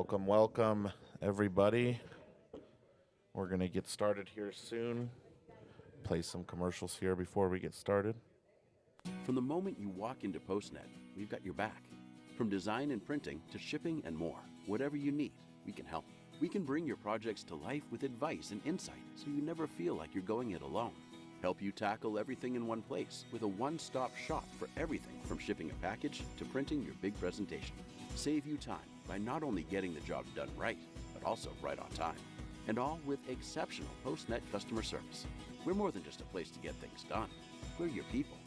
Welcome, welcome, everybody. We're going to get started here soon. Play some commercials here before we get started. From the moment you walk into PostNet, we've got your back. From design and printing to shipping and more, whatever you need, we can help. We can bring your projects to life with advice and insight so you never feel like you're going it alone. Help you tackle everything in one place with a one-stop shop for everything from shipping a package to printing your big presentation. Save you time by not only getting the job done right, but also right on time. And all with exceptional PostNet customer service. We're more than just a place to get things done. We're your people.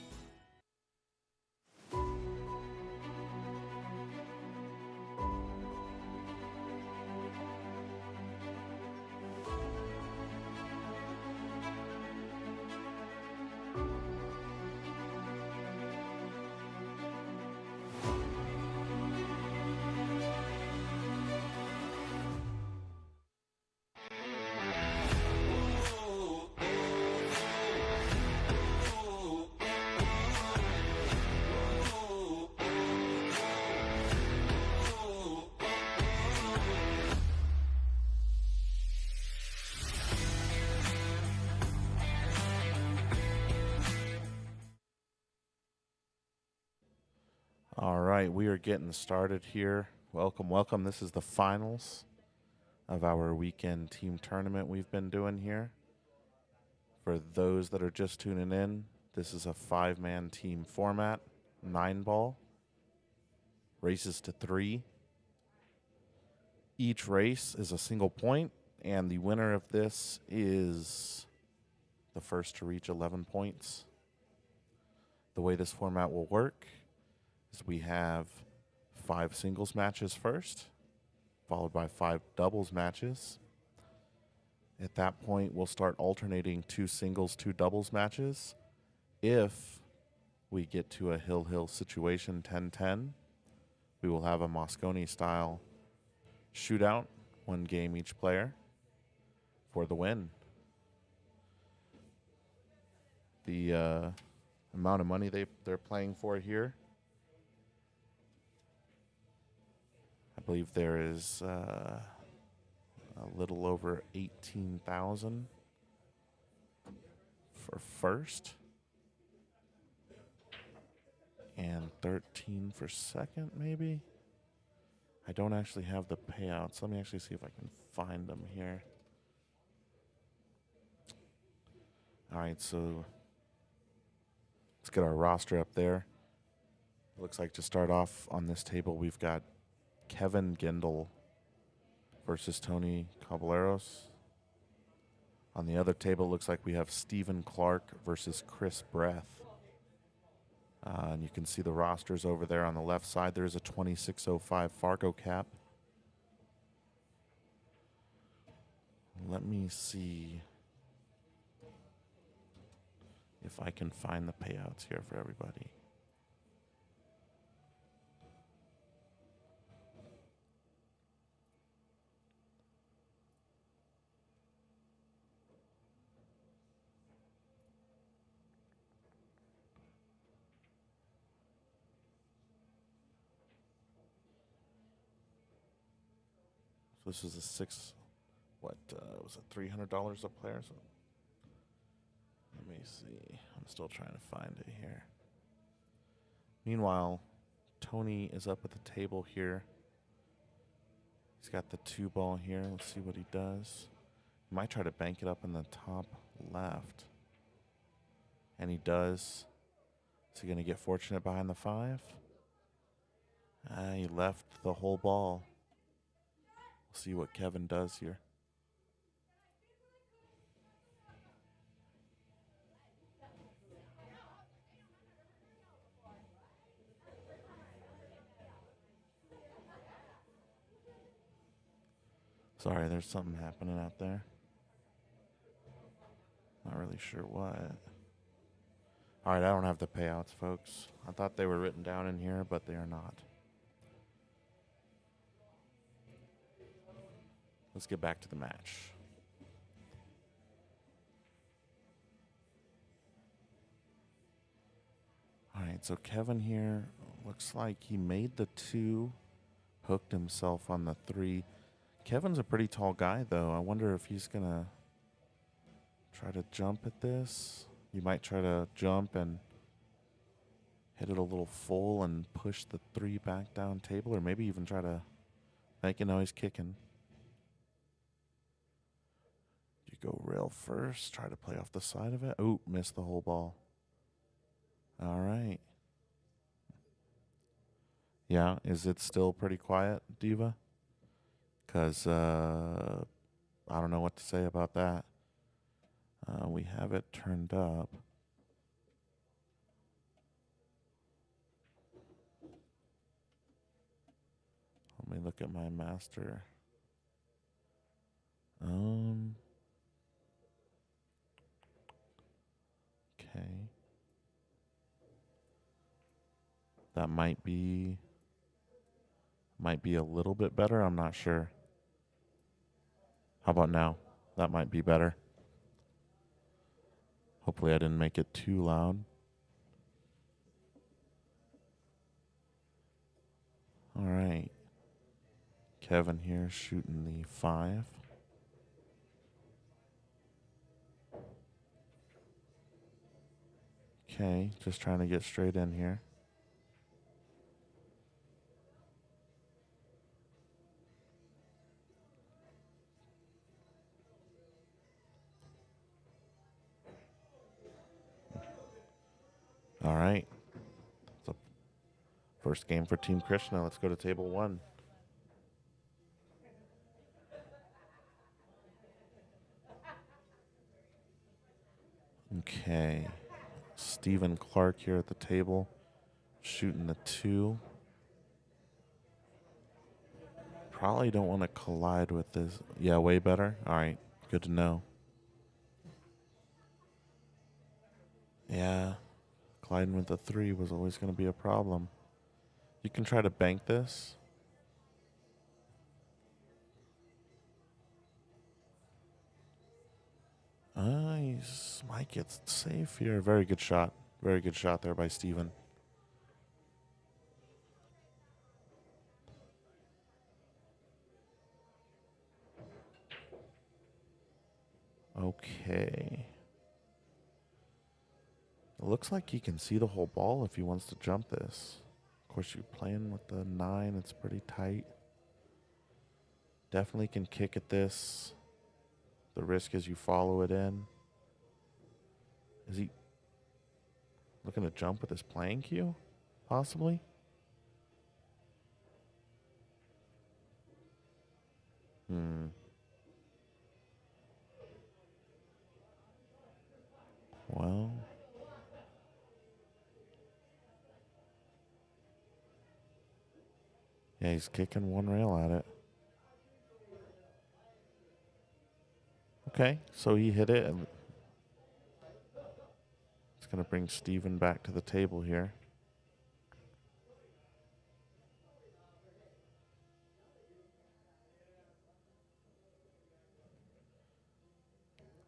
All right, we are getting started here. Welcome, welcome. This is the finals of our weekend team tournament we've been doing here. For those that are just tuning in, this is a 5-man team format, 9-ball, races to 3. Each race is a single point, and the winner of this is the first to reach 11 points. The way this format will work is we have 5 singles matches first, followed by 5 doubles matches. At that point, we'll start alternating 2 singles, 2 doubles matches. If we get to a hill-hill situation, 10-10, we will have a Moscone-style shootout, 1 game each player, for the win. The amount of money they're playing for here, I believe there is a little over 18,000 for first and 13 for second, maybe. I don't actually have the payouts. Let me actually see if I can find them here. All right, so let's get our roster up there. Looks like to start off on this table, we've got Kevin Gendel versus Tony Caballeros. On the other table, looks like we have Stephen Clark versus Chris Breath. And you can see the rosters over there on the left side. There's a 2605 Fargo cap. Let me see if I can find the payouts here for everybody. So this is a was it $300 a player? So let me see. I'm still trying to find it here. Meanwhile, Tony is up at the table here. He's got the 2-ball here. Let's see what he does. He might try to bank it up in the top left. And he does. Is he going to get fortunate behind the 5? He left the whole ball. We'll see what Kevin does here. Sorry, there's something happening out there. Not really sure what. All right, I don't have the payouts, folks. I thought they were written down in here, but they are not. Let's get back to the match. All right, so Kevin here looks like he made the 2 hooked himself on the 3. Kevin's a pretty tall guy, though. I wonder if he's going to try to jump at this. He might try to jump and hit it a little full and push the 3 back down table, or maybe even try to make a noise kicking. You go rail first, try to play off the side of it. Oh, missed the whole ball. All right. Yeah, is it still pretty quiet, Diva? Because I don't know what to say about that. We have it turned up. Let me look at my master. Okay. That might be a little bit better. I'm not sure. How about now? That might be better. Hopefully I didn't make it too loud. All right. Kevin here shooting the 5. Okay, just trying to get straight in here. All right. So first game for Team Krishna. Let's go to table 1. Okay. Stephen Clark here at the table, shooting the 2. Probably don't want to collide with this. Yeah, way better. All right, good to know. Yeah, colliding with the 3 was always going to be a problem. You can try to bank this. He might get safe here. Very good shot. Very good shot there by Steven. Okay. It looks like he can see the whole ball if he wants to jump this. Of course, you're playing with the 9. It's pretty tight. Definitely can kick at this. The risk is you follow it in. Is he looking to jump with his playing cue? Possibly? Well. Yeah, he's kicking one rail at it. Okay, so he hit it, and it's going to bring Steven back to the table here.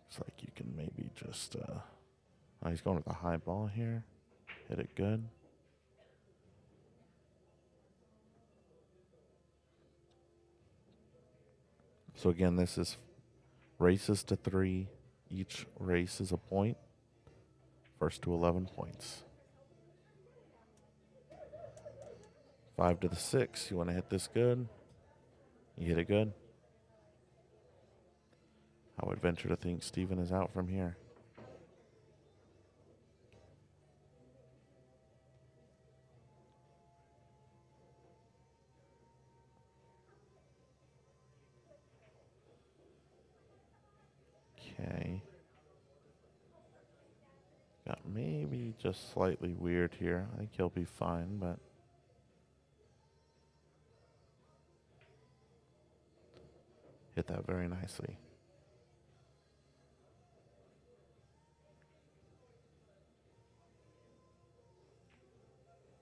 Looks like you can maybe just... oh, he's going with the high ball here. Hit it good. So again, this is races to 3. Each race is a point. First to 11 points. 5 to the 6. You want to hit this good. You hit it good. I would venture to think Steven is out from here. Okay. Got maybe just slightly weird here. I think he'll be fine, but... hit that very nicely.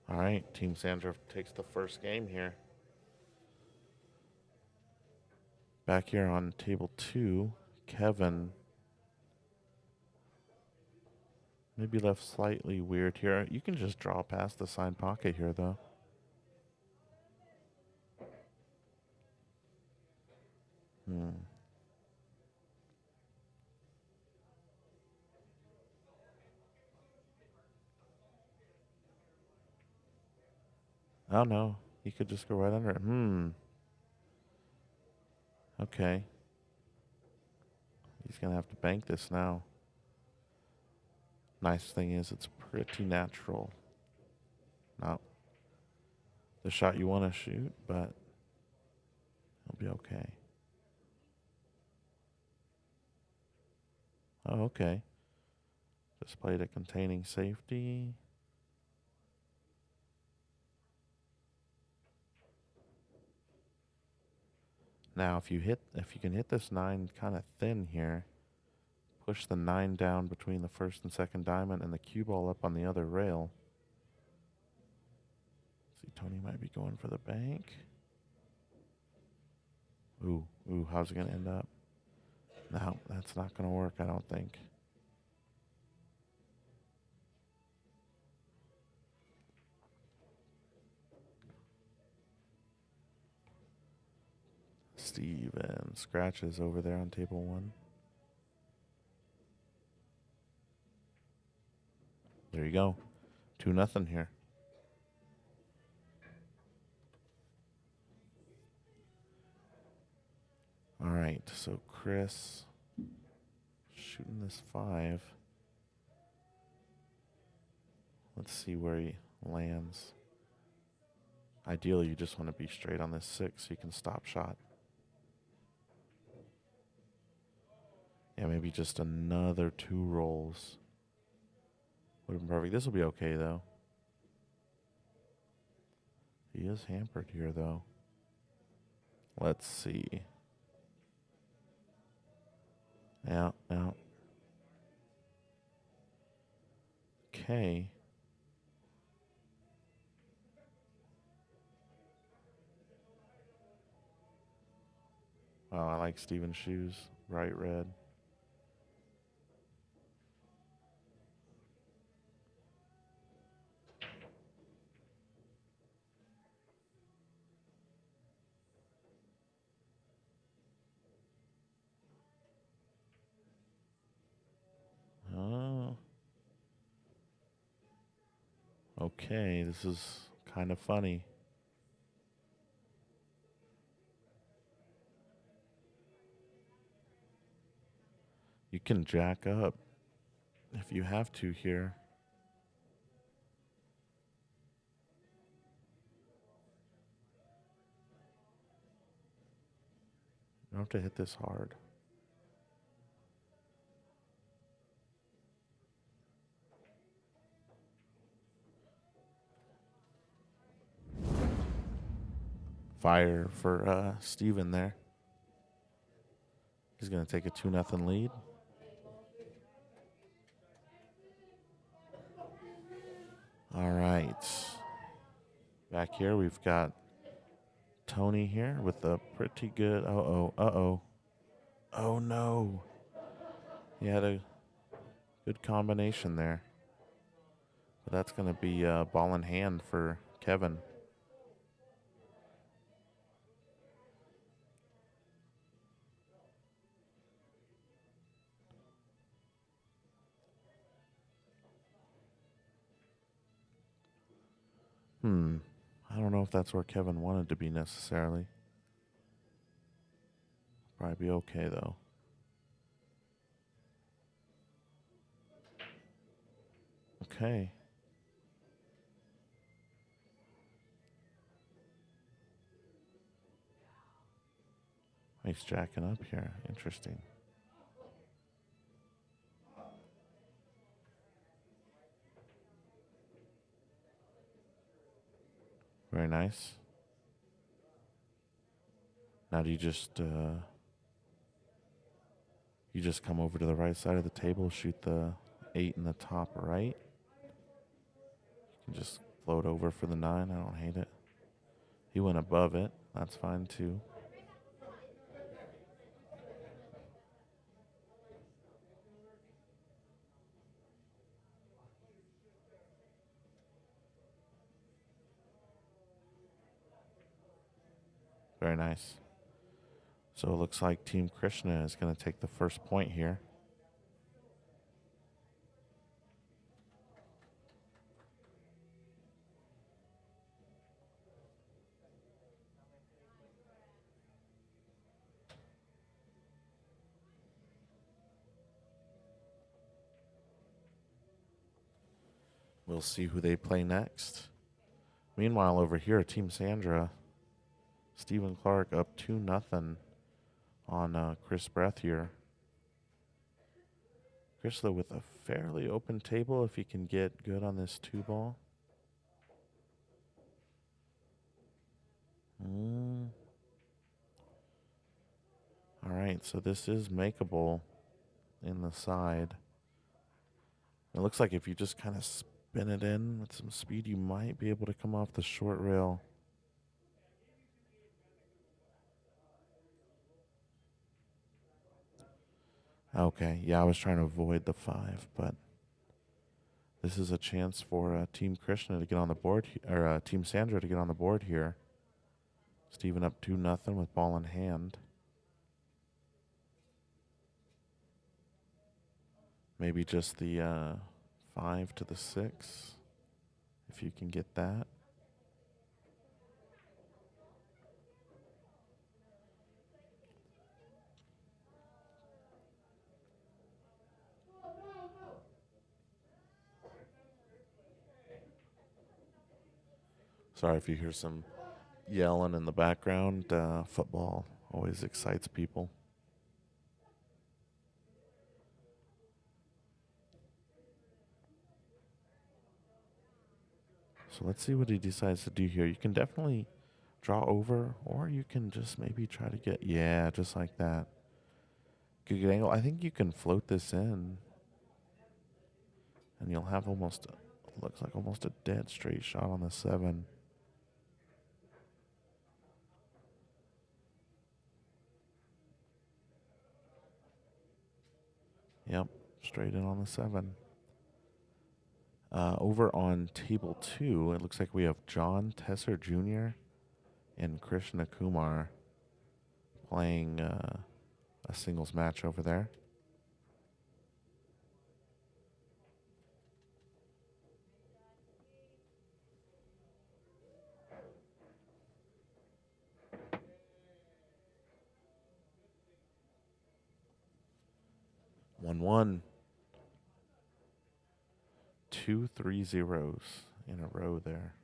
All right, Team Sandra takes the first game here. Back here on table 2, Kevin maybe left slightly weird here. You can just draw past the side pocket here, though. Hmm. Oh no, he could just go right under it. Okay. He's gonna have to bank this now. Nice thing is it's pretty natural. Not the shot you want to shoot, but it'll be okay. Oh, okay. Just played a containing safety. Now, if you can hit this 9 kind of thin here, push the 9 down between the first and second diamond and the cue ball up on the other rail. See, Tony might be going for the bank. Ooh, how's it going to end up? No, that's not going to work, I don't think. Steven scratches over there on table 1. There you go. 2-0 here. All right, so Chris shooting this 5. Let's see where he lands. Ideally, you just want to be straight on this 6 so you can stop shot. Yeah, maybe just another 2 rolls. Would have been perfect. This will be okay, though. He is hampered here, though. Let's see. Yeah. Okay. Wow, I like Steven's shoes. Bright red. Oh. Okay, this is kind of funny. You can jack up if you have to here. You don't have to hit this hard. Fire for Steven there. He's going to take a 2-0 lead. All right. Back here, we've got Tony here with a pretty good... Uh-oh. Oh, no. He had a good combination there. But that's going to be a ball in hand for Kevin. I don't know if that's where Kevin wanted to be necessarily. Probably be okay, though. Okay. He's jacking up here. Interesting. Very nice. Now do you just come over to the right side of the table, shoot the 8 in the top right. You can just float over for the 9. I don't hate it. He went above it. That's fine too. Very nice. So it looks like Team Krishna is going to take the first point here. We'll see who they play next. Meanwhile, over here, Team Sandra, Stephen Clark up 2-0 on Chris Breath here. Chris, though, with a fairly open table if he can get good on this 2-ball. All right, so this is makeable in the side. It looks like if you just kind of spin it in with some speed, you might be able to come off the short rail. Okay, yeah, I was trying to avoid the 5, but this is a chance for Team Krishna to get on the board, or Team Sandra to get on the board here. Steven up 2-0 with ball in hand. Maybe just the 5 to the 6, if you can get that. Sorry if you hear some yelling in the background. Football always excites people. So let's see what he decides to do here. You can definitely draw over, or you can just maybe try to get, yeah, just like that. Good angle. I think you can float this in, and you'll have almost, looks like almost a dead straight shot on the 7. Yep, straight in on the 7. Over on table 2, it looks like we have John Tesser Jr. and Krishna Kumar playing a singles match over there. One. 2 3 zeros in a row there.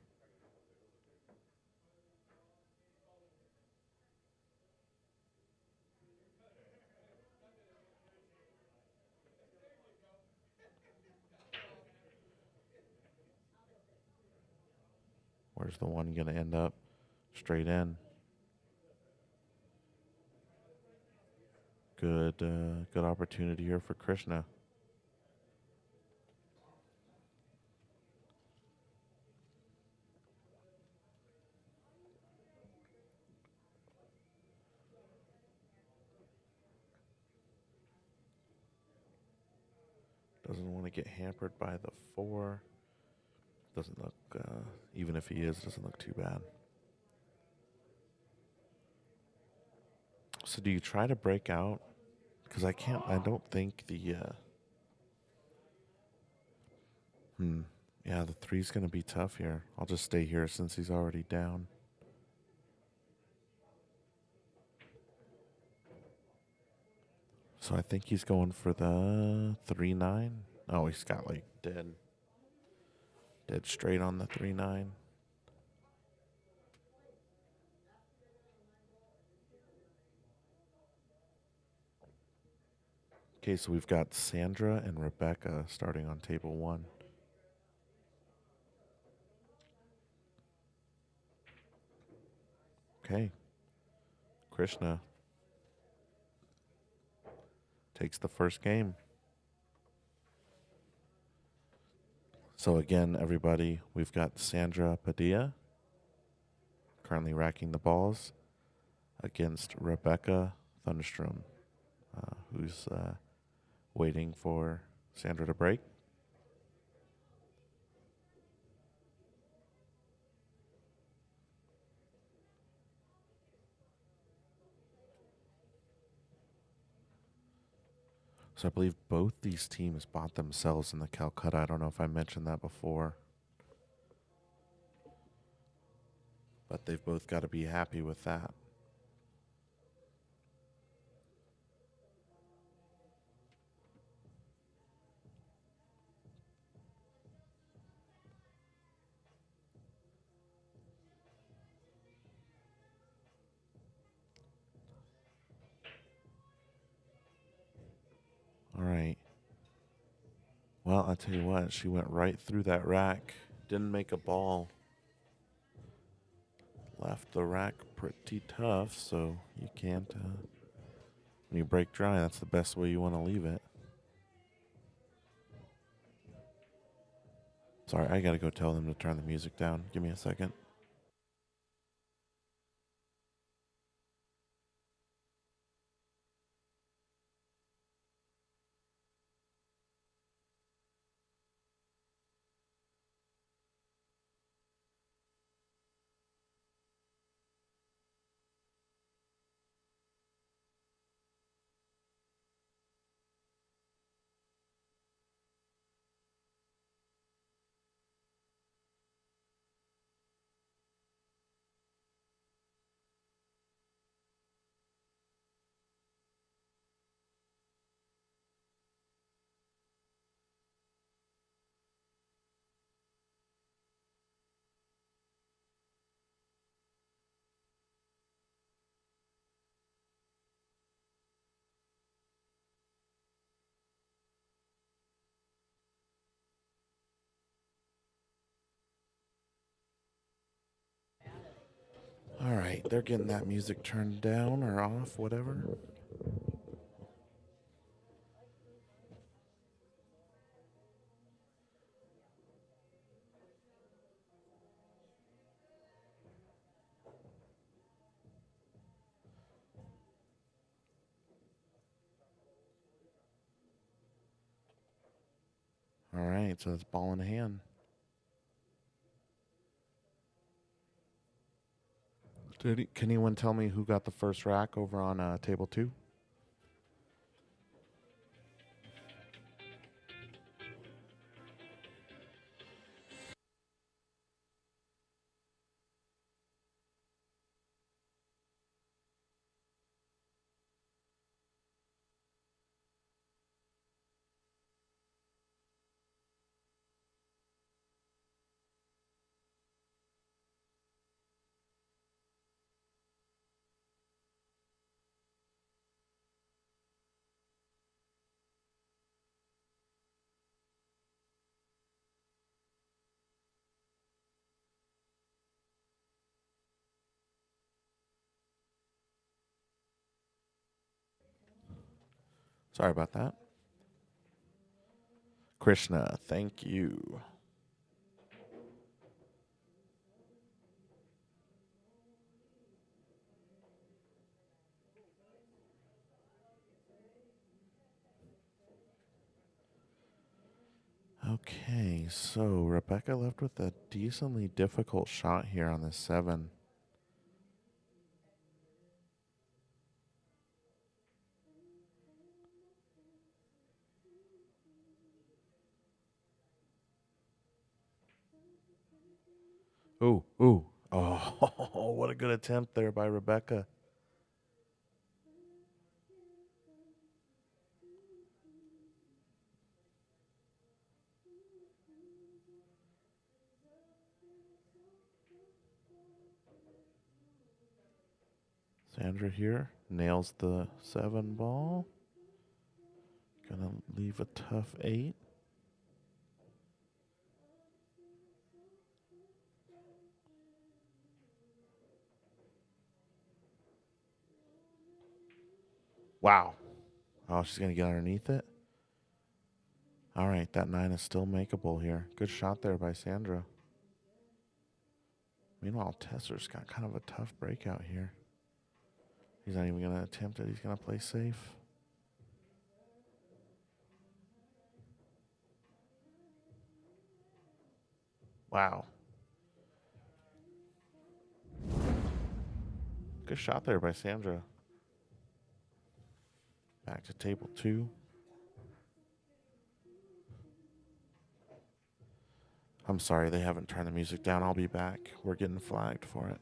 Where's the one going to end up? Straight in. Good opportunity here for Krishna. Doesn't want to get hampered by the 4. Doesn't look, even if he is, doesn't look too bad. So do you try to break out? Because I don't think the, yeah, the 3's going to be tough here. I'll just stay here since he's already down. So I think he's going for the 3-9. Oh, he's got like dead straight on the 3-9. Okay, so we've got Sandra and Rebecca starting on table 1. Okay. Krishna takes the first game. So again, everybody, we've got Sandra Padilla currently racking the balls against Rebecca Thunderstrom, who's waiting for Sandra to break. So I believe both these teams bought themselves in the Calcutta. I don't know if I mentioned that before. But they've both got to be happy with that. All right. Well, I'll tell you what, she went right through that rack. Didn't make a ball. Left the rack pretty tough, so you can't, when you break dry, that's the best way you want to leave it. Sorry, I gotta go tell them to turn the music down. Give me a second. All right, they're getting that music turned down or off, whatever. All right, so it's ball in hand. Can anyone tell me who got the first rack over on table 2? Sorry about that. Krishna, thank you. Okay, so Rebecca left with a decently difficult shot here on this 7. Ooh, ooh. Oh, what a good attempt there by Rebecca. Sandra here nails the 7 ball. Gonna leave a tough 8. Wow. Oh, she's gonna get underneath it. All right, that 9 is still makeable here. Good shot there by Sandra. Meanwhile, Tesser's got kind of a tough breakout here. He's not even gonna attempt it. He's gonna play safe. Wow. Good shot there by Sandra. Back to table 2. I'm sorry, they haven't turned the music down. I'll be back. We're getting flagged for it.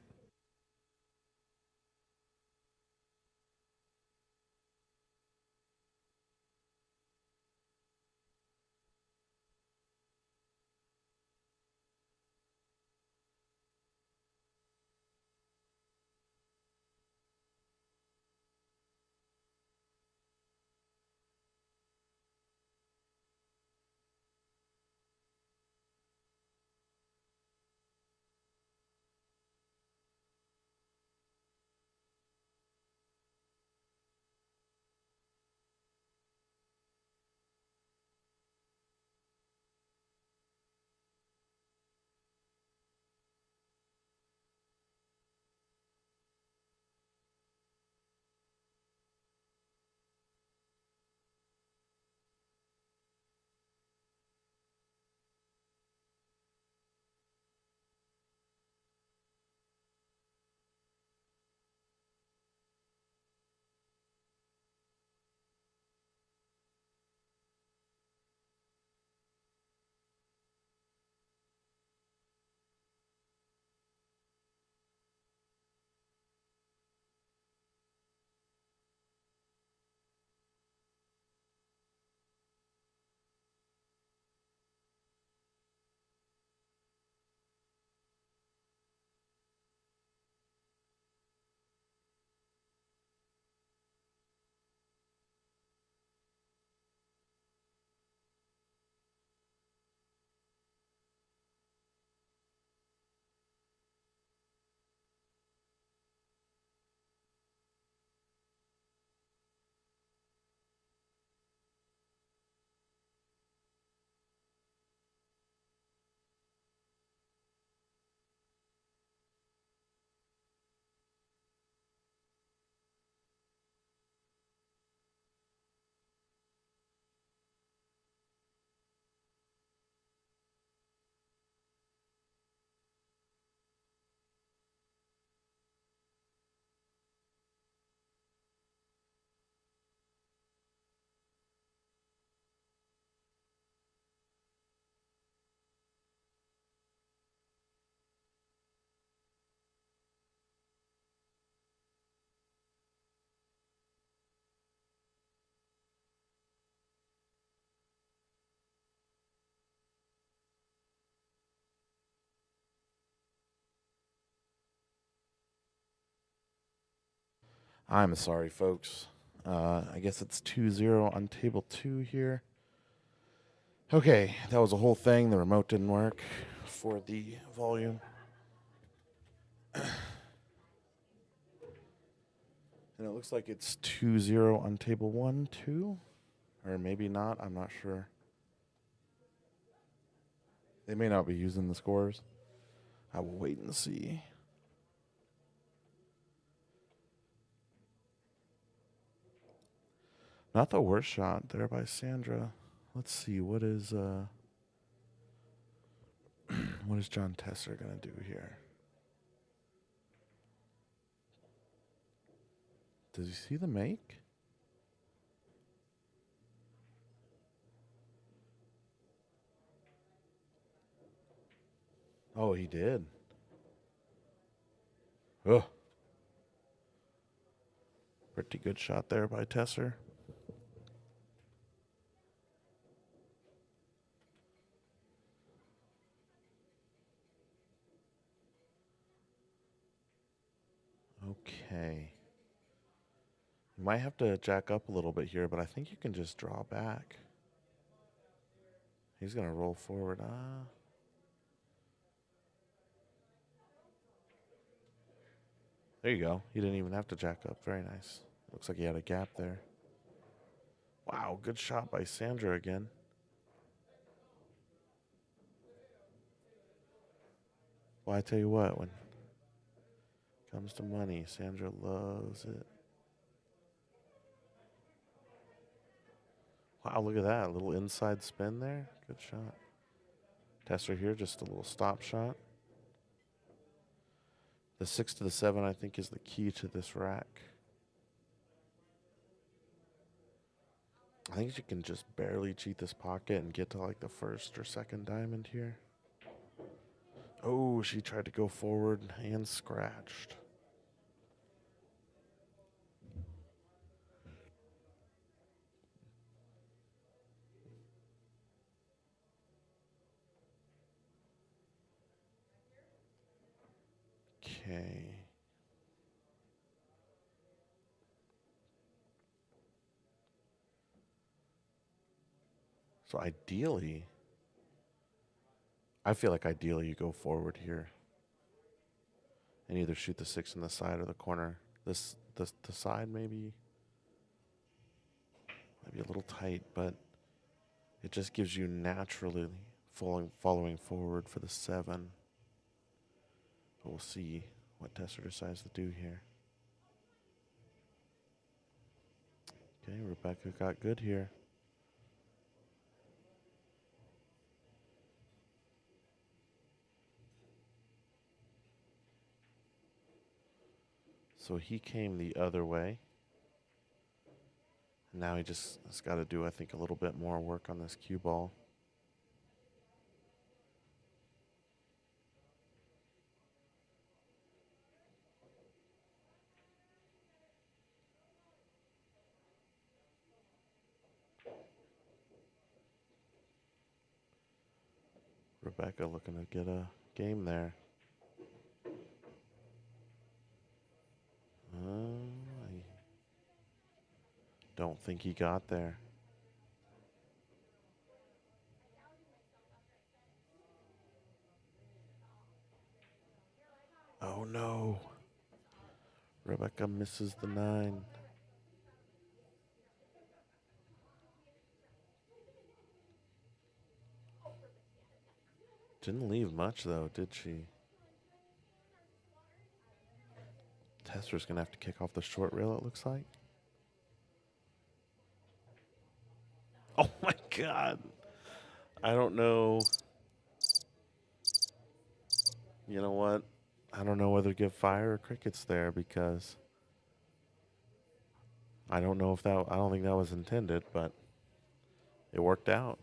I'm sorry, folks. I guess it's 2-0 on table 2 here. Okay, that was a whole thing. The remote didn't work for the volume. And it looks like it's 2-0 on table 1, too. Or maybe not. I'm not sure. They may not be using the scores. I will wait and see. Not the worst shot there by Sandra. Let's see. What is what is John Tesser going to do here? Does he see the make? Oh, he did. Oh. Pretty good shot there by Tesser. Okay. You might have to jack up a little bit here, but I think you can just draw back. He's going to roll forward. There you go. He didn't even have to jack up. Very nice. Looks like he had a gap there. Wow, good shot by Sandra again. Well, I tell you what, when it comes to money, Sandra loves it. Wow, look at that. A little inside spin there. Good shot. Tesser here, just a little stop shot. The 6 to the 7, I think, is the key to this rack. I think you can just barely cheat this pocket and get to like the first or second diamond here. Oh, she tried to go forward and scratched. Okay. So ideally, I feel like ideally you go forward here and either shoot the 6 in the side or the corner. The side maybe might be a little tight, but it just gives you naturally following forward for the 7. But we'll see what Tesser decides to do here. Okay, Rebecca got good here. So he came the other way. Now he just has got to do, I think, a little bit more work on this cue ball. Rebecca looking to get a game there. I don't think he got there. Oh no. Rebecca misses the 9. Didn't leave much though, did she? Tesser's gonna have to kick off the short rail, it looks like. Oh my god. I don't know. You know what? I don't know whether to give fire or crickets there because I don't know if that, I don't think that was intended, but it worked out.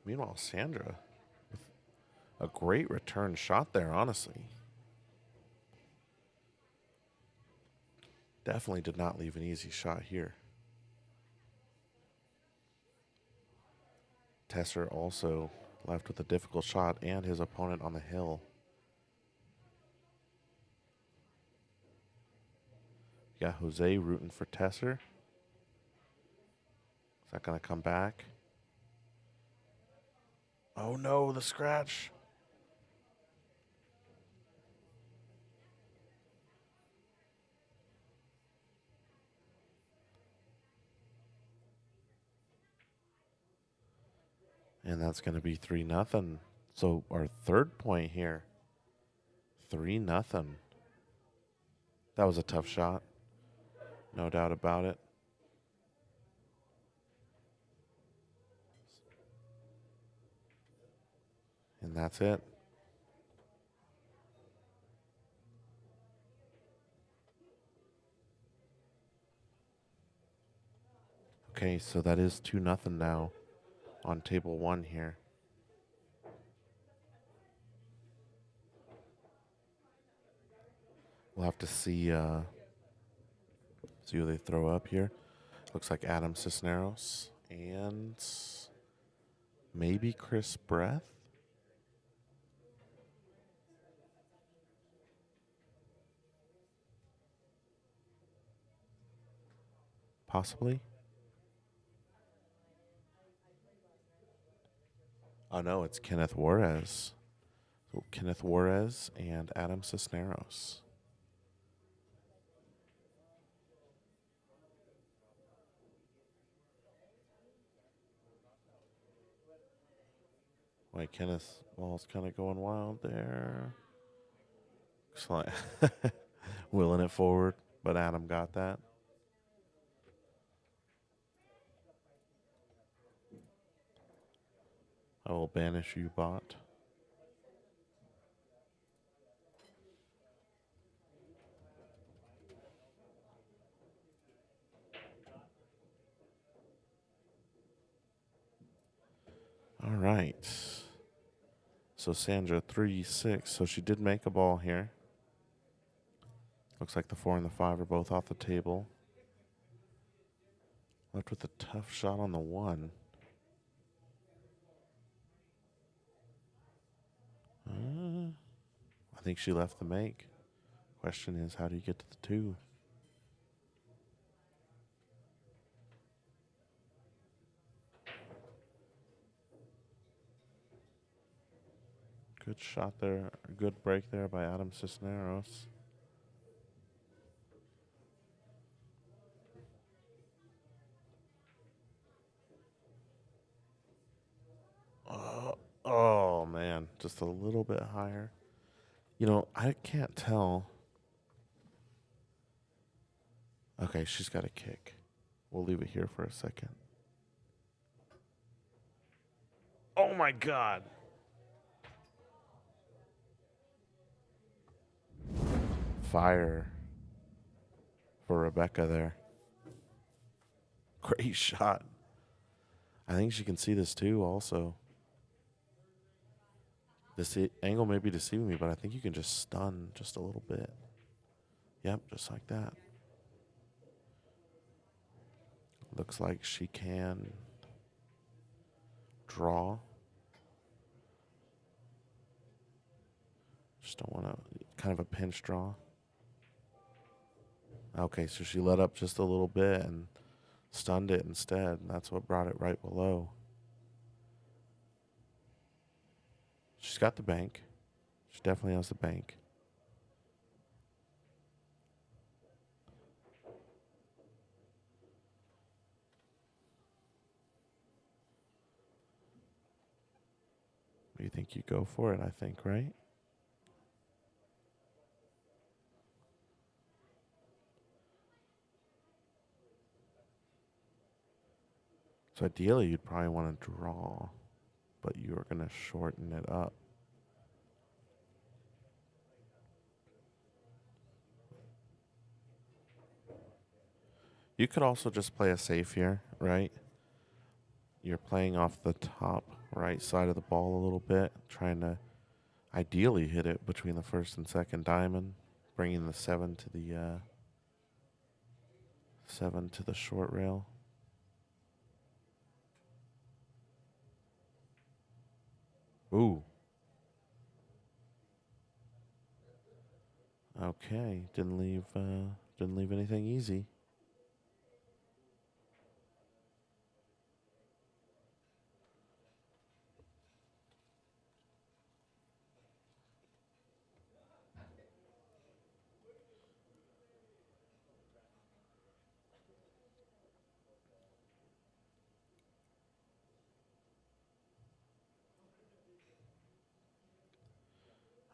Meanwhile, Sandra with a great return shot there, honestly. Definitely did not leave an easy shot here. Tesser also left with a difficult shot and his opponent on the hill. You got Jose rooting for Tesser. Is that going to come back? Oh no, the scratch. And that's going to be 3-0. So our third point here. 3-0. That was a tough shot. No doubt about it. And that's it. Okay, so that is 2-0 now on table 1 here. We'll have to see who they throw up here. Looks like Adam Cisneros and maybe Chris Breath. Possibly. Oh no, it's Kenneth Juarez. So Kenneth Juarez and Adam Cisneros. Wait, Kenneth ball's kind of going wild there. Looks like willing it forward, but Adam got that. I will banish you, bot. So Sandra 3-6. So she did make a ball here. Looks like the 4 and the 5 are both off the table. Left with a tough shot on the 1. I think she left the make. Question is, how do you get to the 2? Good shot there. Good break there by Adam Cisneros. Oh, man. Just a little bit higher. You know, I can't tell. Okay, she's got a kick. We'll leave it here for a second. Oh, my God. Fire for Rebecca there. Great shot. I think she can see this too also. This angle may be deceiving me, but I think you can just stun just a little bit. Yep, just like that. Looks like she can draw. Just don't want to, kind of a pinch draw. Okay, so she let up just a little bit and stunned it instead, and that's what brought it right below. She's got the bank. She definitely has the bank. What do you think? You go for it, I think, right? So ideally, you'd probably want to draw, but you are going to shorten it up. You could also just play a safe here, right? You're playing off the top right side of the ball a little bit, trying to ideally hit it between the first and second diamond, bringing the 7 to the 7 to the short rail. Ooh. Okay, didn't leave anything easy.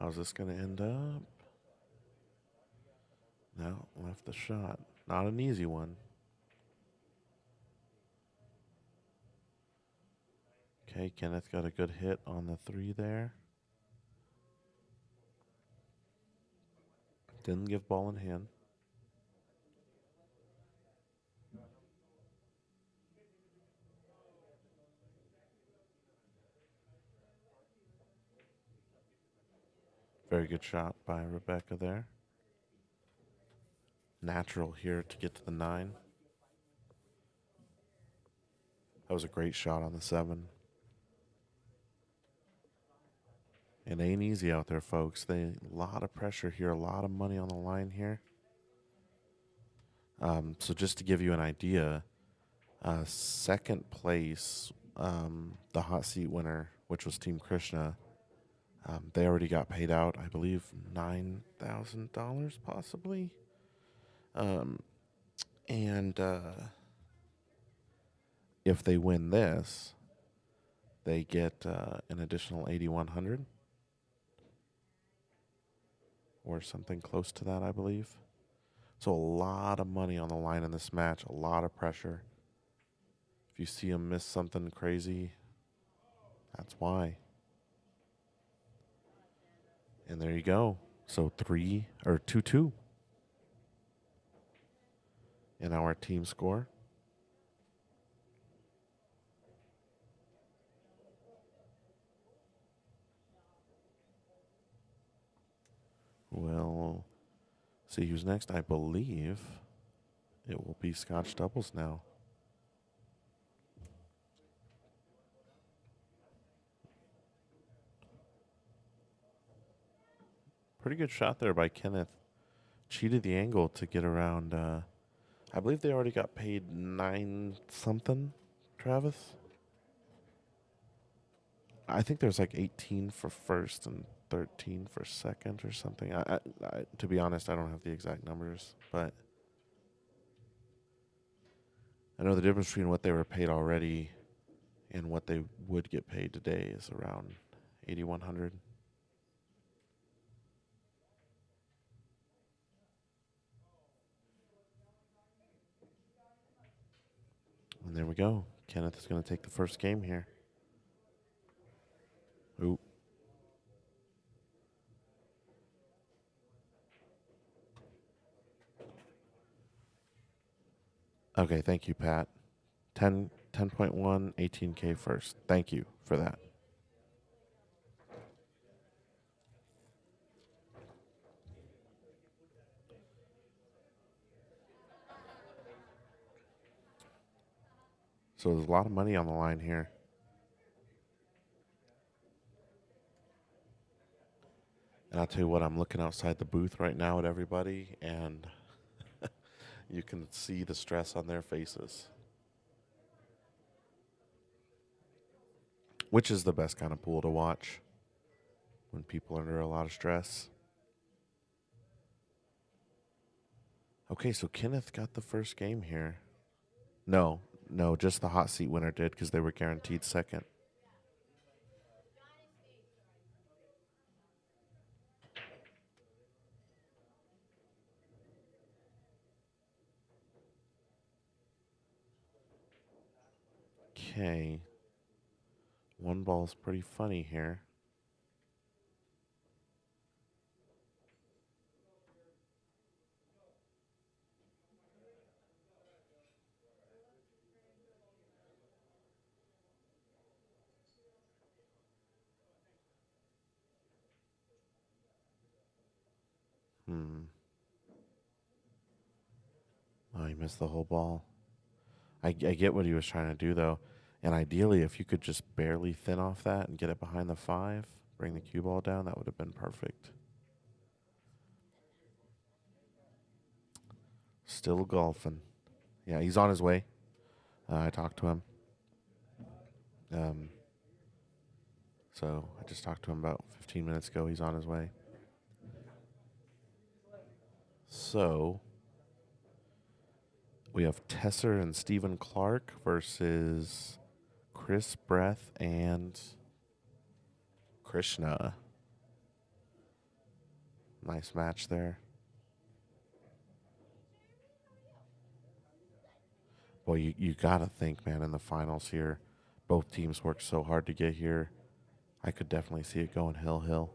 How's this going to end up? No, left the shot. Not an easy one. Okay, Kenneth got a good hit on the 3 there. Didn't give ball in hand. Very good shot by Rebecca there. Natural here to get to the 9. That was a great shot on the 7. It ain't easy out there, folks. A lot of pressure here, a lot of money on the line here. So just to give you an idea, second place, the hot seat winner, which was Team Krishna, they already got paid out, I believe, $9,000 possibly. And if they win this, they get an additional $8,100 or something close to that, I believe. So a lot of money on the line in this match, a lot of pressure. If you see them miss something crazy, that's why. And there you go. So 2-2 in our team score. See who's next. I believe it will be Scotch doubles now. Pretty good shot there by Kenneth. Cheated the angle to get around. I believe they already got paid 9 something, Travis. I think there's like 18 for first and 13 for second or something. To be honest, I don't have the exact numbers, but I know the difference between what they were paid already and what they would get paid today is around 8,100. And there we go. Kenneth is going to take the first game here. Ooh. Okay, thank you, Pat. 10.1, 18K first. Thank you for that. So there's a lot of money on the line here. And I'll tell you what, I'm looking outside the booth right now at everybody, and you can see the stress on their faces. Which is the best kind of pool to watch when people are under a lot of stress. Okay, so Kenneth got the first game here. No, just the hot seat winner did because they were guaranteed second. Okay. One ball's pretty funny here. Oh, he missed the whole ball. I get what he was trying to do, though. And ideally, if you could just barely thin off that and get it behind the 5, bring the cue ball down, that would have been perfect. Still golfing. Yeah, he's on his way. I talked to him. So I just talked to him about 15 minutes ago. He's on his way. So we have Tesser and Stephen Clark versus Chris Breath and Krishna. Nice match there. Boy, you got to think, man, in the finals here, both teams worked so hard to get here. I could definitely see it going hill.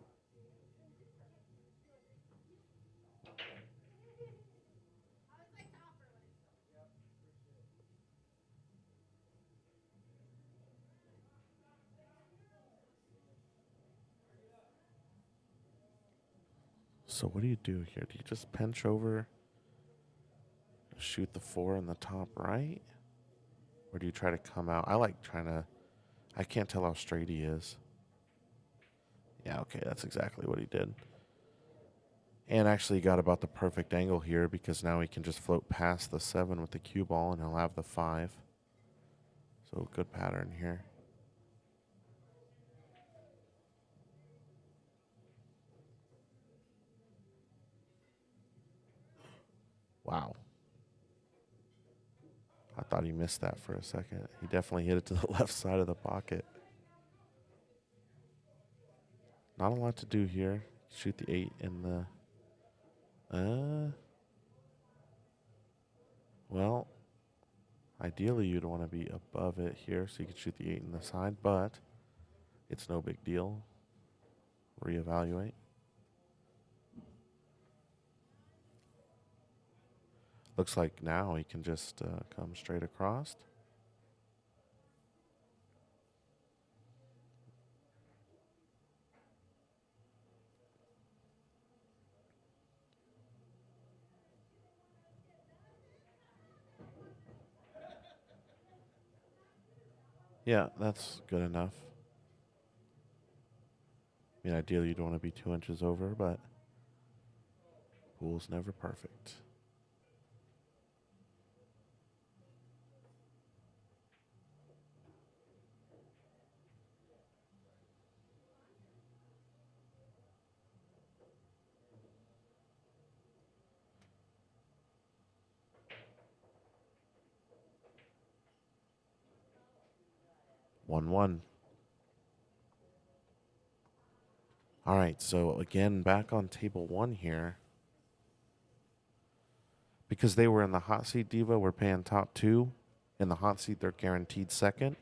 So what do you do here? Do you just pinch over, shoot the 4 in the top right? Or do you try to come out? I like trying to... I can't tell how straight he is. Yeah, okay, that's exactly what he did. And actually got about the perfect angle here because now he can just float past the 7 with the cue ball and he'll have the 5. So good pattern here. Wow. I thought he missed that for a second. He definitely hit it to the left side of the pocket. Not a lot to do here. Shoot the 8 in the... Well, ideally you'd want to be above it here so you could shoot the 8 in the side, but it's no big deal. Reevaluate. Looks like now he can just come straight across. Yeah, that's good enough. I mean, ideally, you don't want to be 2 inches over, but pool's never perfect. One. All right, so again, back on table one here. Because they were in the hot seat, Diva, we're paying top two. In the hot seat, they're guaranteed second.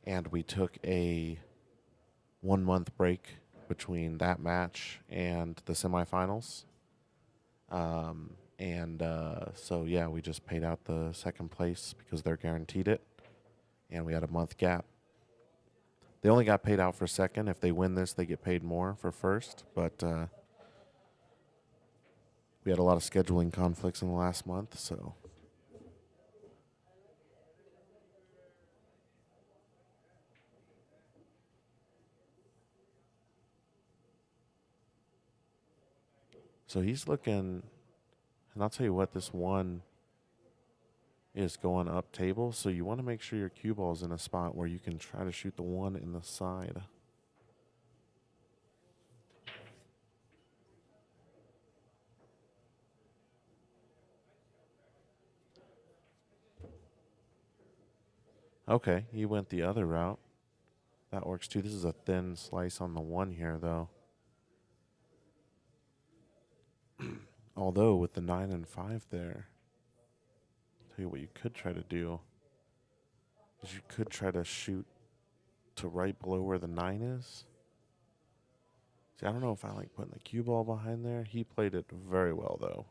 And we took a 1 month break between that match and the semifinals. So, yeah, we just paid out the second place because they're guaranteed it. And we had a month gap. They only got paid out for second. If they win this, they get paid more for first. But we had a lot of scheduling conflicts in the last month, so. So he's looking, and I'll tell you what, this one is going up table, so you want to make sure your cue ball is in a spot where you can try to shoot the one in the side. Okay, he went the other route. That works too. This is a thin slice on the one here, though. Although with the 9 and 5 there, tell you what you could try to do is you could try to shoot to right below where the 9 is. See, I don't know if I like putting the cue ball behind there. He played it very well, though.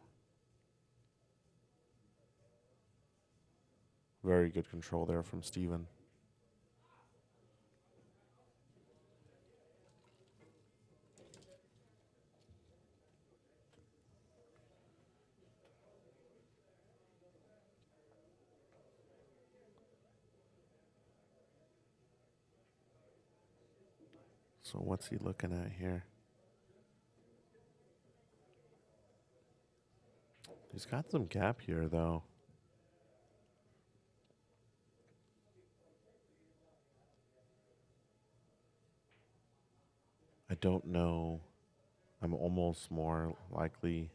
Very good control there from Steven. So what's he looking at here? He's got some gap here, though. I don't know. I'm almost more likely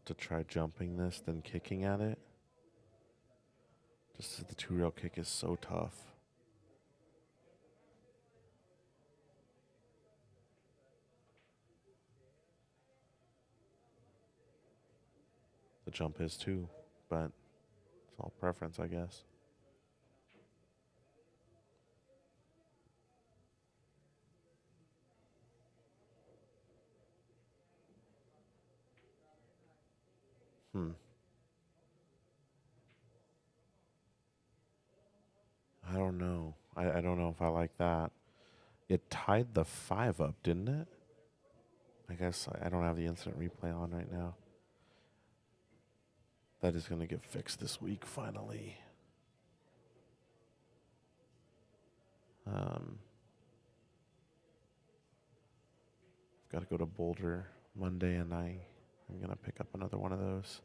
to try jumping this than kicking at it. Just as the 2-rail kick is so tough. The jump is too, but it's all preference, I guess. I don't know. I don't know if I like that. It tied the 5 up, didn't it? I guess I don't have the instant replay on right now. That is going to get fixed this week, finally. Got to go to Boulder Monday, and I'm going to pick up another one of those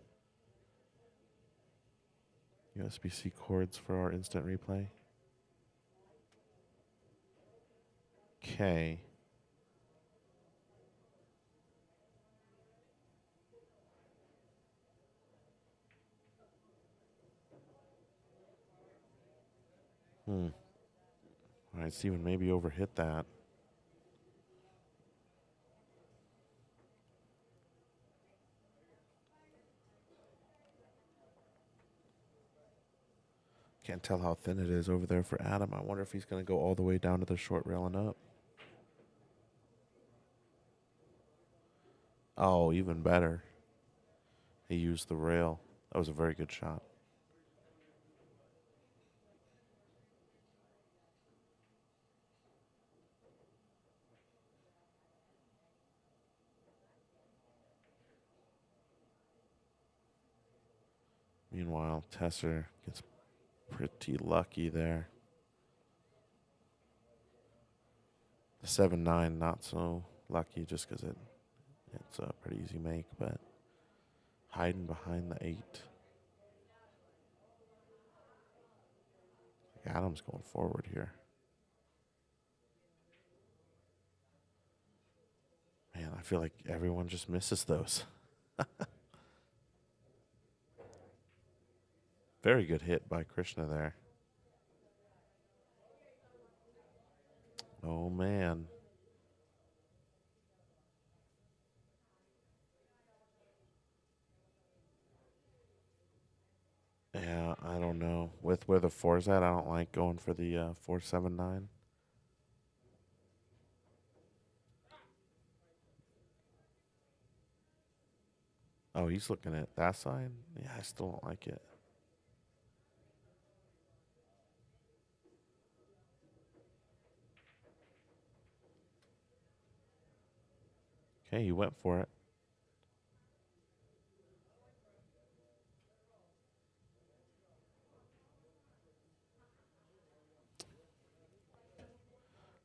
USB-C cords for our instant replay. Okay. All right, Steven maybe overhit that. Can't tell how thin it is over there for Adam. I wonder if he's going to go all the way down to the short rail and up. Oh, even better. He used the rail. That was a very good shot. Meanwhile, Tesser gets Pretty lucky there. The 7-9, not so lucky just because it's a pretty easy make, but hiding behind the 8. Adam's going forward here. Man, I feel like everyone just misses those. Very good hit by Krishna there. Oh, man. Yeah, I don't know. With where the 4's at, I don't like going for the 4-7-9. Oh, he's looking at that side? Yeah, I still don't like it. Okay, he went for it.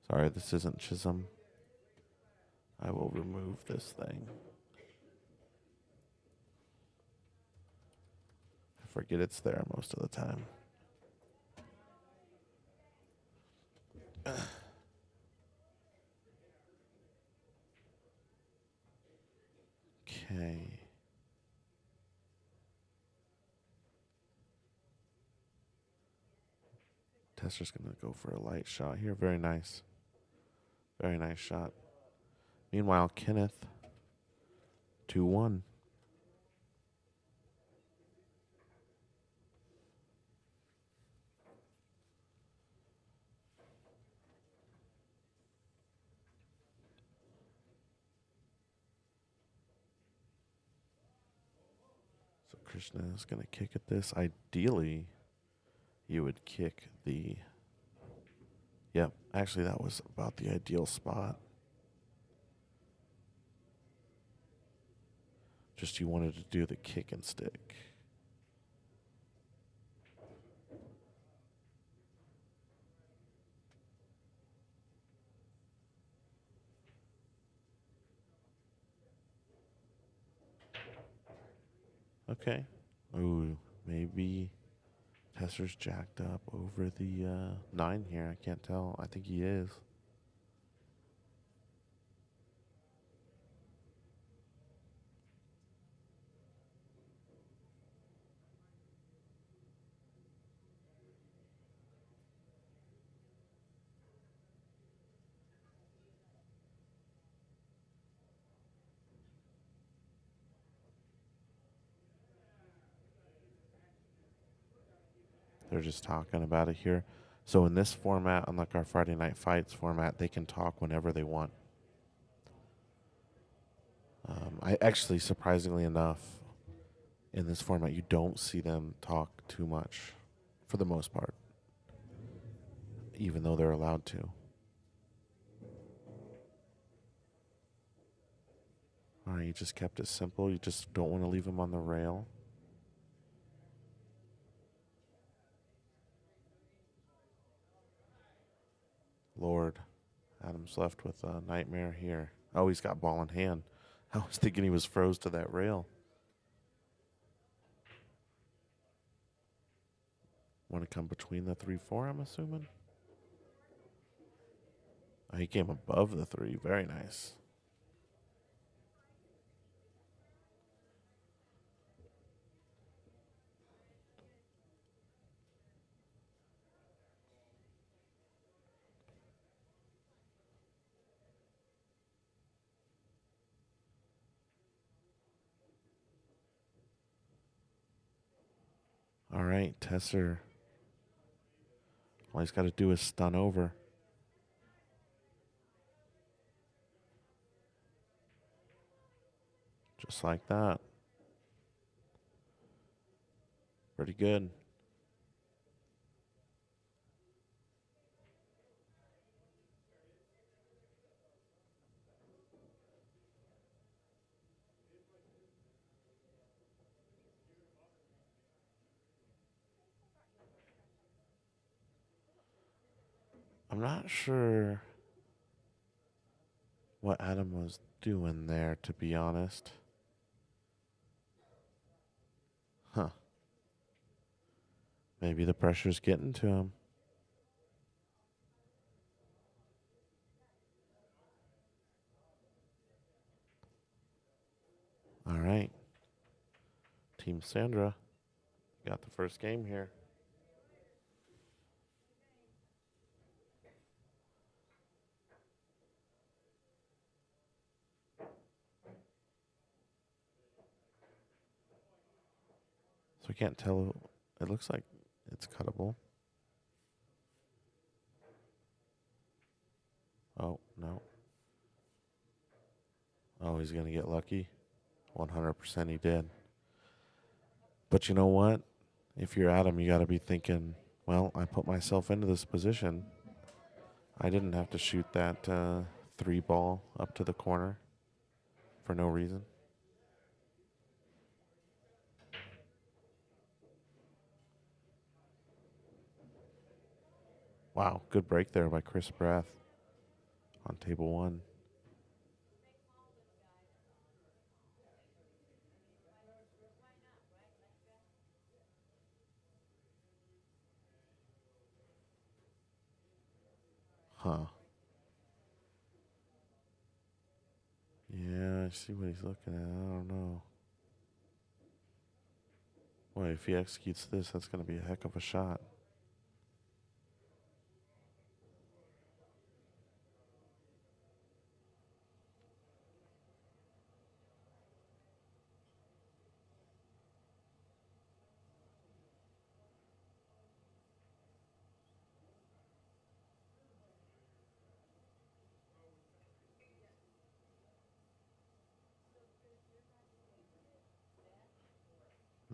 Sorry, this isn't Chisholm. I will remove this thing. I forget it's there most of the time. Okay. Tester's going to go for a light shot here. Very nice. Very nice shot. Meanwhile, Kenneth, 2-1. So Krishna is going to kick at this. Ideally, you would kick the... Yep, actually that was about the ideal spot. Just you wanted to do the kick and stick. Okay. Ooh, maybe Tesser's jacked up over the 9 here. I can't tell. I think he is. They're just talking about it here. So in this format, unlike our Friday Night Fights format, they can talk whenever they want. I actually, surprisingly enough, in this format, you don't see them talk too much, for the most part, even though they're allowed to. All right, you just kept it simple. You just don't want to leave him on the rail. Lord, Adam's left with a nightmare here. Oh, he's got ball in hand. I was thinking he was froze to that rail. Want to come between the 3-4, I'm assuming? Oh, he came above the 3. Very nice. All right, Tesser. All he's got to do is stun over. Just like that. Pretty good. I'm not sure what Adam was doing there, to be honest. Huh. Maybe the pressure's getting to him. All right. Team Sandra got the first game here. So I can't tell. It looks like it's cuttable. Oh, no. Oh, he's going to get lucky. 100% he did. But you know what? If you're Adam, you got to be thinking, well, I put myself into this position. I didn't have to shoot that 3 ball up to the corner for no reason. Wow, good break there by Chris Brath on table 1. Huh. Yeah, I see what he's looking at. I don't know. Boy, if he executes this, that's going to be a heck of a shot.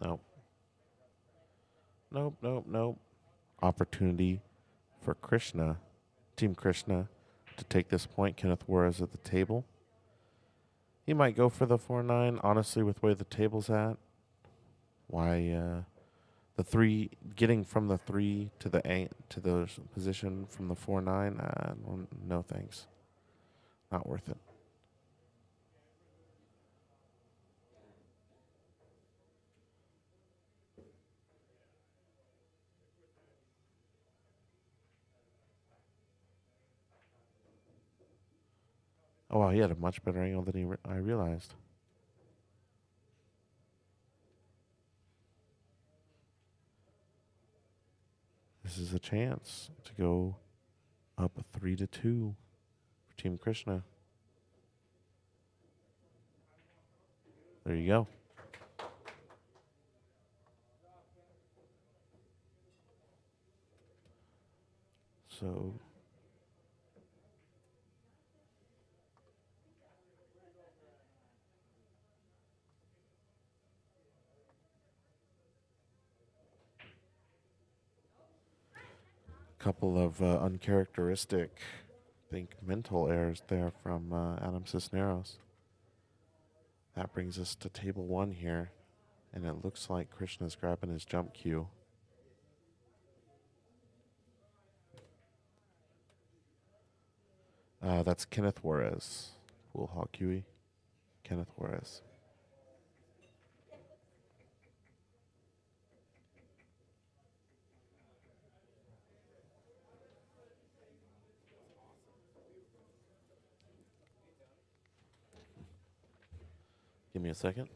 Nope. Nope, nope, nope. Opportunity for Krishna, Team Krishna, to take this point. Kenneth Juarez at the table. He might go for the 4-9. Honestly, with the way the table's at, why the 3 getting from the 3 to the 8 to the position from the 4-9? No thanks. Not worth it. Oh wow, he had a much better angle than I realized. This is a chance to go up 3-2 for Team Krishna. There you go. So couple of uncharacteristic, I think, mental errors there from Adam Cisneros. That brings us to table 1 here, and it looks like Krishna's grabbing his jump cue. That's Kenneth Juarez. Pool Hawk Huey. Kenneth Juarez. Give me a second.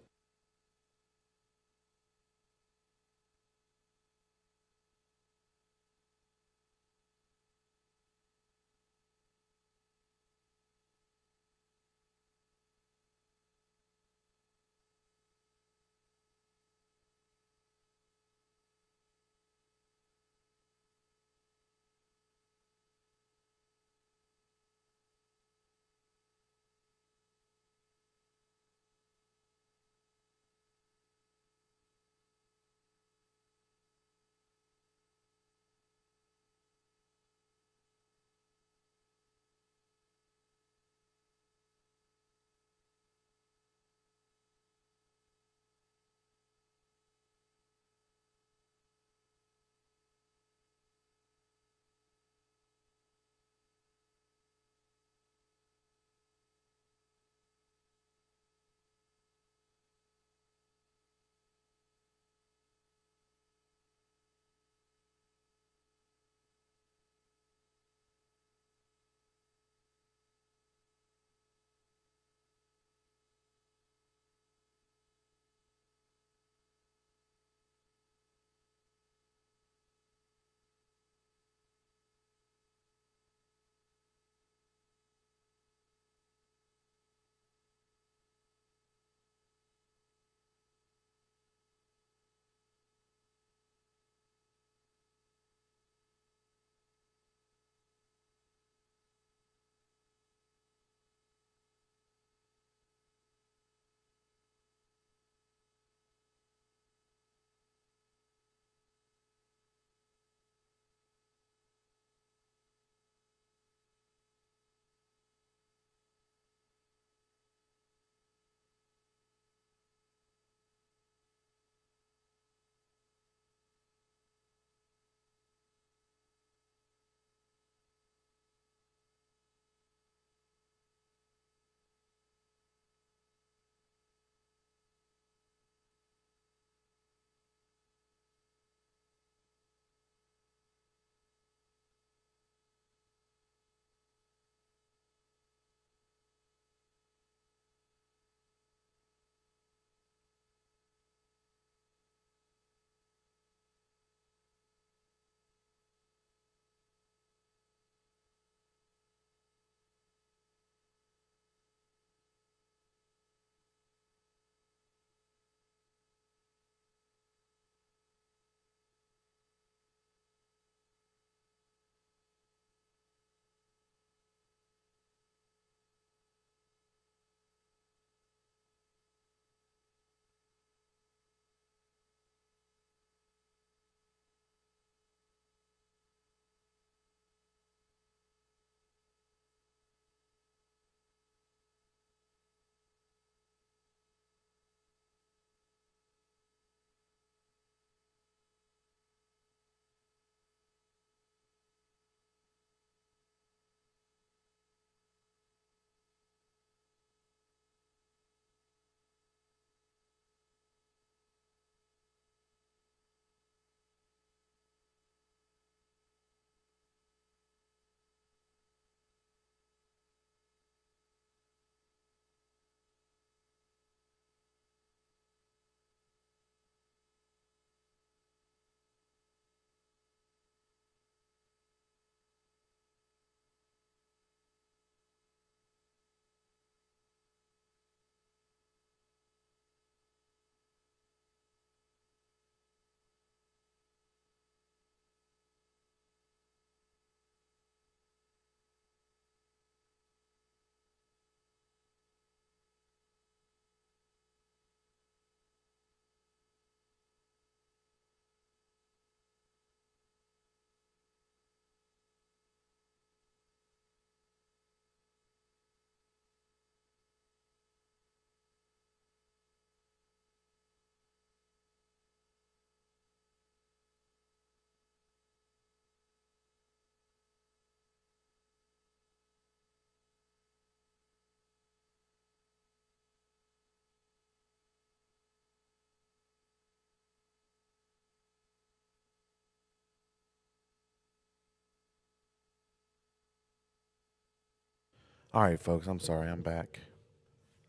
All right, folks, I'm sorry, I'm back.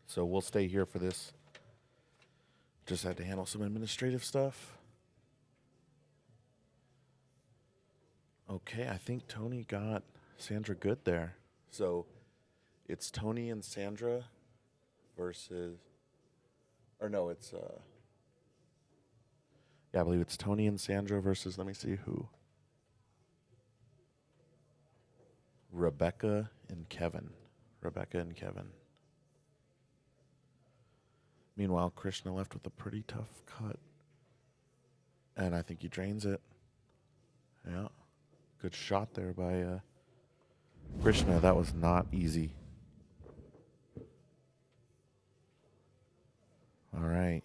So we'll stay here for this. Just had to handle some administrative stuff. Okay, I think Tony got Sandra good there. So it's Tony and Sandra versus, or no, it's, yeah, I believe it's Tony and Sandra versus, let me see who. Rebecca and Kevin. Rebecca and Kevin. Meanwhile, Krishna left with a pretty tough cut. And I think he drains it. Yeah. Good shot there by Krishna. That was not easy. All right.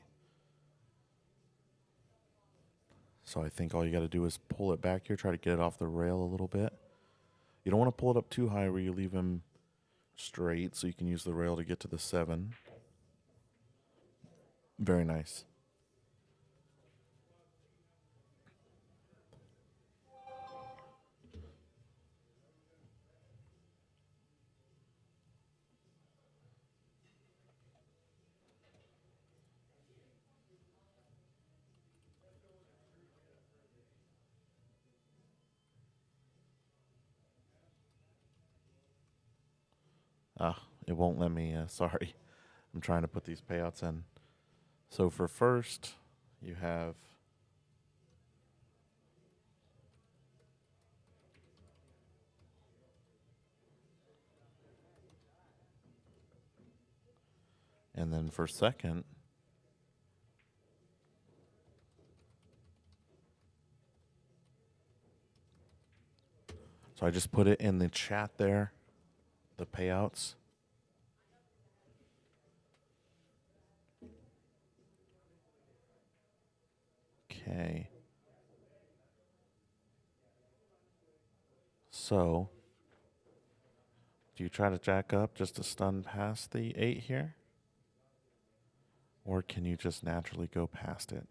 So I think all you got to do is pull it back here. Try to get it off the rail a little bit. You don't want to pull it up too high where you leave him straight so you can use the rail to get to the 7. Very nice. It won't let me. Sorry. I'm trying to put these payouts in. So for first, you have and then for second, so I just put it in the chat there, the payouts. Okay. So, do you try to jack up just to stun past the 8 here? Or can you just naturally go past it?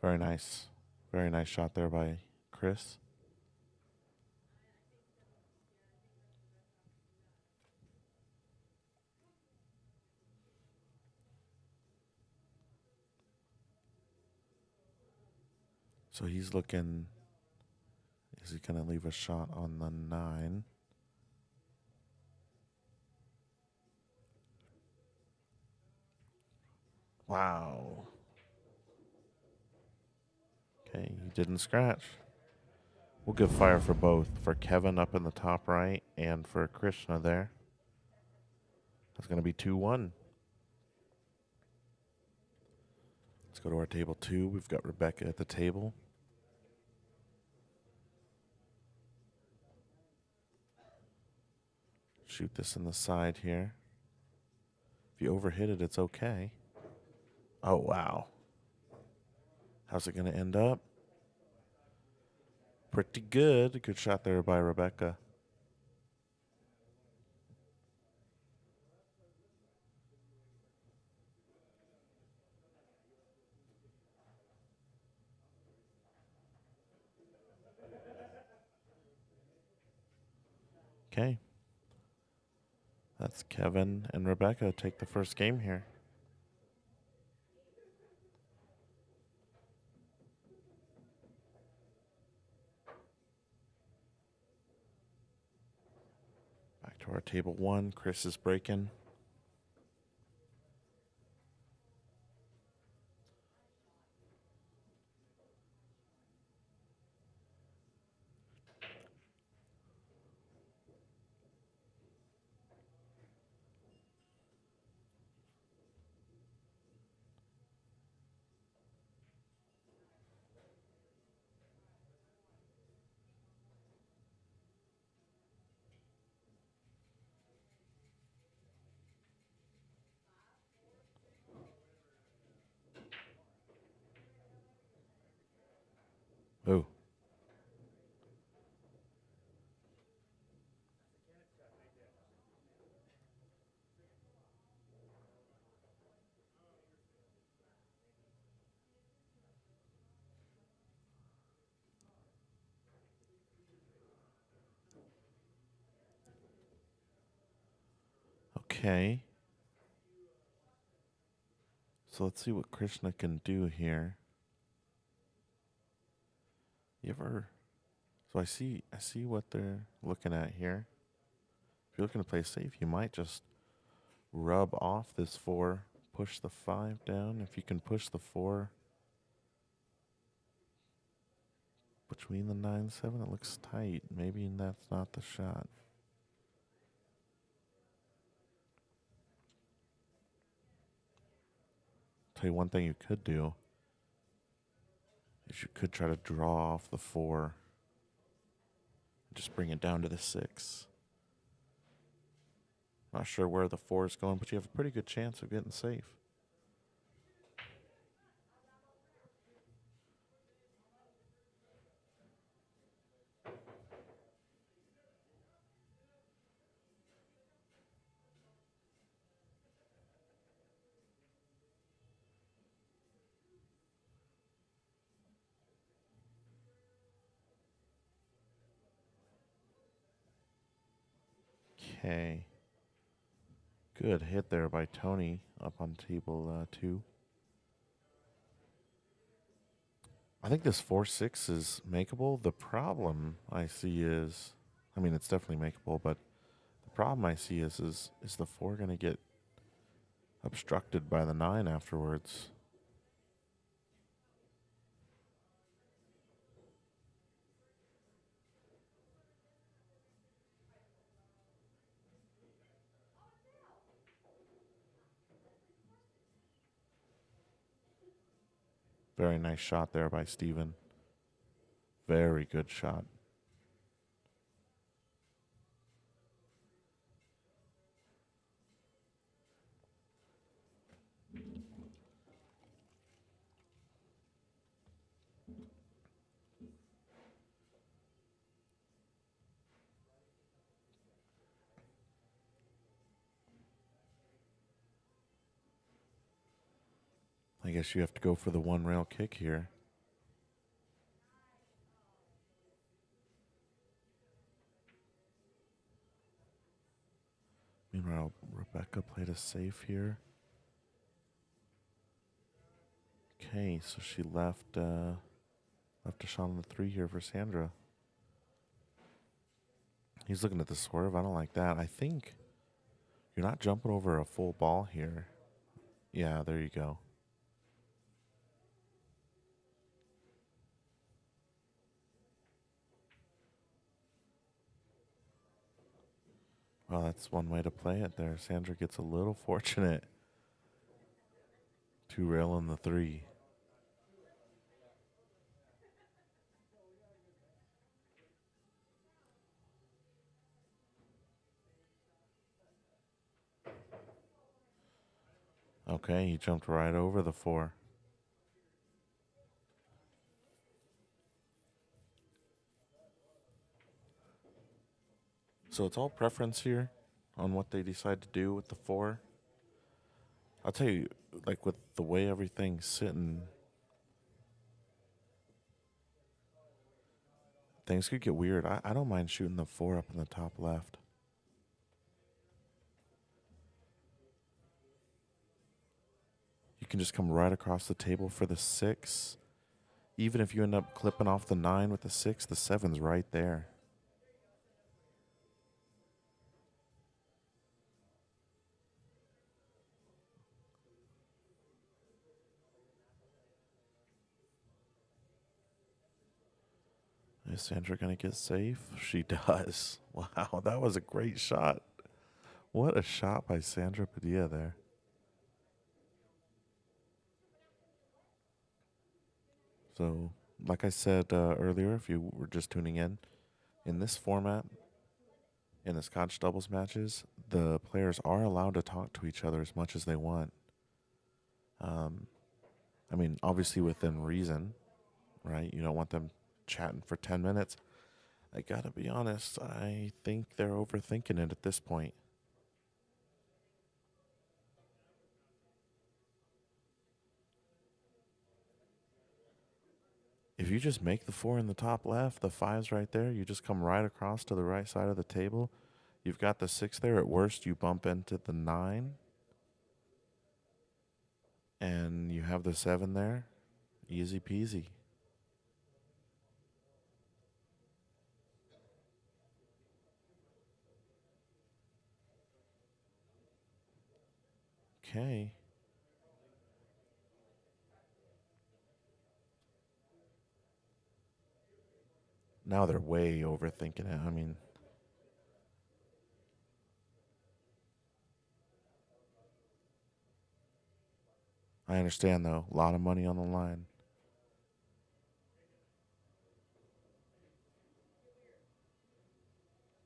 Very nice. Very nice shot there by Chris. So he's looking. Is he going to leave a shot on the 9? Wow. Okay, he didn't scratch. We'll give fire for both. For Kevin up in the top right and for Krishna there. That's going to be 2-1. Let's go to our table 2. We've got Rebecca at the table. Shoot this in the side here. If you overhit it, it's okay. Oh, wow. How's it going to end up? Pretty good. Good shot there by Rebecca. Okay. That's Kevin and Rebecca take the first game here. Back to our table 1. Chris is breaking. Okay. So let's see what Krishna can do here. So I see what they're looking at here. If you're looking to play safe, you might just rub off this 4, push the 5 down. If you can push the 4 between the 9-7, it looks tight. Maybe that's not the shot. Tell you one thing you could do is you could try to draw off the 4. Just bring it down to the 6. Not sure where the 4 is going, but you have a pretty good chance of getting safe. Okay. Good hit there by Tony up on table 2. I think this 4-6 is makeable. The problem I see is, I mean, it's definitely makeable, but the problem I see is the 4 going to get obstructed by the 9 afterwards? Very nice shot there by Steven. Very good shot. I guess you have to go for the 1 rail kick here. Meanwhile, Rebecca played a safe here. Okay, so she left a shot on the 3 here for Sandra. He's looking at the swerve. I don't like that. I think you're not jumping over a full ball here. Yeah, there you go. Well, that's one way to play it there. Sandra gets a little fortunate. 2 rail on the 3. Okay, he jumped right over the 4. So it's all preference here on what they decide to do with the 4. I'll tell you, like with the way everything's sitting, things could get weird. I don't mind shooting the 4 up in the top left. You can just come right across the table for the 6. Even if you end up clipping off the 9 with the 6, the 7's right there. Is Sandra going to get safe? She does. Wow, that was a great shot. What a shot by Sandra Padilla there. So, like I said earlier, if you were just tuning in this format, in the Scotch doubles matches, the players are allowed to talk to each other as much as they want. I mean, obviously within reason, right? You don't want them chatting for 10 minutes. I gotta be honest, I think they're overthinking it at this point. If you just make the 4 in the top left, the 5's right there, you just come right across to the right side of the table, You've got the 6 there. At worst, you bump into the 9. And you have the 7 there. Easy peasy. Okay. Now they're way overthinking it. I mean, I understand, though. A lot of money on the line.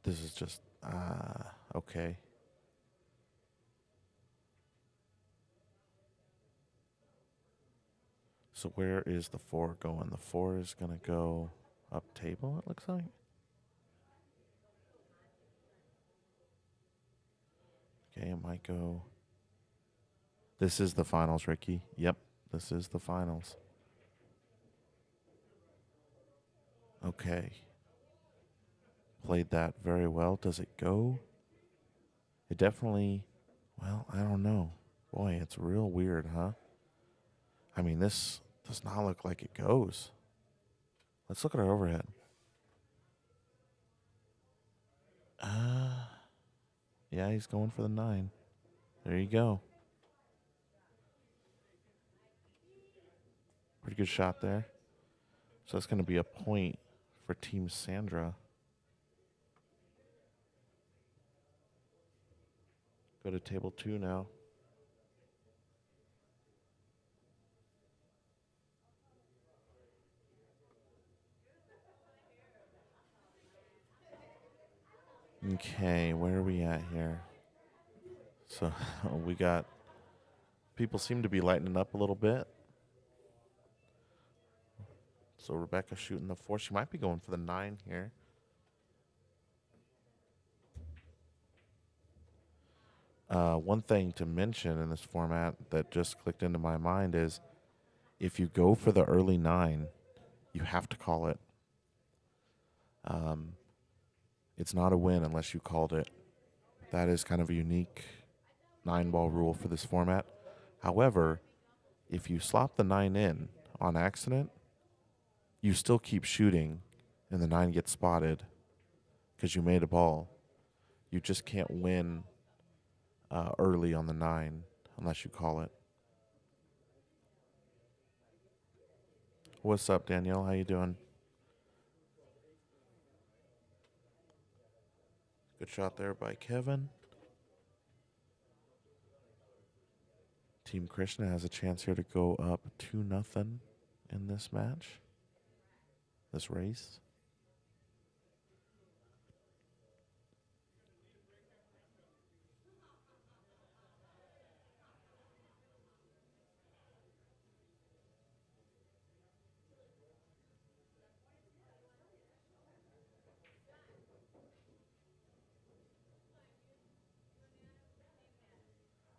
This is just, okay. So where is the 4 going? The 4 is going to go up table, it looks like. Okay, it might go. This is the finals, Ricky. Yep, this is the finals. Okay. Played that very well. Does it go? It definitely, well, I don't know. Boy, it's real weird, huh? I mean, this does not look like it goes. Let's look at our overhead. Yeah, he's going for the 9. There you go. Pretty good shot there. So that's going to be a point for Team Sandra. Go to table 2 now. Okay, where are we at here? So we got, people seem to be lightening up a little bit. So Rebecca's shooting the 4. She might be going for the 9 here. One thing to mention in this format that just clicked into my mind is if you go for the early 9, you have to call it. It's not a win unless you called it. That is kind of a unique 9-ball rule for this format. However, if you slop the 9 in on accident, you still keep shooting and the 9 gets spotted because you made a ball. You just can't win early on the 9 unless you call it. What's up, Danielle? How you doing? Good shot there by Kevin. Team Krishna has a chance here to go up 2-0 in this match, this race.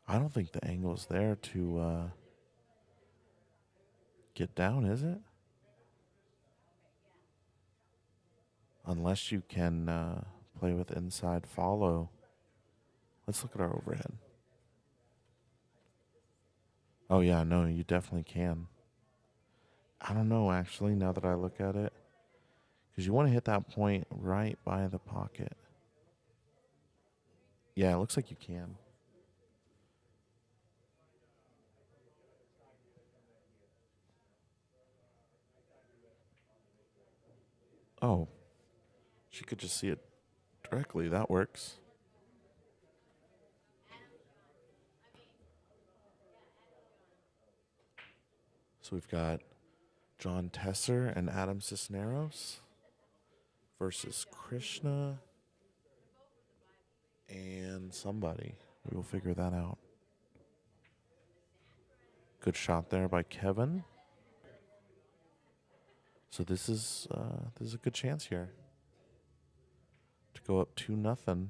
I don't think the angle's there to get down, is it? Unless you can play with inside follow. Let's look at our overhead. Oh, yeah, no, you definitely can. I don't know, actually, now that I look at it. Because you want to hit that point right by the pocket. Yeah, it looks like you can. Oh, she could just see it directly. That works. So we've got John Tesser and Adam Cisneros versus Krishna and somebody. We will figure that out. Good shot there by Kevin. So this is a good chance here to go up 2-0.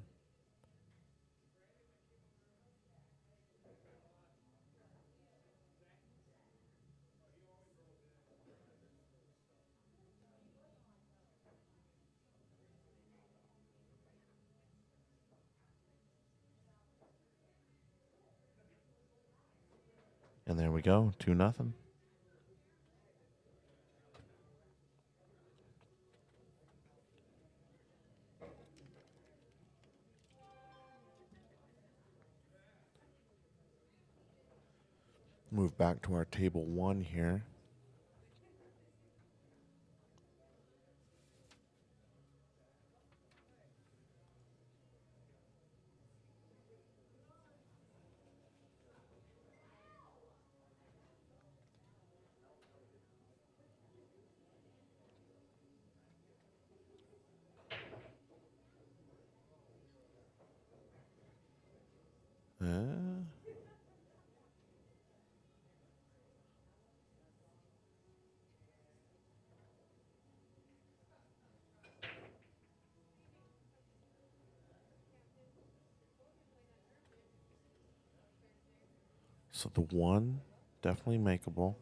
And there we go, 2-0. Move back to our table 1 here. So the 1, definitely makeable.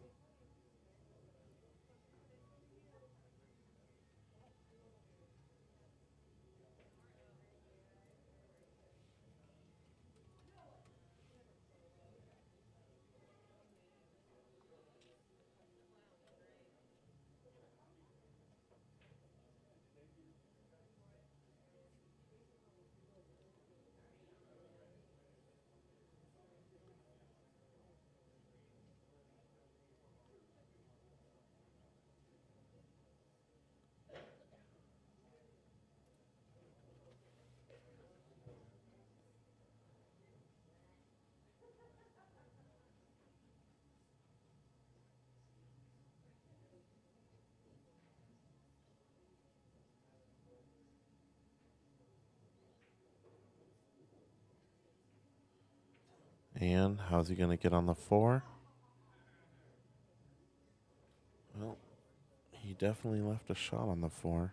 And how's he going to get on the 4? Well, he definitely left a shot on the 4.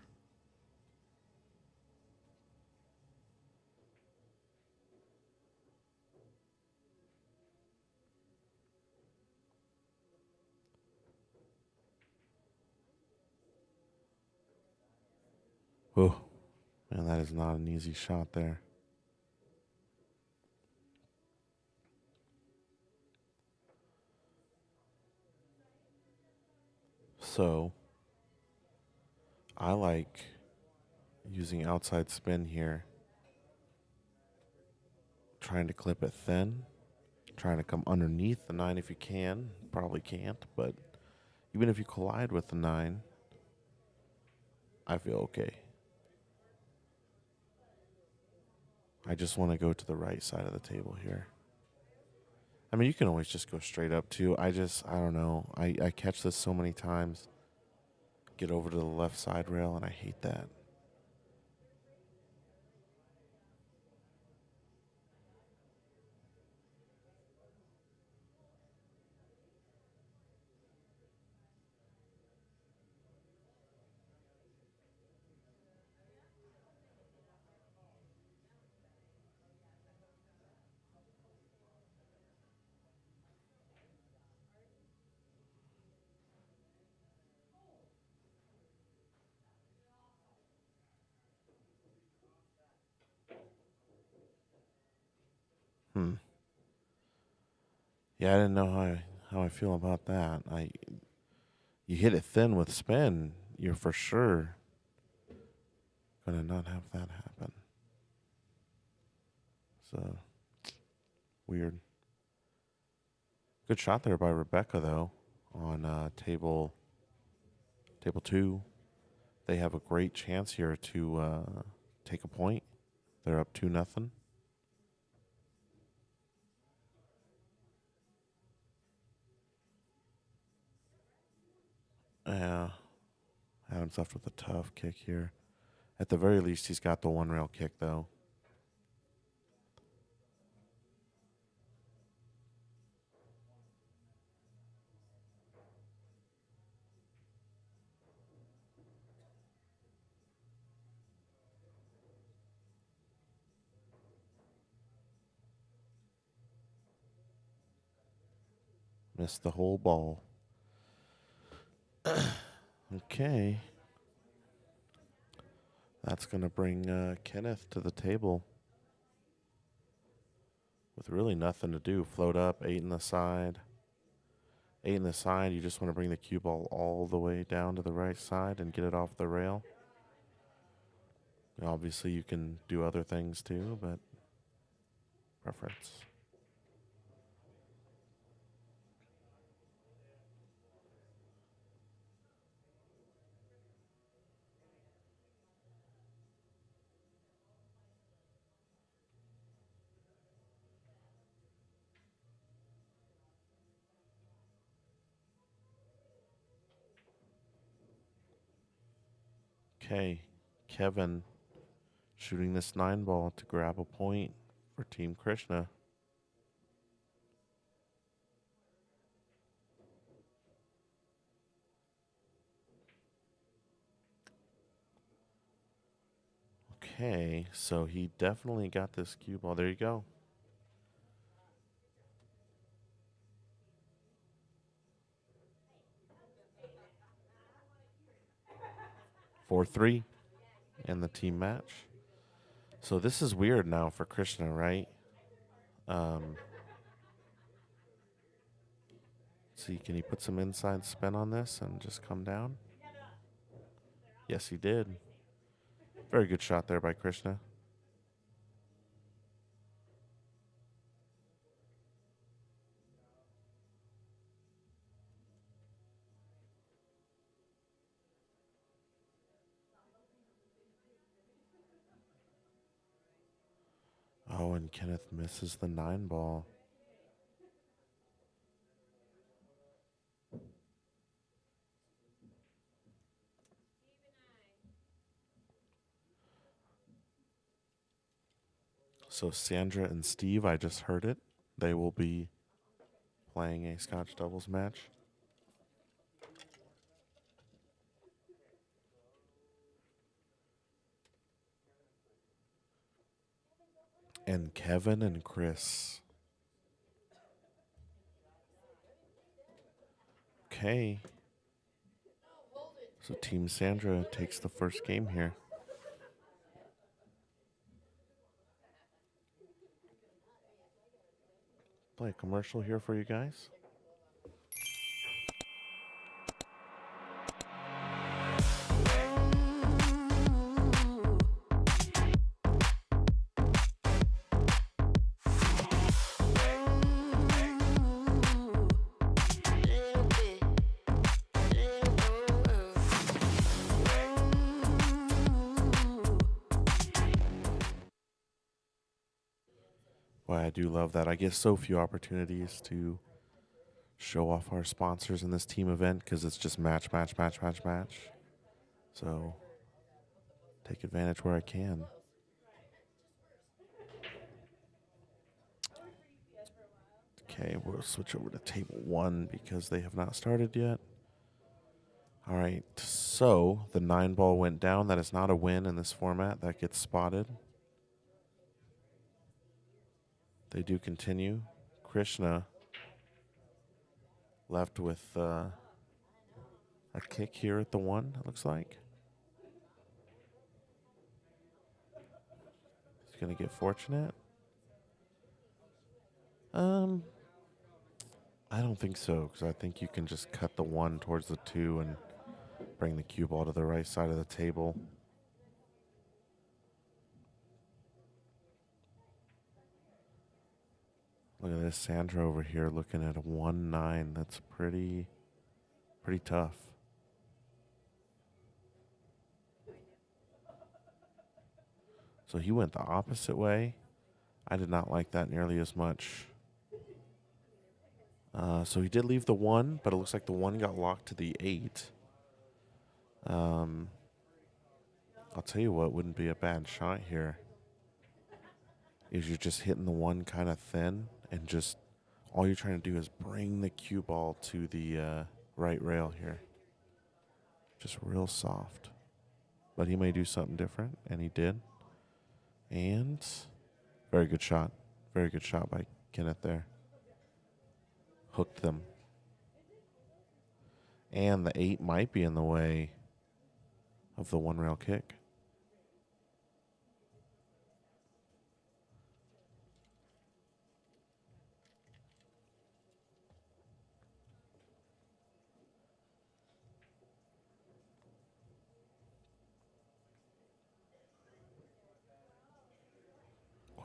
Oh, man, that is not an easy shot there. So, I like using outside spin here. Trying to clip it thin. Trying to come underneath the 9 if you can. Probably can't, but even if you collide with the 9, I feel okay. I just want to go to the right side of the table here. I mean, you can always just go straight up too. I don't know. I catch this so many times. Get over to the left side rail, and I hate that. Yeah, I didn't know how I feel about that. You hit it thin with spin, you're for sure gonna not have that happen. So weird. Good shot there by Rebecca though on table 2. They have a great chance here to take a point. They're up 2-0. Yeah, Adam's left with a tough kick here. At the very least, he's got the 1 rail kick though. Missed the whole ball. Okay. That's going to bring Kenneth to the table with really nothing to do. Float up, 8 in the side. 8 in the side, you just want to bring the cue ball all the way down to the right side and get it off the rail. Obviously, you can do other things too, but preference. Okay, Kevin shooting this 9 ball to grab a point for Team Krishna. Okay, so he definitely got this cue ball. There you go. Four, 3 in the team match. So this is weird now for Krishna, right? See, can he put some inside spin on this and just come down? Yes, he did. Very good shot there by Krishna. Oh, and Kenneth misses the 9 ball. So Sandra and Steve, I just heard it. They will be playing a Scotch doubles match. And Kevin and Chris. Okay. So Team Sandra takes the first game here. Play a commercial here for you guys. Boy, I do love that. I get so few opportunities to show off our sponsors in this team event because it's just match, match, match, match, match. So take advantage where I can. Okay, we'll switch over to table 1 because they have not started yet. All right, so the 9 ball went down. That is not a win in this format. That gets spotted. They do continue. Krishna left with a kick here at the 1, it looks like. He's going to get fortunate. I don't think so, because I think you can just cut the 1 towards the 2 and bring the cue ball to the right side of the table. Look at this Sandra over here looking at a 1-9. That's pretty tough. So he went the opposite way. I did not like that nearly as much. So he did leave the 1, but it looks like the 1 got locked to the 8. I'll tell you what wouldn't be a bad shot here. Is you're just hitting the 1 kind of thin and just all you're trying to do is bring the cue ball to the right rail here. Just real soft. But he may do something different, and he did. And very good shot. Very good shot by Kenneth there. Hooked them. And the 8 might be in the way of the 1 rail kick.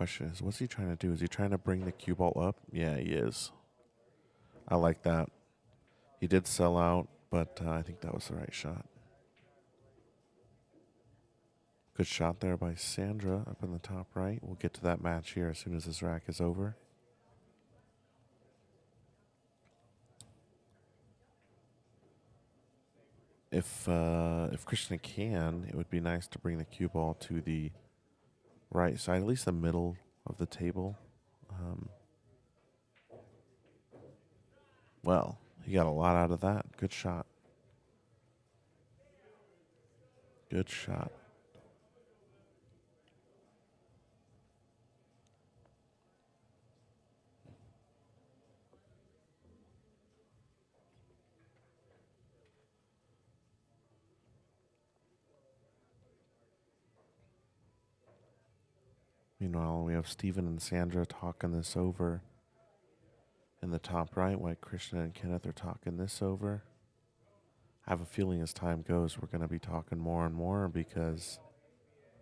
question is, what's he trying to do? Is he trying to bring the cue ball up? Yeah, he is. I like that. He did sell out, but I think that was the right shot. Good shot there by Sandra up in the top right. We'll get to that match here as soon as this rack is over. If Krishna can, it would be nice to bring the cue ball to the right side, at least the middle of the table. Well, he got a lot out of that. Good shot. Good shot. Meanwhile, we have Steven and Sandra talking this over in the top right, while Krishna and Kenneth are talking this over. I have a feeling as time goes, we're going to be talking more and more because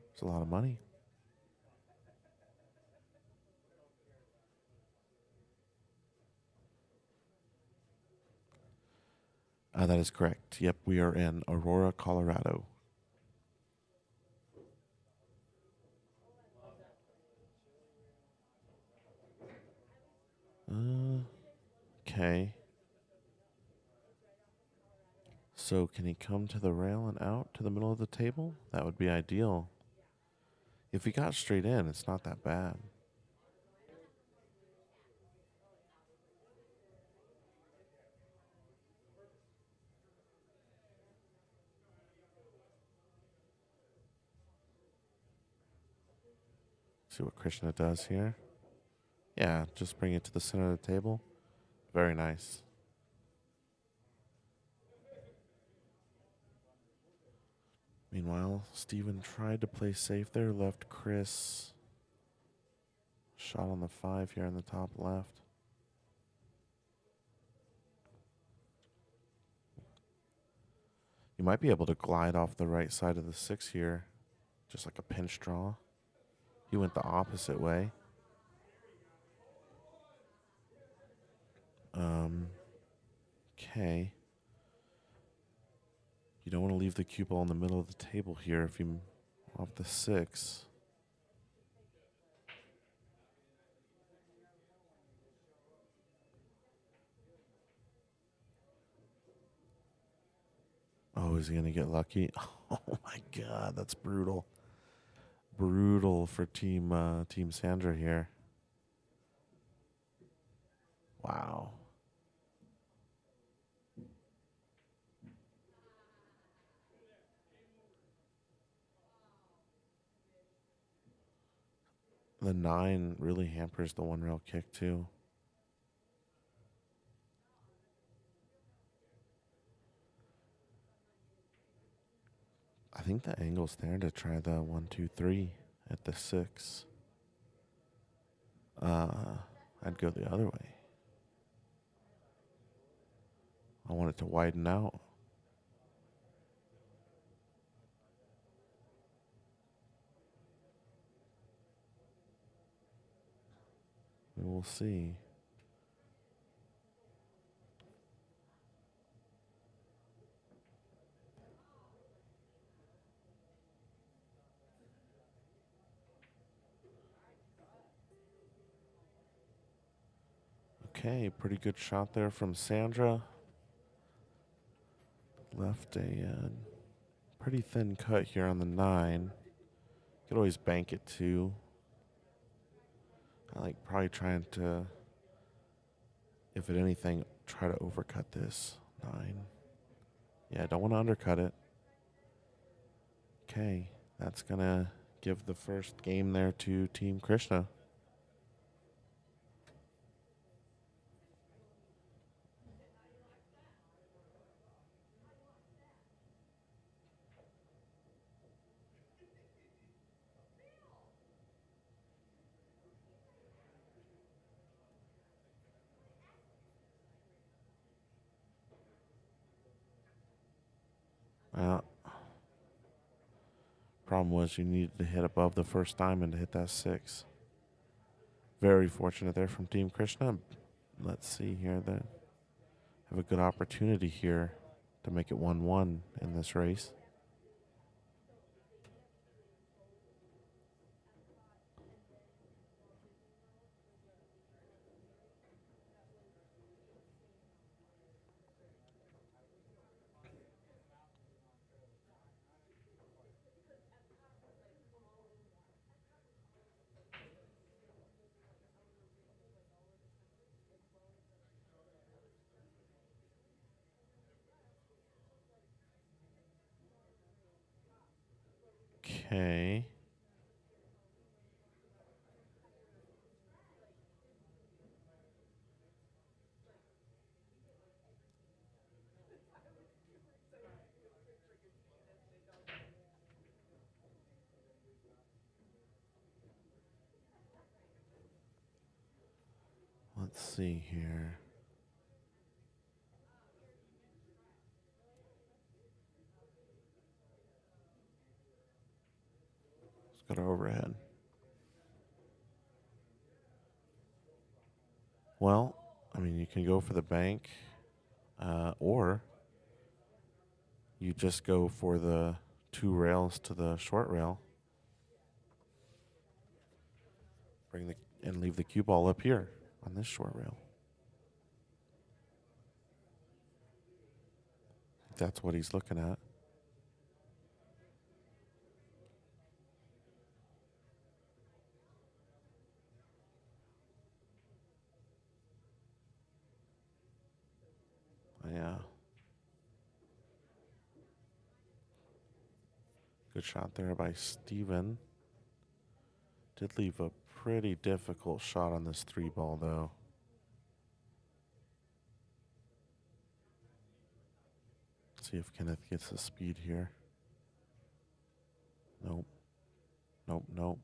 there's a lot of money. That is correct. Yep, we are in Aurora, Colorado. Okay. So can he come to the rail and out to the middle of the table? That would be ideal. If he got straight in, it's not that bad. See what Krishna does here. Yeah, just bring it to the center of the table. Very nice. Meanwhile, Steven tried to play safe there, left Chris. Shot on the 5 here in the top left. You might be able to glide off the right side of the 6 here, just like a pinch draw. He went the opposite way. Okay. You don't want to leave the cue ball in the middle of the table here if you off the 6. Oh, is he going to get lucky? Oh my God, that's brutal. Brutal for Team Sandra here. Wow. The 9 really hampers the 1 rail kick too. I think the angle's there to try the 1, 2, 3 at the 6. I'd go the other way. I want it to widen out. We will see. Okay, pretty good shot there from Sandra. Left a pretty thin cut here on the 9. Could always bank it too. I like probably trying to, if at anything, try to overcut this 9. Yeah, I don't want to undercut it. Okay, that's going to give the first game there to Team Krishna. Problem was you needed to hit above the first diamond to hit that 6. Very fortunate there from Team Krishna. Let's see here. They have a good opportunity here to make it 1-1 in this race. Okay. Let's see here. Let's go to overhead. Well, I mean, you can go for the bank, or you just go for the 2 rails to the short rail. And leave the cue ball up here on this short rail. That's what he's looking at. Yeah. Good shot there by Steven. Did leave a pretty difficult shot on this 3 ball, though. Let's see if Kenneth gets the speed here. Nope. Nope, nope.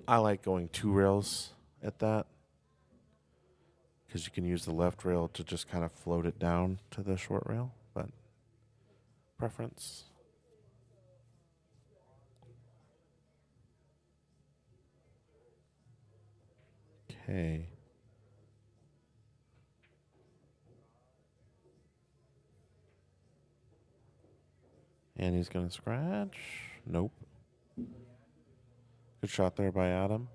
I like going 2 rails at that, because you can use the left rail to just kind of float it down to the short rail, but preference. Okay. And he's going to scratch. Nope. Good shot there by Adam.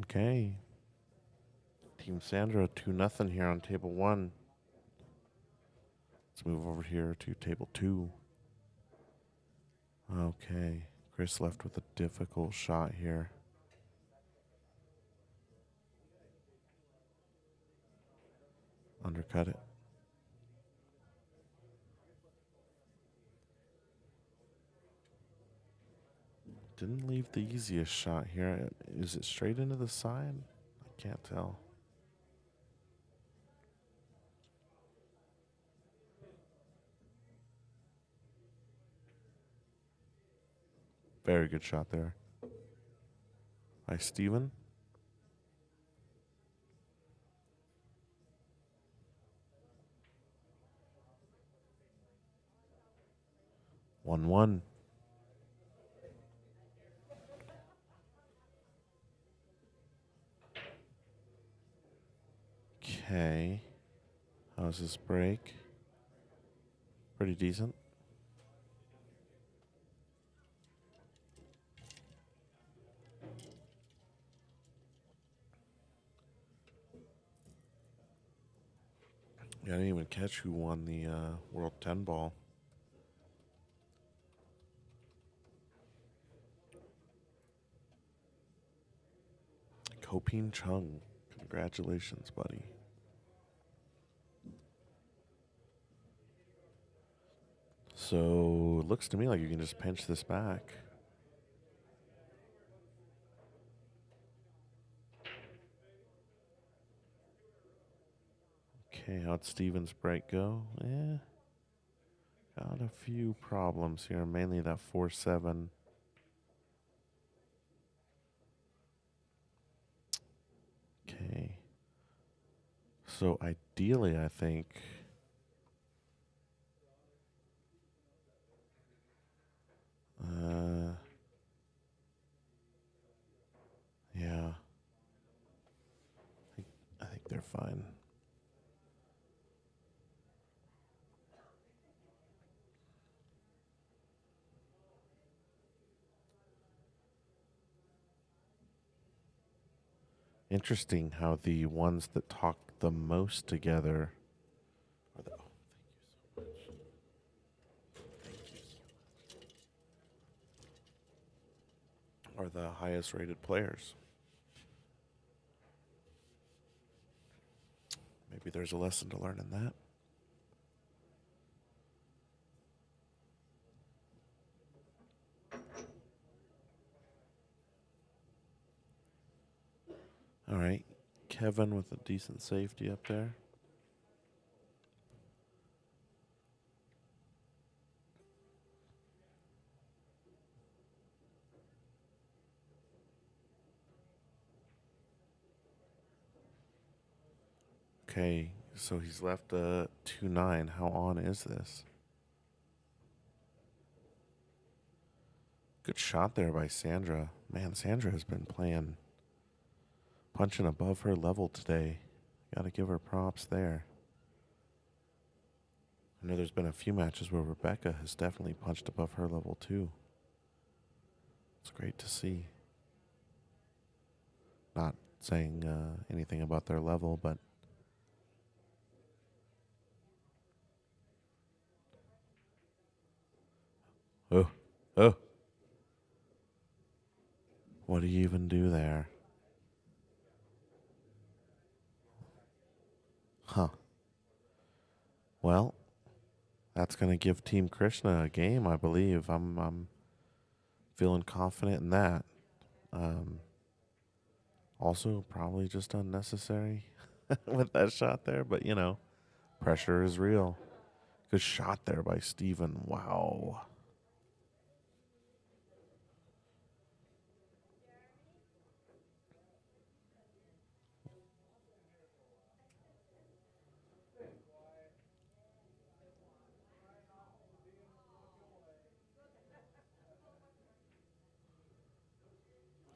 Okay. Team Sandra 2-0 here on table 1. Let's move over here to table 2. Okay. Chris left with a difficult shot here. Undercut it. Didn't leave the easiest shot here. Is it straight into the side? I can't tell. Very good shot there by Steven. One. Okay. How's this break? Pretty decent. Yeah, I didn't even catch who won the World 10 ball. Kopin Chung. Congratulations, buddy. So, it looks to me like you can just pinch this back. Okay, how'd Steven's break go? Got a few problems here, mainly that 4-7. Okay. So ideally, I think... yeah. I think they're fine. Interesting how the ones that talk the most together are the, oh, thank you so much. Thank you so much. Are the highest rated players. Maybe there's a lesson to learn in that. All right. Kevin with a decent safety up there. Okay, so he's left a 2-9. How on is this? Good shot there by Sandra. Man, Sandra has been punching above her level today. Got to give her props there. I know there's been a few matches where Rebecca has definitely punched above her level too. It's great to see. Not saying anything about their level, but oh. What do you even do there? Huh. Well, that's going to give Team Krishna a game, I believe. I'm feeling confident in that. Also, probably just unnecessary with that shot there, but you know, pressure is real. Good shot there by Steven. Wow.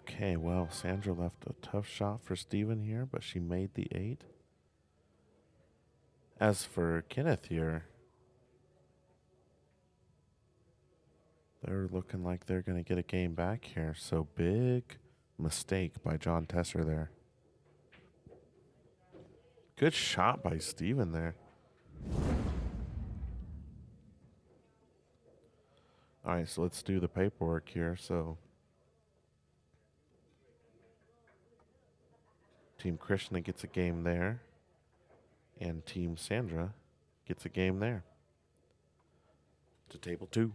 Okay, well, Sandra left a tough shot for Steven here, but she made the 8. As for Kenneth here, they're looking like they're going to get a game back here. So big mistake by John Tesser there. Good shot by Steven there. All right, so let's do the paperwork here. So Team Krishna gets a game there, and Team Sandra gets a game there. To table 2.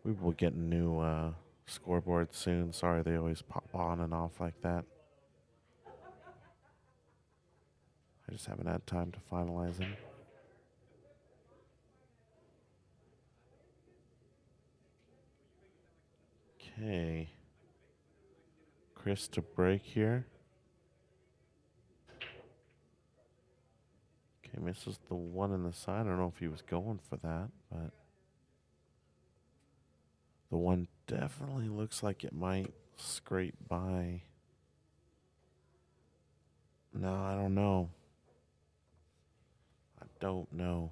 We will get new scoreboards soon. Sorry, they always pop on and off like that. I just haven't had time to finalize them. Okay. Chris to break here. Okay, misses the one in the side. I don't know if he was going for that, but the one definitely looks like it might scrape by. No, I don't know. I don't know.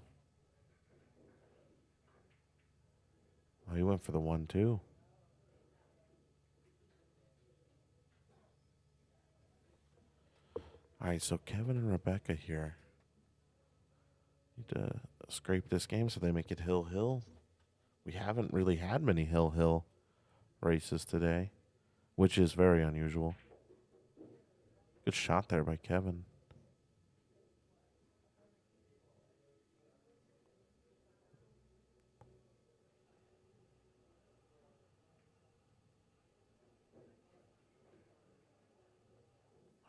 Oh, he went for the 1 too. All right, so Kevin and Rebecca here need to scrape this game so they make it hill-hill. We haven't really had many hill-hill races today, which is very unusual. Good shot there by Kevin.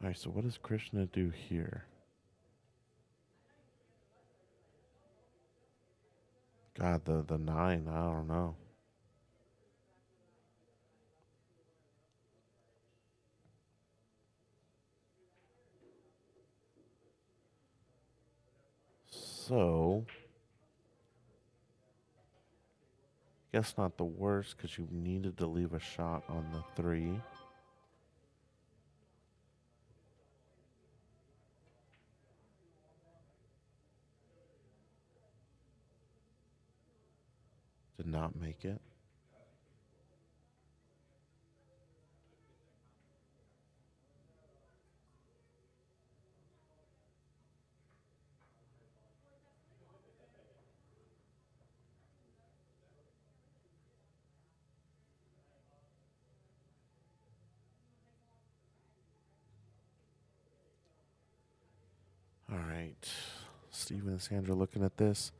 All right, so what does Krishna do here? God, the 9, I don't know. So, guess not the worst because you needed to leave a shot on the 3. Did not make it. All right. Steven and Sandra looking at this.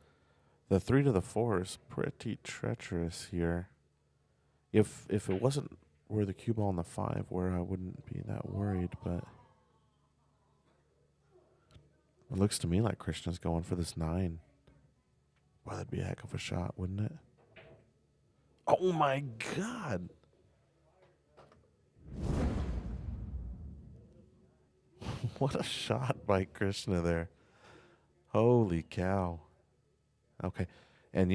The 3 to the 4 is pretty treacherous here. If it wasn't where the cue ball on the 5, where I wouldn't be that worried, but it looks to me like Krishna's going for this 9. Boy, that'd be a heck of a shot, wouldn't it? Oh my God. What a shot by Krishna there. Holy cow. Okay. And,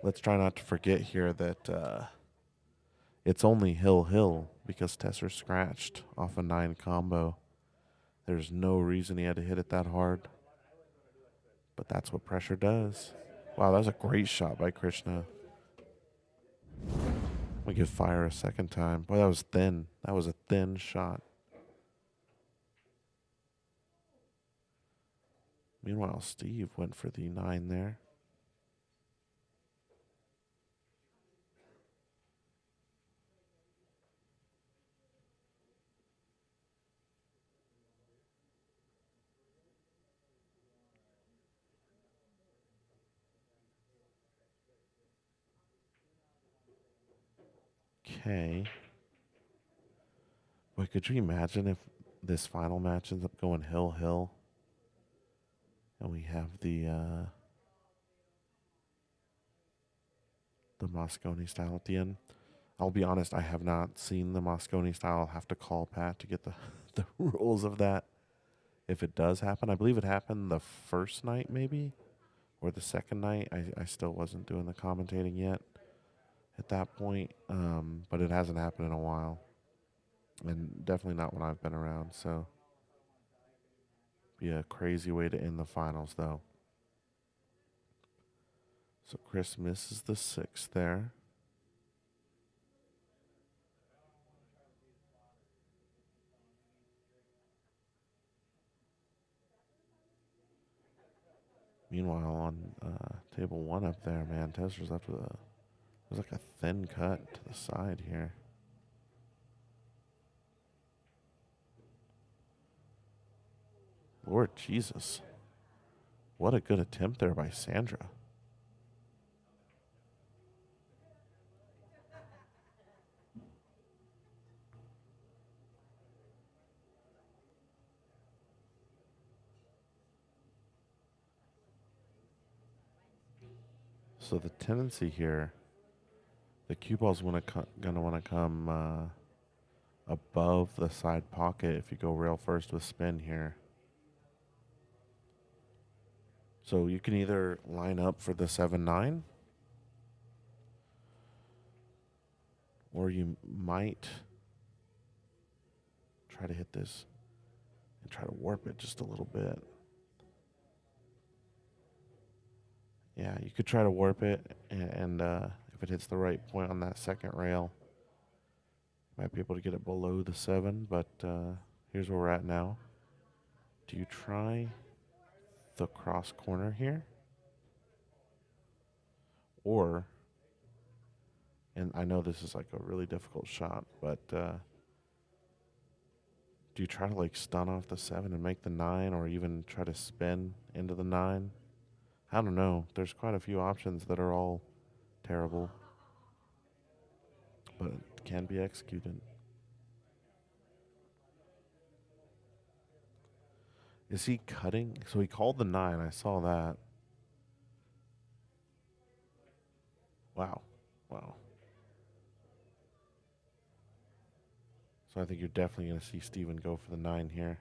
let's try not to forget here that it's only hill because Tesser scratched off a 9 combo. There's no reason he had to hit it that hard. But that's what pressure does. Wow, that was a great shot by Krishna. We could fire a second time. Boy, that was thin. That was a thin shot. Meanwhile, Steve went for the 9 there. Okay. Boy, could you imagine if this final match ends up going hill, and we have the Moscone style at the end? I'll be honest, I have not seen the Moscone style. I'll have to call Pat to get the, the rules of that. If it does happen, I believe it happened the first night maybe, or the second night. I still wasn't doing the commentating yet at that point, but it hasn't happened in a while. And definitely not when I've been around, so be a crazy way to end the finals, though. So Chris misses the 6 there. Meanwhile, on table 1 up there, man, Tesser's left with there's like a thin cut to the side here. Lord Jesus. What a good attempt there by Sandra. So the tendency here, the cue ball's gonna want to come above the side pocket if you go rail first with spin here. So you can either line up for the 7-9, or you might try to hit this and try to warp it just a little bit. Yeah, you could try to warp it, and if it hits the right point on that second rail, you might be able to get it below the 7, but here's where we're at now. Do you try the cross corner here? Or, and I know this is like a really difficult shot, but do you try to like stun off the 7 and make the 9, or even try to spin into the 9? I don't know. There's quite a few options that are all terrible, but can be executed. Is he cutting? So he called the 9. I saw that. Wow. Wow. So I think you're definitely going to see Steven go for the 9 here.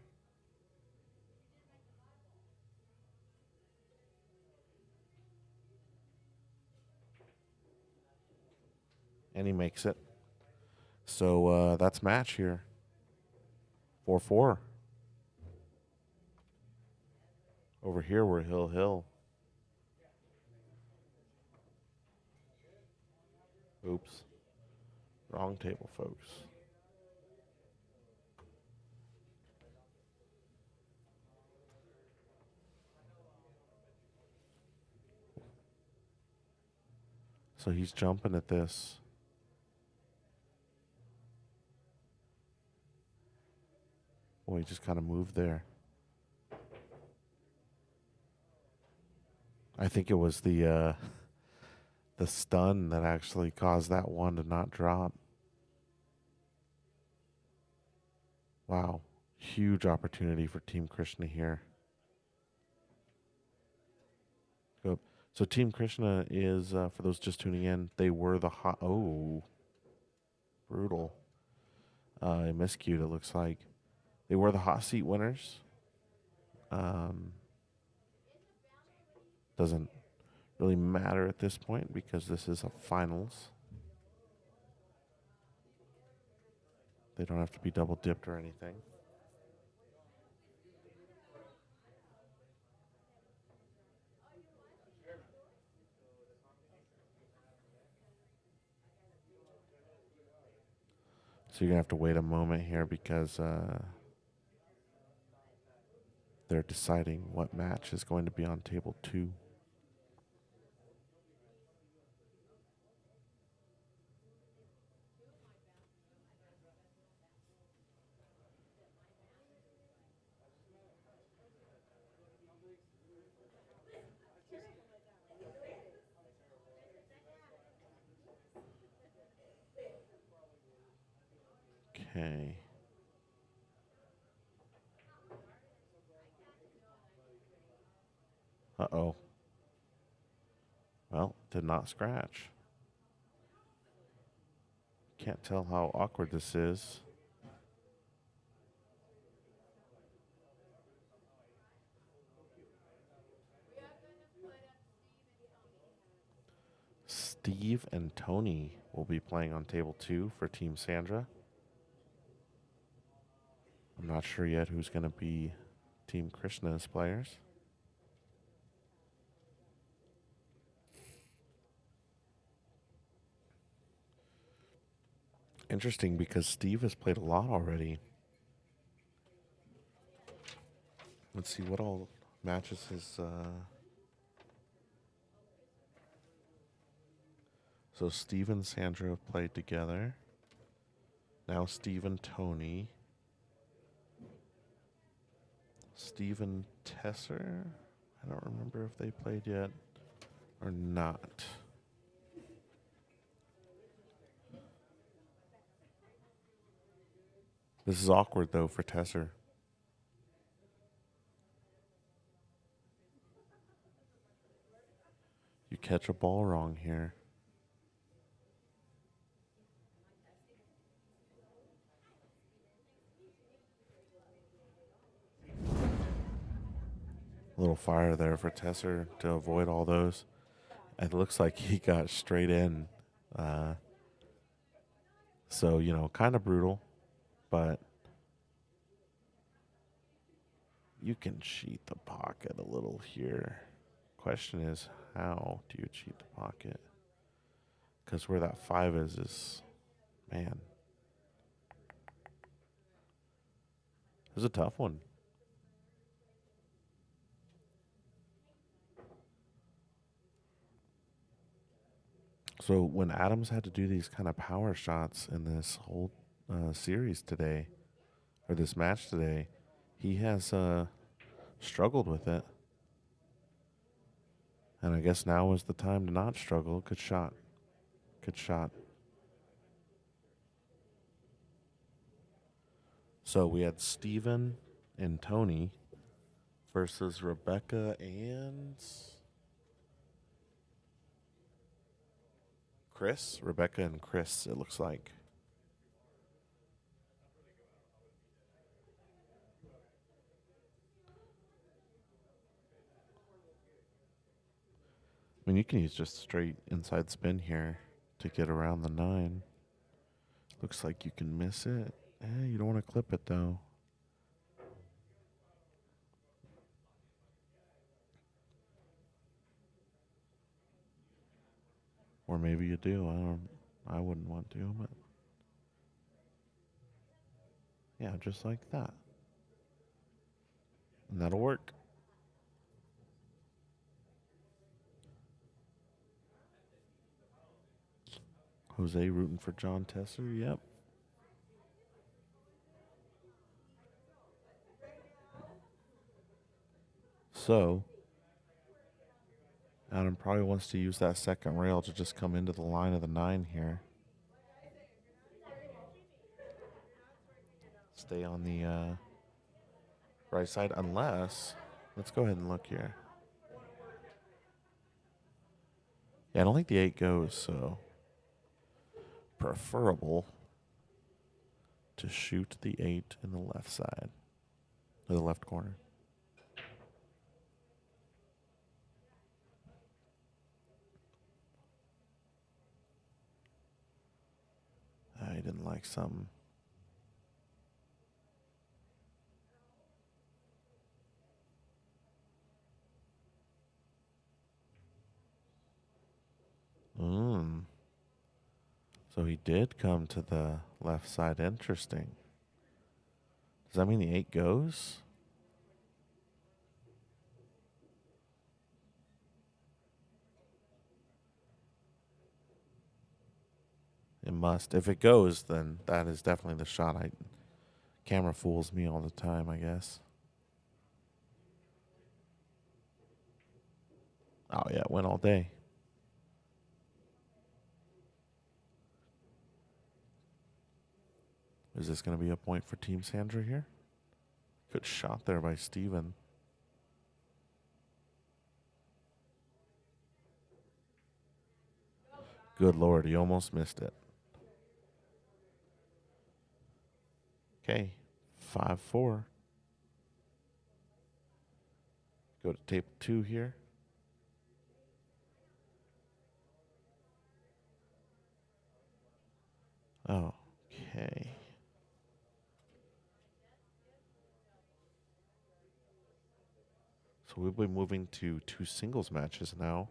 And he makes it. So that's match here. 4-4. Over here we're hill. Oops. Wrong table, folks. So he's jumping at this. Boy, he just kind of moved there. I think it was the stun that actually caused that one to not drop. Wow. Huge opportunity for Team Krishna here. Go. So Team Krishna is, for those just tuning in, they were the hot... Oh. Brutal. I miscued, it looks like. They were the hot seat winners. Doesn't really matter at this point because this is a finals. They don't have to be double dipped or anything. So you're going to have to wait a moment here because they're deciding what match is going to be on table 2. Okay. Uh-oh. Well, did not scratch. Can't tell how awkward this is. Steve and Tony will be playing on table 2 for Team Sandra. I'm not sure yet who's going to be Team Krishna's players. Interesting because Steve has played a lot already. Let's see what all matches his... So Steve and Sandra have played together. Now Steve and Tony. Steve and Tesser. I don't remember if they played yet or not. This is awkward though for Tesser. You catch a ball wrong here. A little fire there for Tesser to avoid all those. It looks like he got straight in. So, you know, kind of brutal, but you can cheat the pocket a little here. Question is, how do you cheat the pocket? Because where that 5 is, man. This is a tough one. So when Adams had to do these kind of power shots in this whole series today, or this match today, he has struggled with it. And I guess now is the time to not struggle. Good shot. Good shot. So we had Steven and Tony versus Rebecca and Chris. Rebecca and Chris, it looks like. I mean, you can use just straight inside spin here to get around the 9. Looks like you can miss it. You don't want to clip it, though. Or maybe you do. I wouldn't want to, but yeah, just like that. And that'll work. Jose rooting for John Tesser. Yep. So, Adam probably wants to use that second rail to just come into the line of the 9 here. Stay on the right side, unless, let's go ahead and look here. Yeah, I don't think the 8 goes, so preferable to shoot the 8 in the left side, or the left corner. I didn't like some. So he did come to the left side. Interesting. Does that mean the 8 goes? It must. If it goes, then that is definitely the shot. Camera fools me all the time, I guess. Oh, yeah, it went all day. Is this going to be a point for Team Sandra here? Good shot there by Steven. Good Lord, he almost missed it. Okay, 5-4. Go to table 2 here. Oh, okay. So we'll be moving to 2 singles matches now.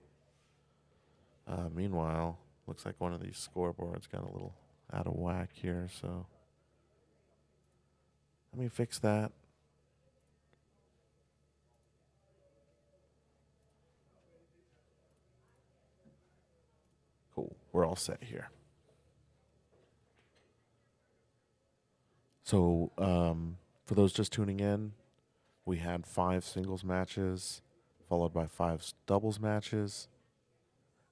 Meanwhile, looks like one of these scoreboards got a little out of whack here, so let me fix that. Cool, we're all set here. So for those just tuning in, we had 5 singles matches, followed by 5 doubles matches.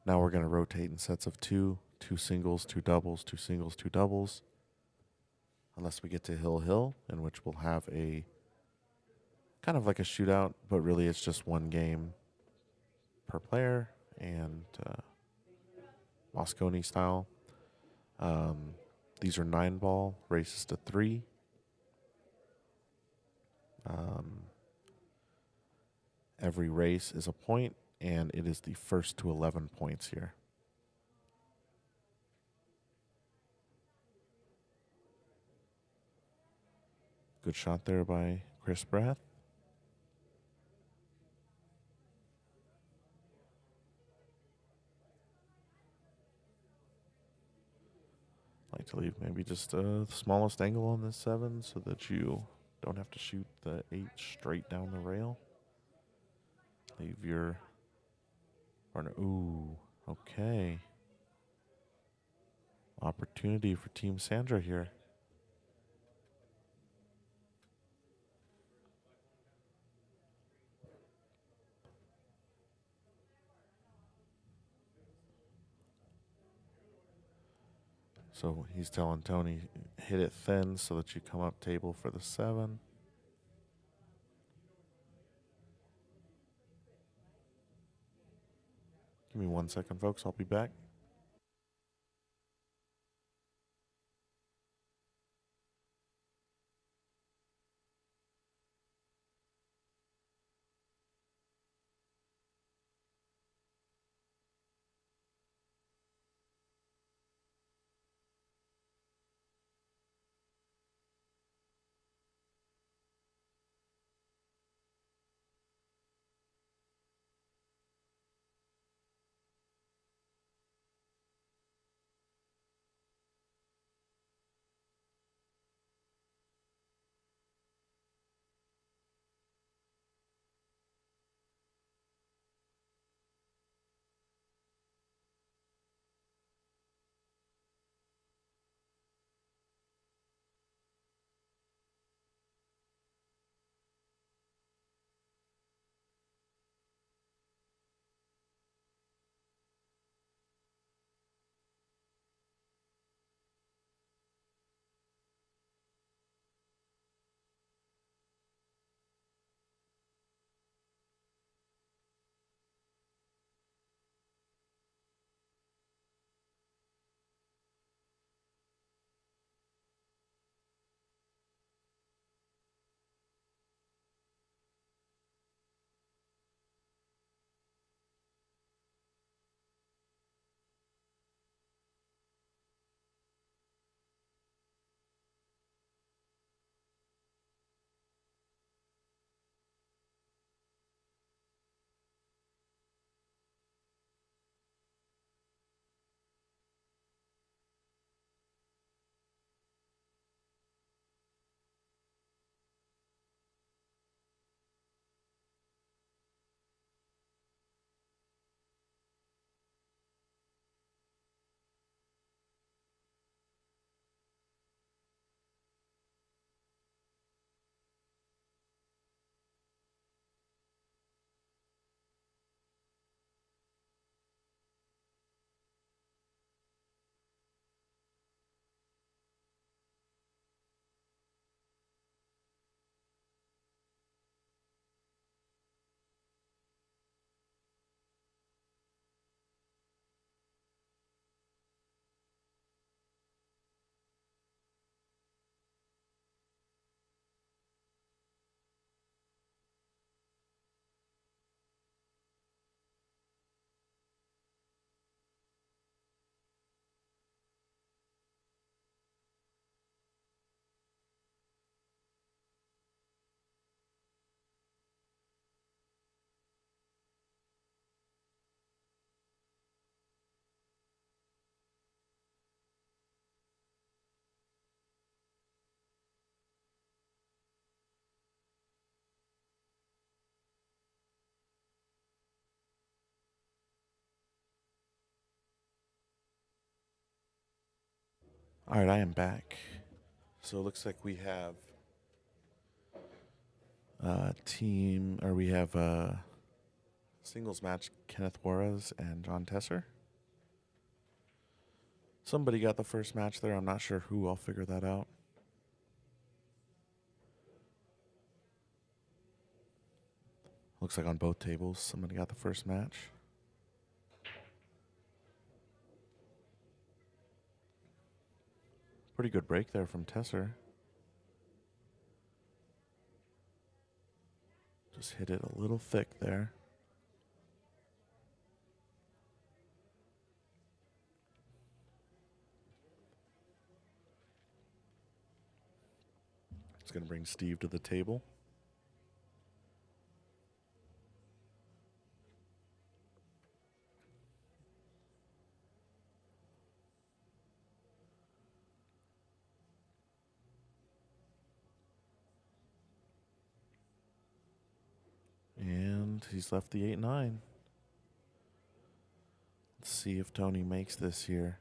Now we're going to rotate in sets of 2, 2 singles, 2 doubles, 2 singles, 2 doubles. Unless we get to Hill, in which we'll have a kind of like a shootout, but really it's just 1 game per player, and Moscone style. These are 9-ball races to 3. Every race is a point, and it is the first to 11 points here. Good shot there by Chris Brath. Like to leave maybe just the smallest angle on this 7 so that you don't have to shoot the 8 straight down the rail. Leave your partner. Ooh, okay. Opportunity for Team Sandra here. So he's telling Tony, hit it thin so that you come up table for the 7. Give me 1 second, folks. I'll be back. All right, I am back. So it looks like we have singles match, Kenneth Juarez and John Tesser. Somebody got the first match there. I'm not sure who. I'll figure that out. Looks like on both tables, somebody got the first match. Pretty good break there from Tesser. Just hit it a little thick there. It's going to bring Steve to the table. And he's left the 8-9. Let's see if Tony makes this here.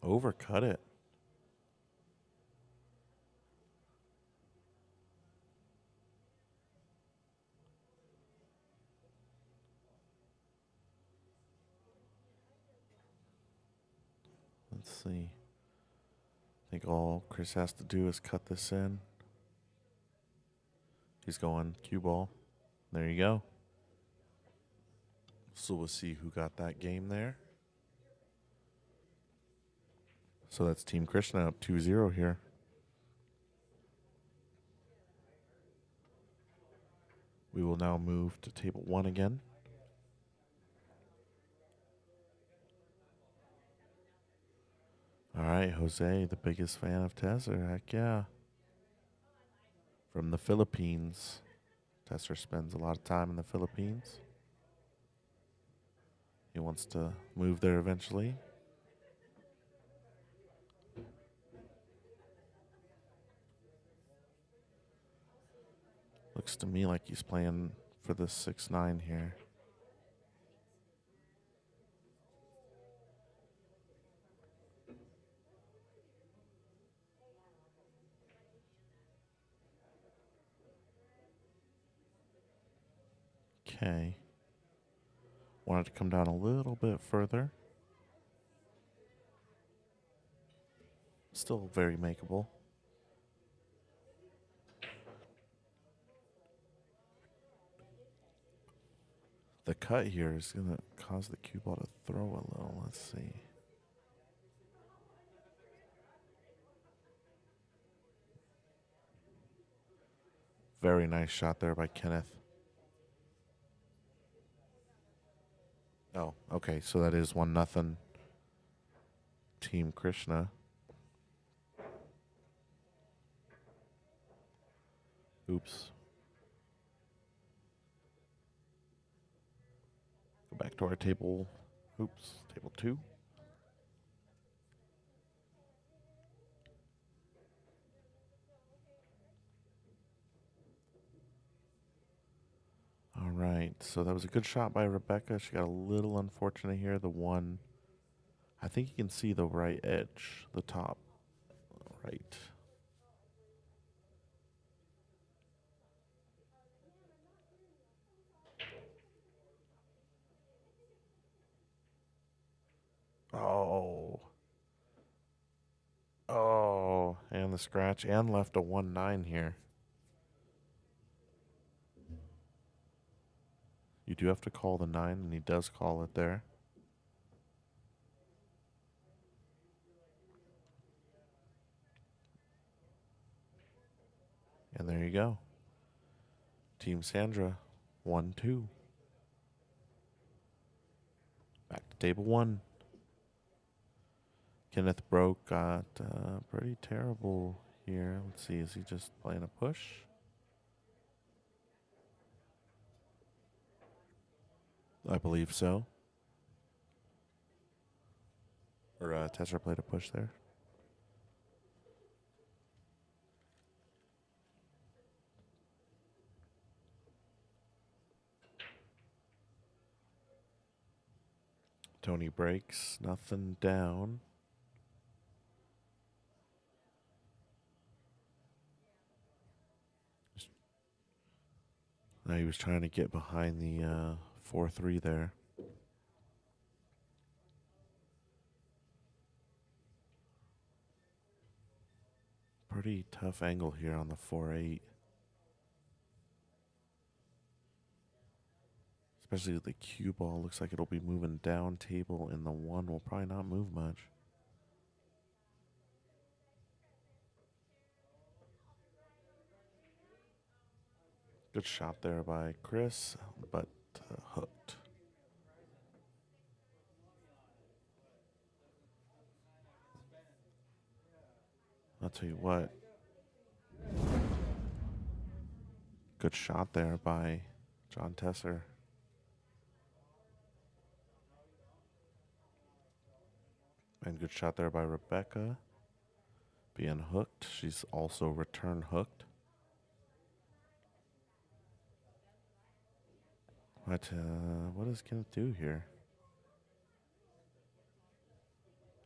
Overcut it. Let's see. I think all Chris has to do is cut this in. He's going cue ball. There you go. So we'll see who got that game there. So that's Team Krishna up 2-0 here. We will now move to table 1 again. All right, Jose, the biggest fan of Tesser. Heck yeah. From the Philippines. Tesser spends a lot of time in the Philippines. He wants to move there eventually. Looks to me like he's playing for the 6-9 here. Okay. Wanted to come down a little bit further. Still very makeable. The cut here is going to cause the cue ball to throw a little. Let's see. Very nice shot there by Kenneth. Oh, okay. So that is 1-0 Team Krishna. Oops. Go back to our table. Oops. Table 2. All right. So that was a good shot by Rebecca. She got a little unfortunate here. The one, I think you can see the right edge, the top. Right. Oh. Oh. And the scratch and left a 1-9 here. You do have to call the 9, and he does call it there. And there you go. Team Sandra, 1-2. Back to table 1. Kenneth Broke got pretty terrible here. Let's see, is he just playing a push? I believe so. Or Tesser played a push there. Tony breaks, nothing down. Now he was trying to get behind the 4-3 there. Pretty tough angle here on the 4-8. Especially with the cue ball. Looks like it'll be moving down table, and the 1 will probably not move much. Good shot there by Chris, but hooked. I'll tell you what. Good shot there by John Tesser. And good shot there by Rebecca. Being hooked. She's also return hooked. What does Kenneth do here?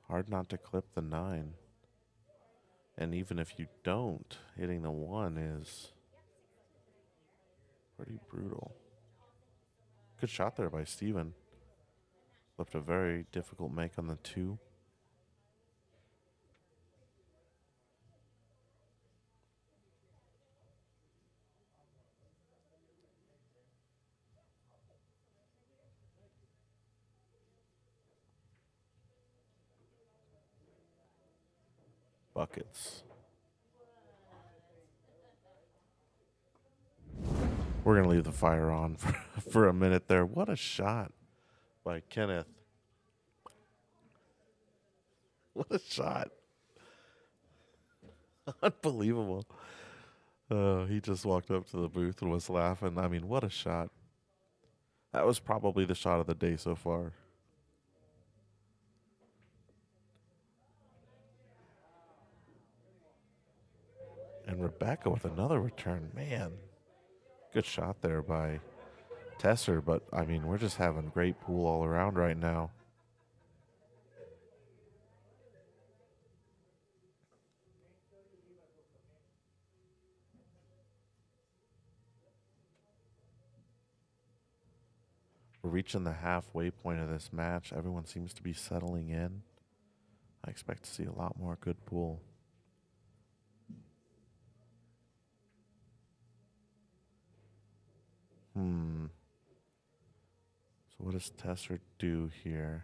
Hard not to clip the 9. And even if you don't, hitting the 1 is pretty brutal. Good shot there by Steven. Left a very difficult make on the 2. buckets. We're going to leave the fire on for a minute there. What a shot by Kenneth. What a shot. Unbelievable. He just walked up to the booth and was laughing. I mean, what a shot. That was probably the shot of the day so far. And Rebecca with another return. Man, good shot there by Tesser. But, I mean, we're just having great pool all around right now. We're reaching the halfway point of this match. Everyone seems to be settling in. I expect to see a lot more good pool. So what does Tesser do here?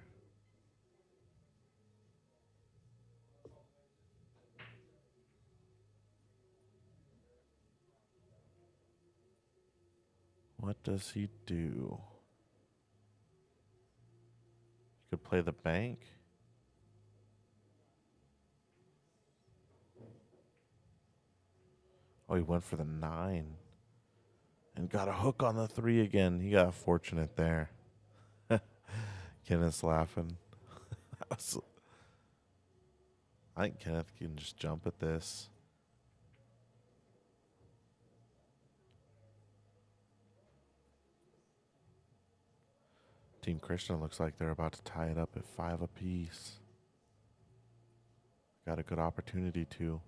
What does he do? He could play the bank. Oh, he went for the 9. And got a hook on the 3 again. He got fortunate there. Kenneth's laughing. I think Kenneth can just jump at this. Team Krishna looks like they're about to tie it up at 5 apiece. Got a good opportunity to.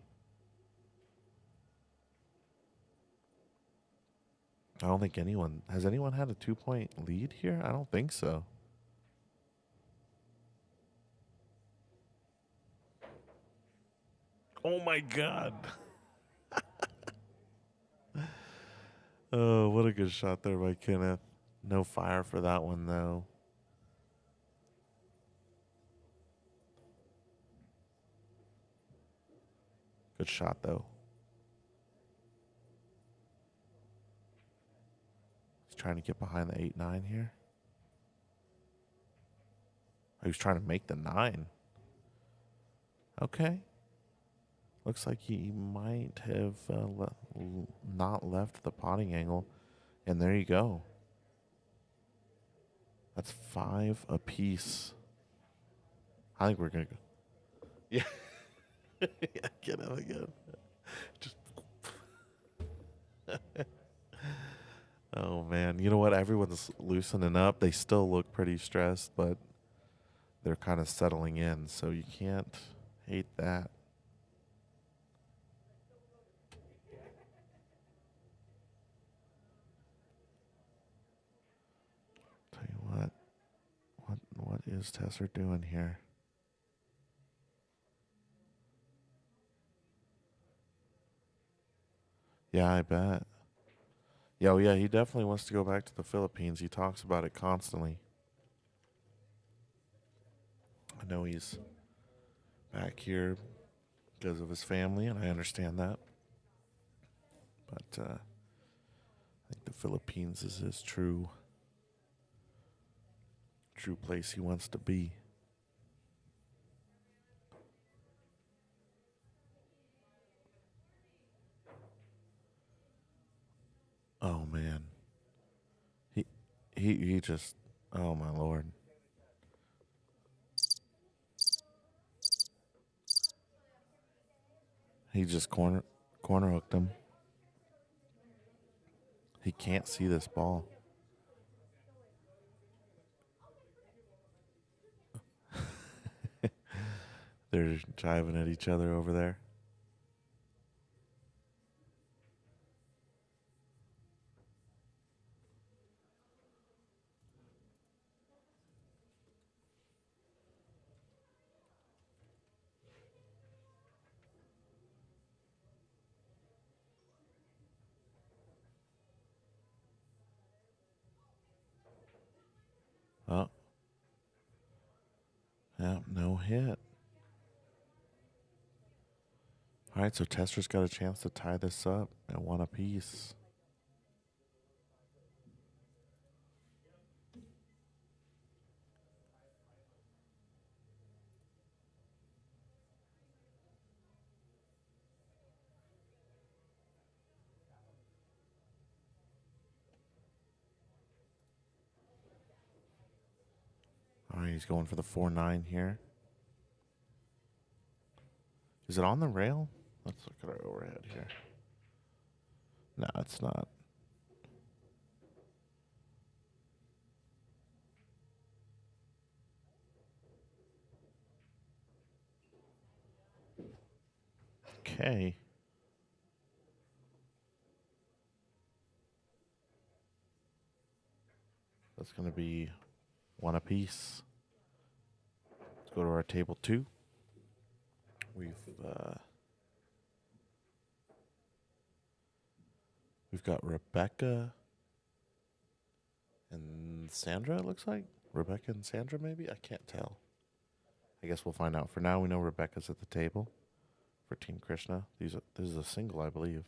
I don't think has anyone had a 2-point lead here? I don't think so. Oh my God. Oh, what a good shot there by Kenneth. No fire for that one, though. Good shot, though. He's trying to get behind the 8-9 here. He was trying to make the 9. Okay. Looks like he might have not left the potting angle. And there you go. That's 5 apiece. I think we're going to go. Yeah. Yeah, get him again. Just. Oh, man. You know what? Everyone's loosening up. They still look pretty stressed, but they're kind of settling in, so you can't hate that. Tell you what is Tesser doing here? Yeah, I bet. Yeah, oh yeah, he definitely wants to go back to the Philippines. He talks about it constantly. I know he's back here because of his family, and I understand that. But I think the Philippines is his true place he wants to be. Oh man. He just, oh my Lord. He just corner hooked him. He can't see this ball. They're jiving at each other over there. Oh. Yeah, no hit. All right, so Tester's got a chance to tie this up at one apiece. All right, he's going for the 4-9 here. Is it on the rail? Let's look at our overhead here. No, it's not. Okay. That's going to be one apiece. Let's go to our table 2. We've got Rebecca and Sandra, it looks like. Rebecca and Sandra, maybe? I can't tell. I guess we'll find out. For now, we know Rebecca's at the table for Team Krishna. This is a single, I believe.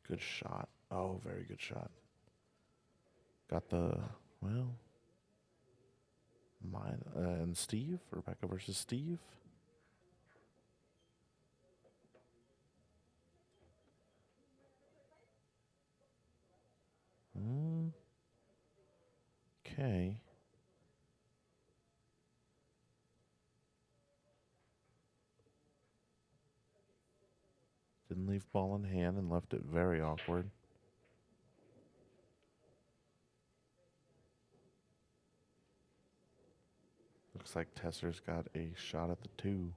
Good shot. Oh, very good shot. Got the, well, mine and Steve. Rebecca versus Steve. Okay. Didn't leave ball in hand and left it very awkward. Looks like Tesser's got a shot at the 2.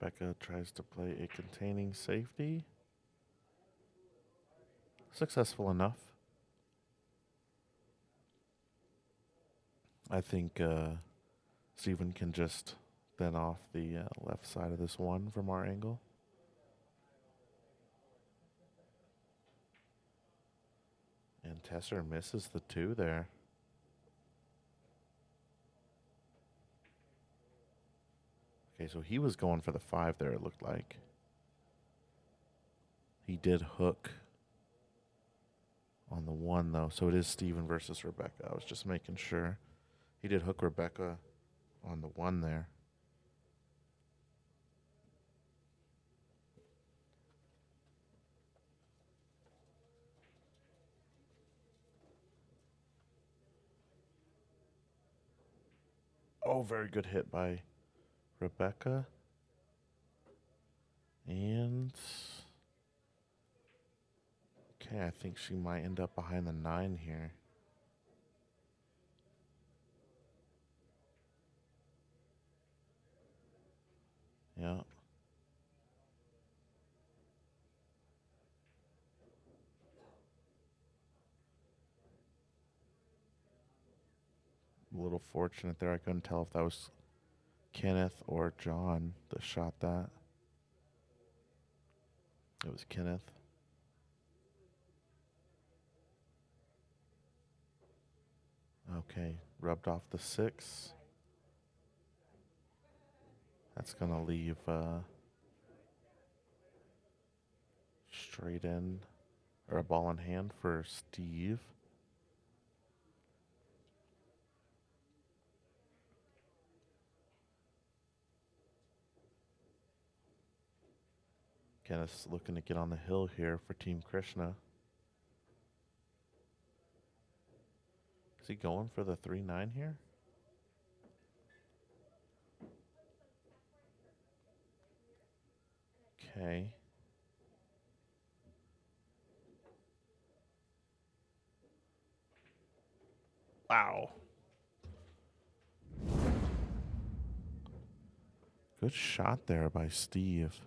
Rebecca tries to play a containing safety. Successful enough. I think Steven can just then off the left side of this 1 from our angle. And Tesser misses the 2 there. Okay, so he was going for the 5 there, it looked like. He did hook on the 1, though. So it is Steven versus Rebecca. I was just making sure. He did hook Rebecca on the 1 there. Oh, very good hit by Rebecca. And okay, I think she might end up behind the 9 here. Yeah. A little fortunate there. I couldn't tell if that was Kenneth or John that shot that. It was Kenneth. Okay, rubbed off the 6. That's going to leave straight in, or a ball in hand for Steve. Kenneth's looking to get on the hill here for Team Krishna. Is he going for the 3-9 here? Okay. Wow. Good shot there by Steve.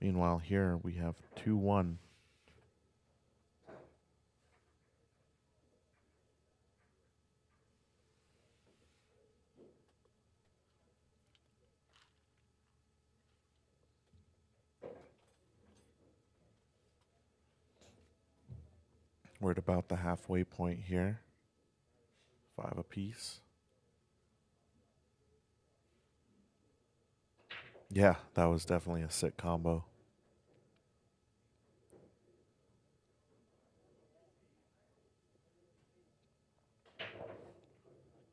Meanwhile, here we have 2-1. We're at about the halfway point here. 5 apiece. Yeah, that was definitely a sick combo.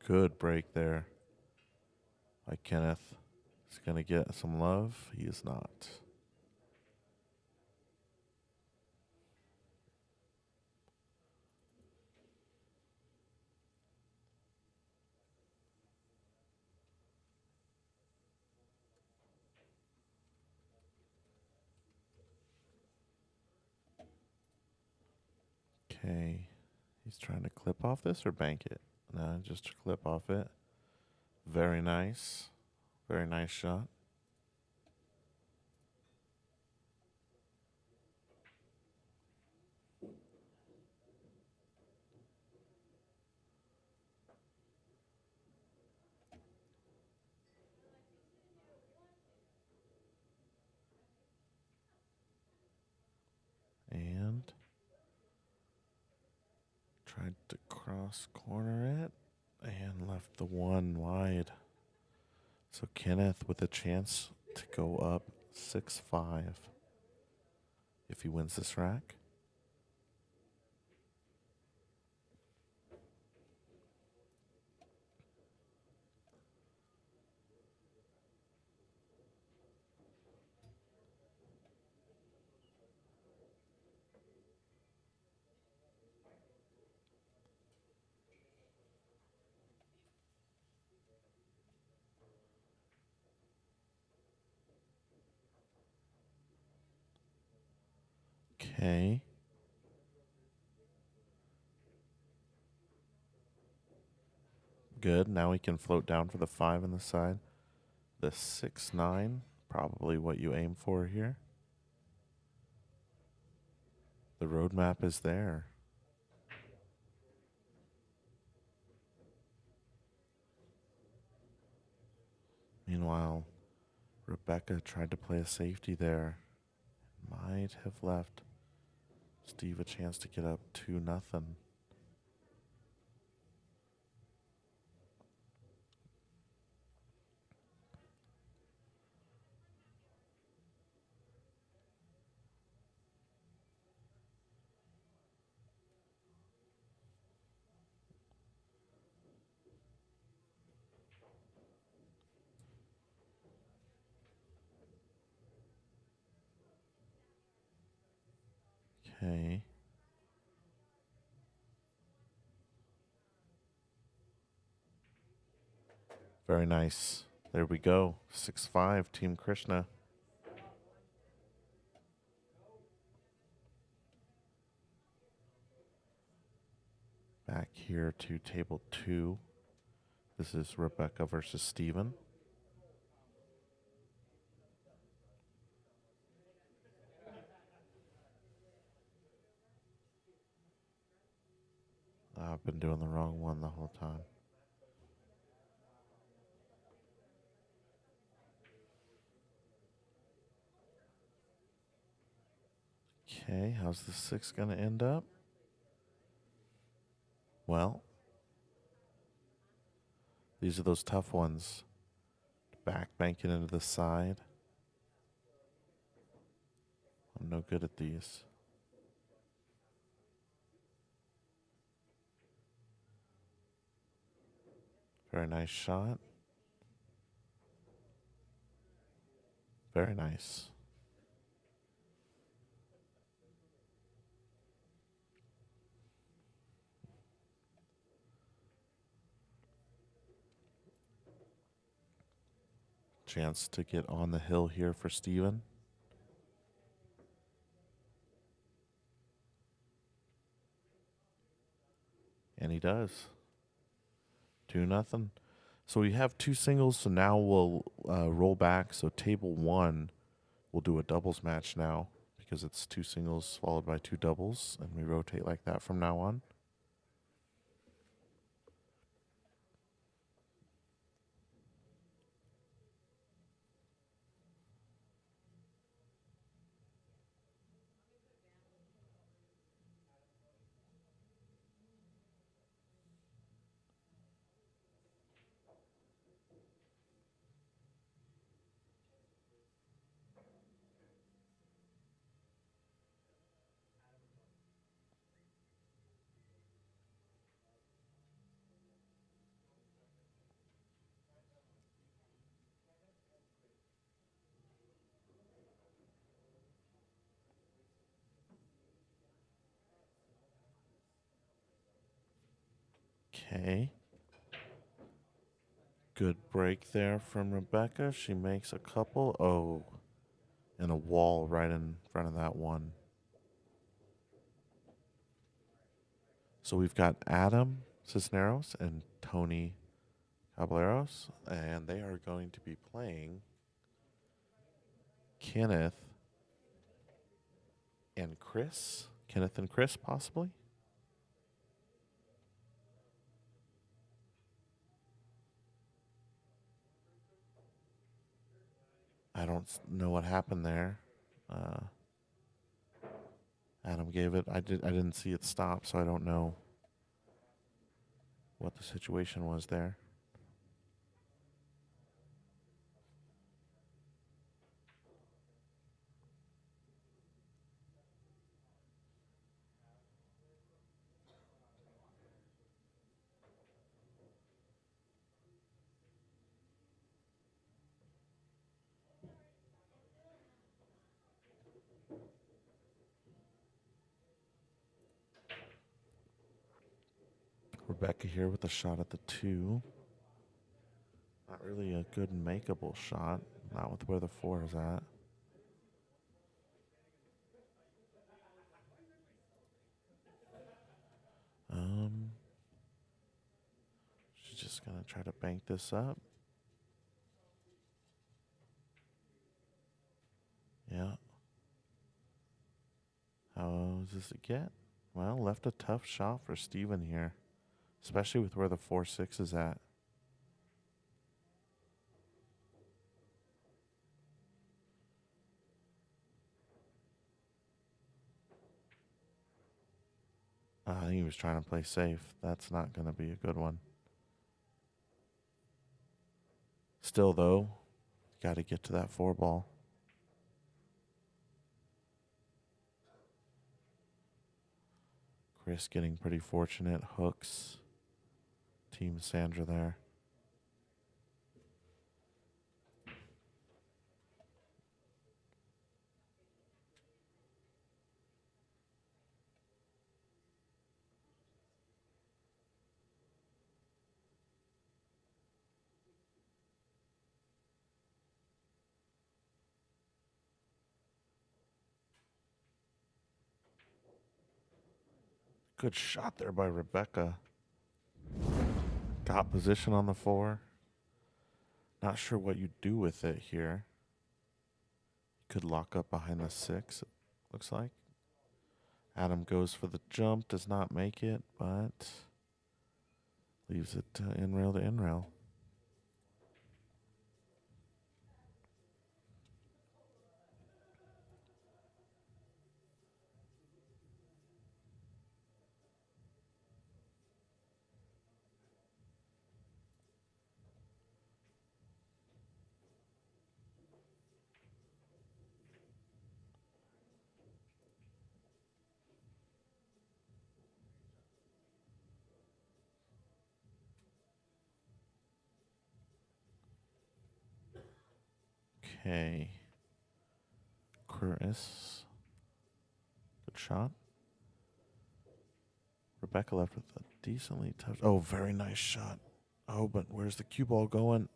Good break there by Kenneth. He's going to get some love. He is not. Okay. He's trying to clip off this or bank it? No, just to clip off it. Very nice. Very nice shot. And tried to cross corner it and left the 1 wide. So Kenneth with a chance to go up 6-5 if he wins this rack. Okay. Good. Now we can float down for the 5 on the side. The 6-9, probably what you aim for here. The roadmap is there. Meanwhile, Rebecca tried to play a safety there. Might have left Steve a chance to get up 2-0. Okay. Very nice. There we go. 6-5, Team Krishna. Back here to table 2. This is Rebecca versus Steven. I've been doing the wrong one the whole time. Okay, how's the 6 going to end up? Well, these are those tough ones. Back banking into the side. I'm no good at these. Very nice shot. Very nice. Chance to get on the hill here for Steven. And he does. 2-0. So we have 2 singles, so now we'll roll back. So table 1, We'll do a doubles match now because it's 2 singles followed by 2 doubles, and we rotate like that from now on. Okay. Good break there from Rebecca. She makes a couple. Oh, and a wall right in front of that one. So we've got Adam Cisneros and Tony Caballeros, and they are going to be playing Kenneth and Chris. Kenneth and Chris, possibly? I don't know what happened there. Adam gave it. I didn't see it stop, so I don't know what the situation was there. Rebecca here with a shot at the 2. Not really a good makeable shot. Not with where the 4 is at. She's just going to try to bank this up. Yeah. How does it get? Well, left a tough shot for Steven here, especially with where the 4-6 is at. I think he was trying to play safe. That's not going to be a good one. Still, though, got to get to that 4 ball. Chris getting pretty fortunate. Hooks. Team Sandra there. Good shot there by Rebecca. Got position on the 4. Not sure what you do with it here. Could lock up behind the 6, it looks like. Adam goes for the jump, does not make it, but leaves it in rail to in rail. Okay. Curtis. Good shot. Rebecca left with a decently tough. Oh, very nice shot. Oh, but where's the cue ball going?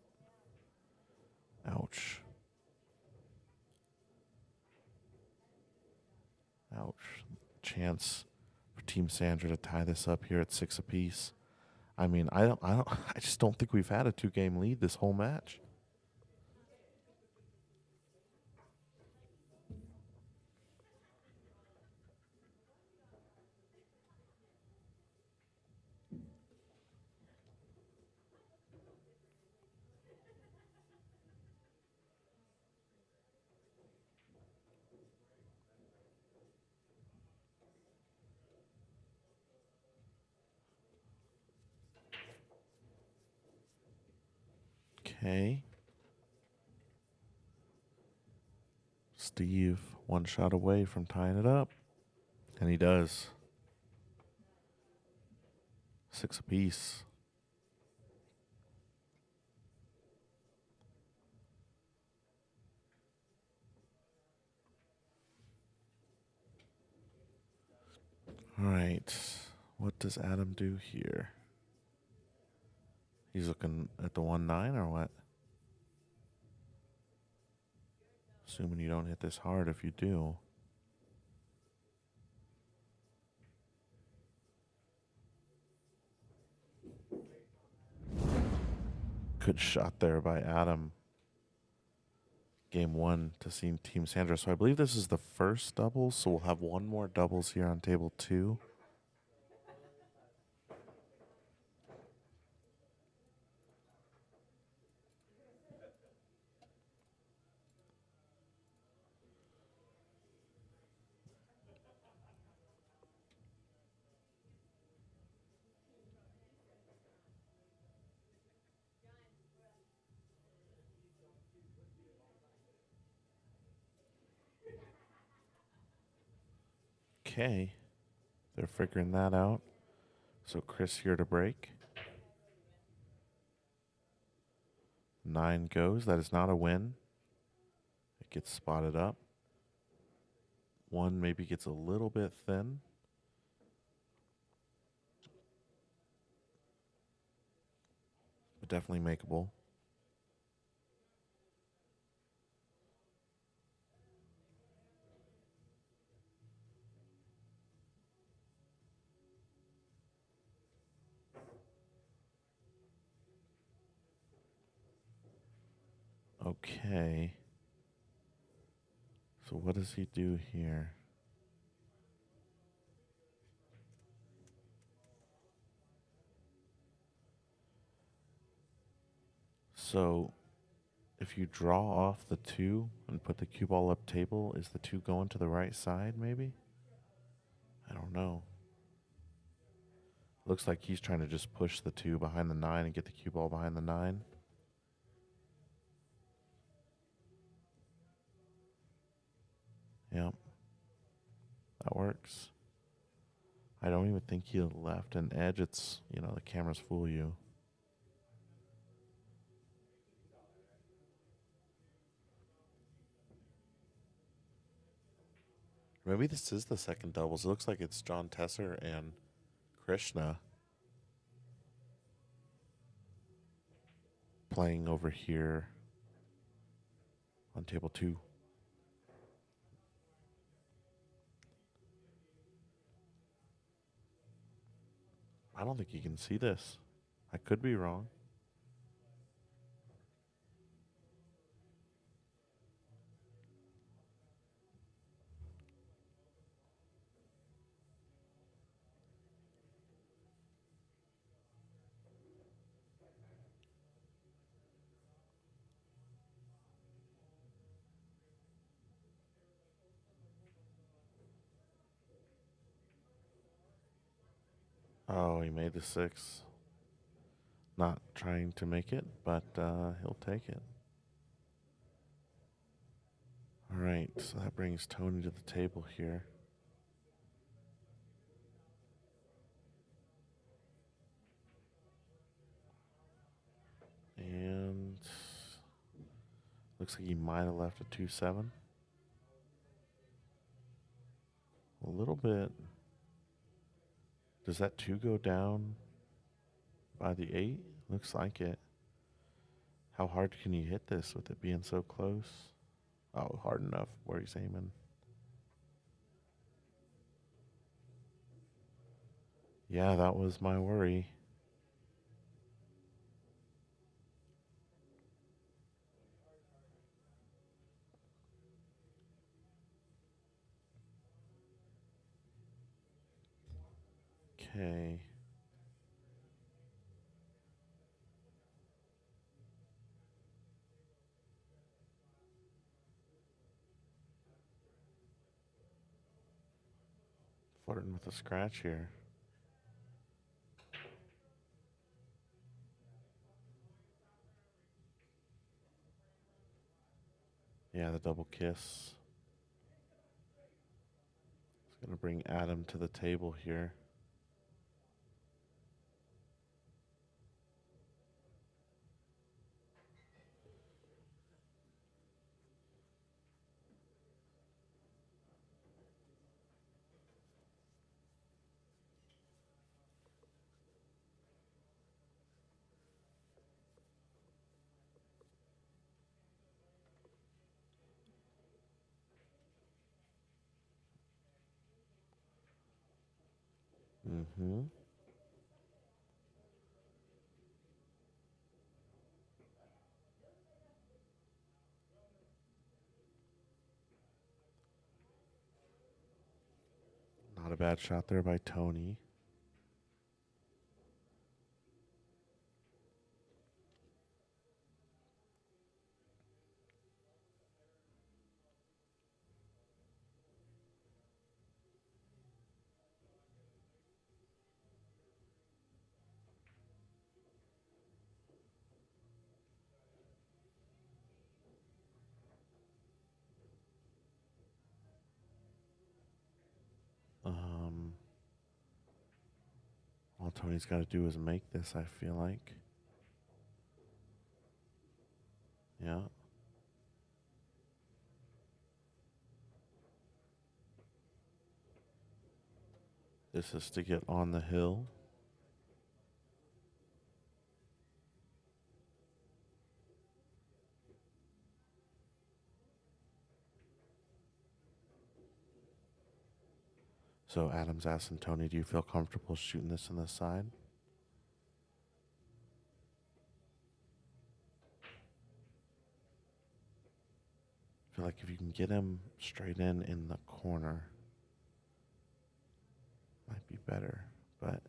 Ouch. Ouch. Chance for Team Sandra to tie this up here at 6 apiece. I mean, I just don't think we've had a 2-game lead this whole match. Okay. Steve, one shot away from tying it up. And he does. 6 apiece. All right. What does Adam do here? He's looking at the 1-9 or what? Assuming you don't hit this hard if you do. Good shot there by Adam. Game 1 to see Team Sandra. So I believe this is the first doubles, so we'll have one more doubles here on table 2. Okay. They're figuring that out. So Chris here to break. 9 goes. That is not a win. It gets spotted up. 1 maybe gets a little bit thin. But definitely makeable. Okay. So what does he do here? So if you draw off the 2 and put the cue ball up table, is the 2 going to the right side maybe? I don't know. Looks like he's trying to just push the 2 behind the 9 and get the cue ball behind the 9. Yep. That works. I don't even think he left an edge. It's, the cameras fool you. Maybe this is the second doubles. It looks like it's John Tesser and Krishna playing over here on table 2. I don't think you can see this. I could be wrong. Oh, he made the 6. Not trying to make it, but he'll take it. All right, so that brings Tony to the table here. And looks like he might have left a 2-7. A little bit. Does that 2 go down by the 8? Looks like it. How hard can you hit this with it being so close? Oh, hard enough where he's aiming. Yeah, that was my worry. Okay. Flirting with a scratch here. Yeah, the double kiss. It's going to bring Adam to the table here. Mm-hmm. Not a bad shot there by Tony. All Tony's got to do is make this, I feel like. Yeah. This is to get on the hill. So Adam's asking Tony, do you feel comfortable shooting this on the side? I feel like if you can get him straight in the corner, might be better, but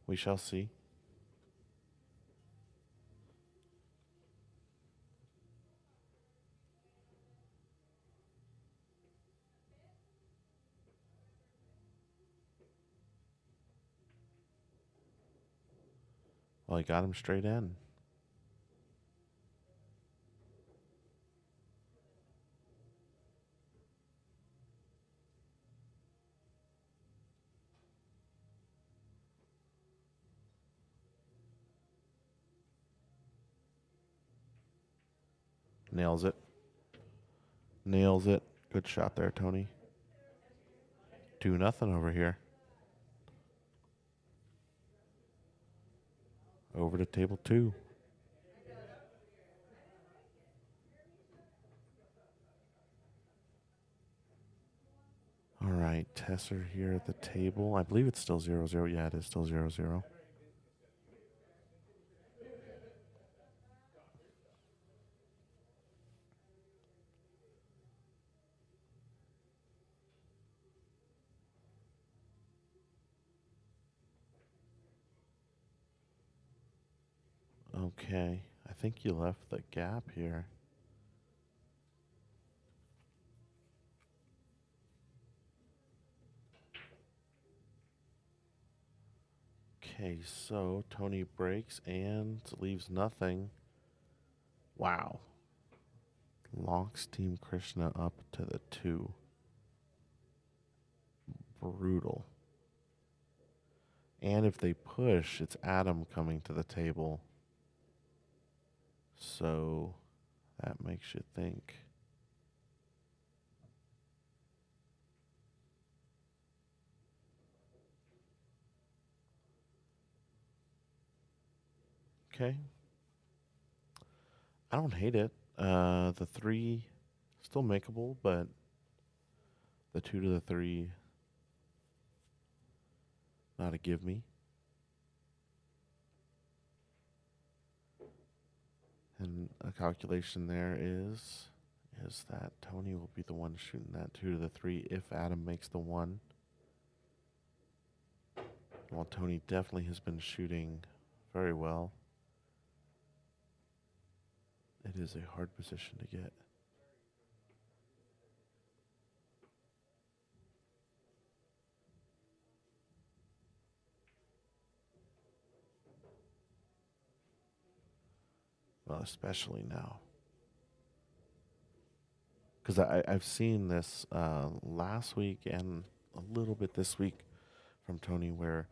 we shall see. Well, he got him straight in. Nails it. Nails it. Good shot there, Tony. 2-0 over here. Over to table 2. All right, Tesser here at the table. I believe it's still 0-0. Yeah, it is still 0-0. Okay, I think you left the gap here. Okay, so Tony breaks and leaves nothing. Wow. Locks Team Krishna up to the 2. Brutal. And if they push, it's Adam coming to the table. So that makes you think. Okay. I don't hate it. The 3 still makeable, but the 2 to the 3 not a give me. And a calculation there is that Tony will be the one shooting that 2 to the 3 if Adam makes the 1. Well, Tony definitely has been shooting very well. It is a hard position to get. Well, especially now. Because I've seen this last week and a little bit this week from Tony where,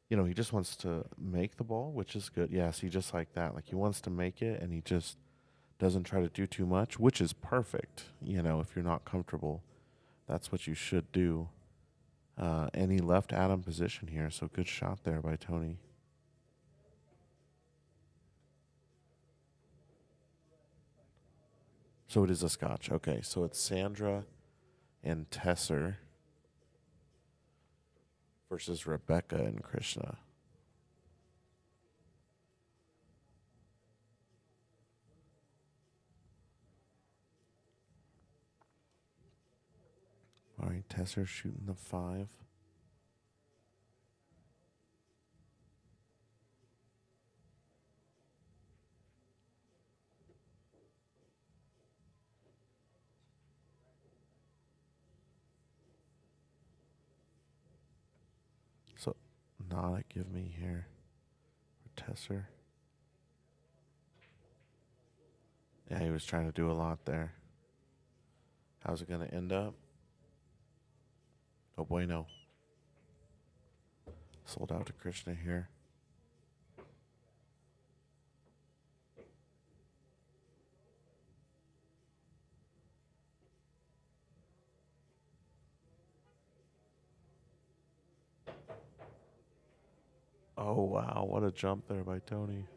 he just wants to make the ball, which is good. Yeah, see, just like that. Like, he wants to make it, and he just doesn't try to do too much, which is perfect. If you're not comfortable, that's what you should do. And he left Adam position here, so good shot there by Tony. So it is a scotch. Okay, so it's Sandra and Tesser versus Rebecca and Krishna. All right, Tesser shooting the 5. So, not give me here for Tesser. Yeah, he was trying to do a lot there. How's it going to end up? Oh, bueno. Sold out to Krishna here. Oh, wow. What a jump there by Tony.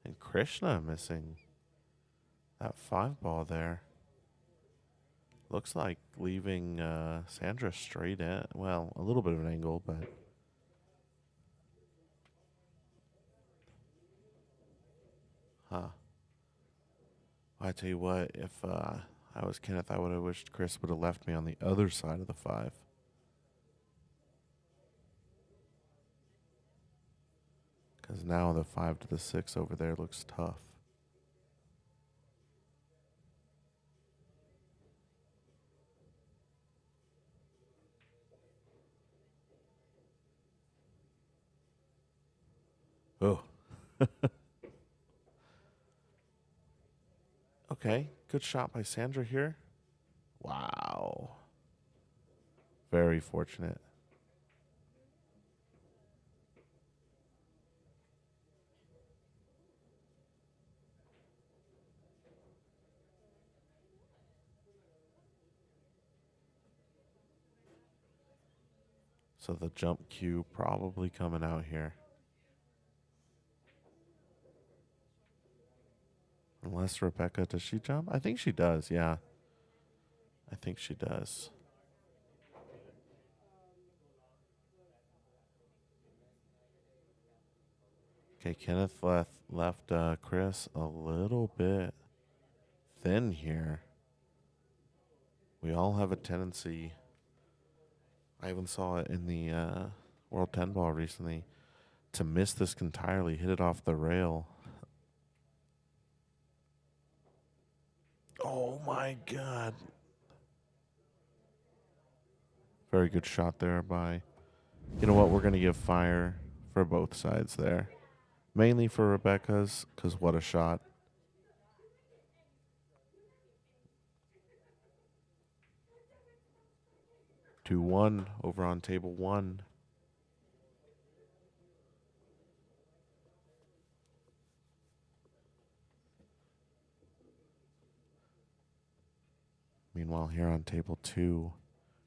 And Krishna missing that 5 ball there. Looks like leaving Sandra straight at, well, a little bit of an angle, but. Huh. I tell you what, if I was Kenneth, I would have wished Chris would have left me on the other side of the 5. Because now the 5 to the 6 over there looks tough. Oh. Okay, good shot by Sandra here. Wow. Very fortunate. So the jump cue probably coming out here. Unless Rebecca, does she jump? I think she does, yeah. I think she does. Okay, Kenneth left Chris a little bit thin here. We all have a tendency, I even saw it in the World 10 ball recently, to miss this entirely, hit it off the rail. Oh my God. Very good shot there by, you know what, we're going to give fire for both sides there. Mainly for Rebecca's, because what a shot. Two 1 over on table 1. Meanwhile, here on table 2,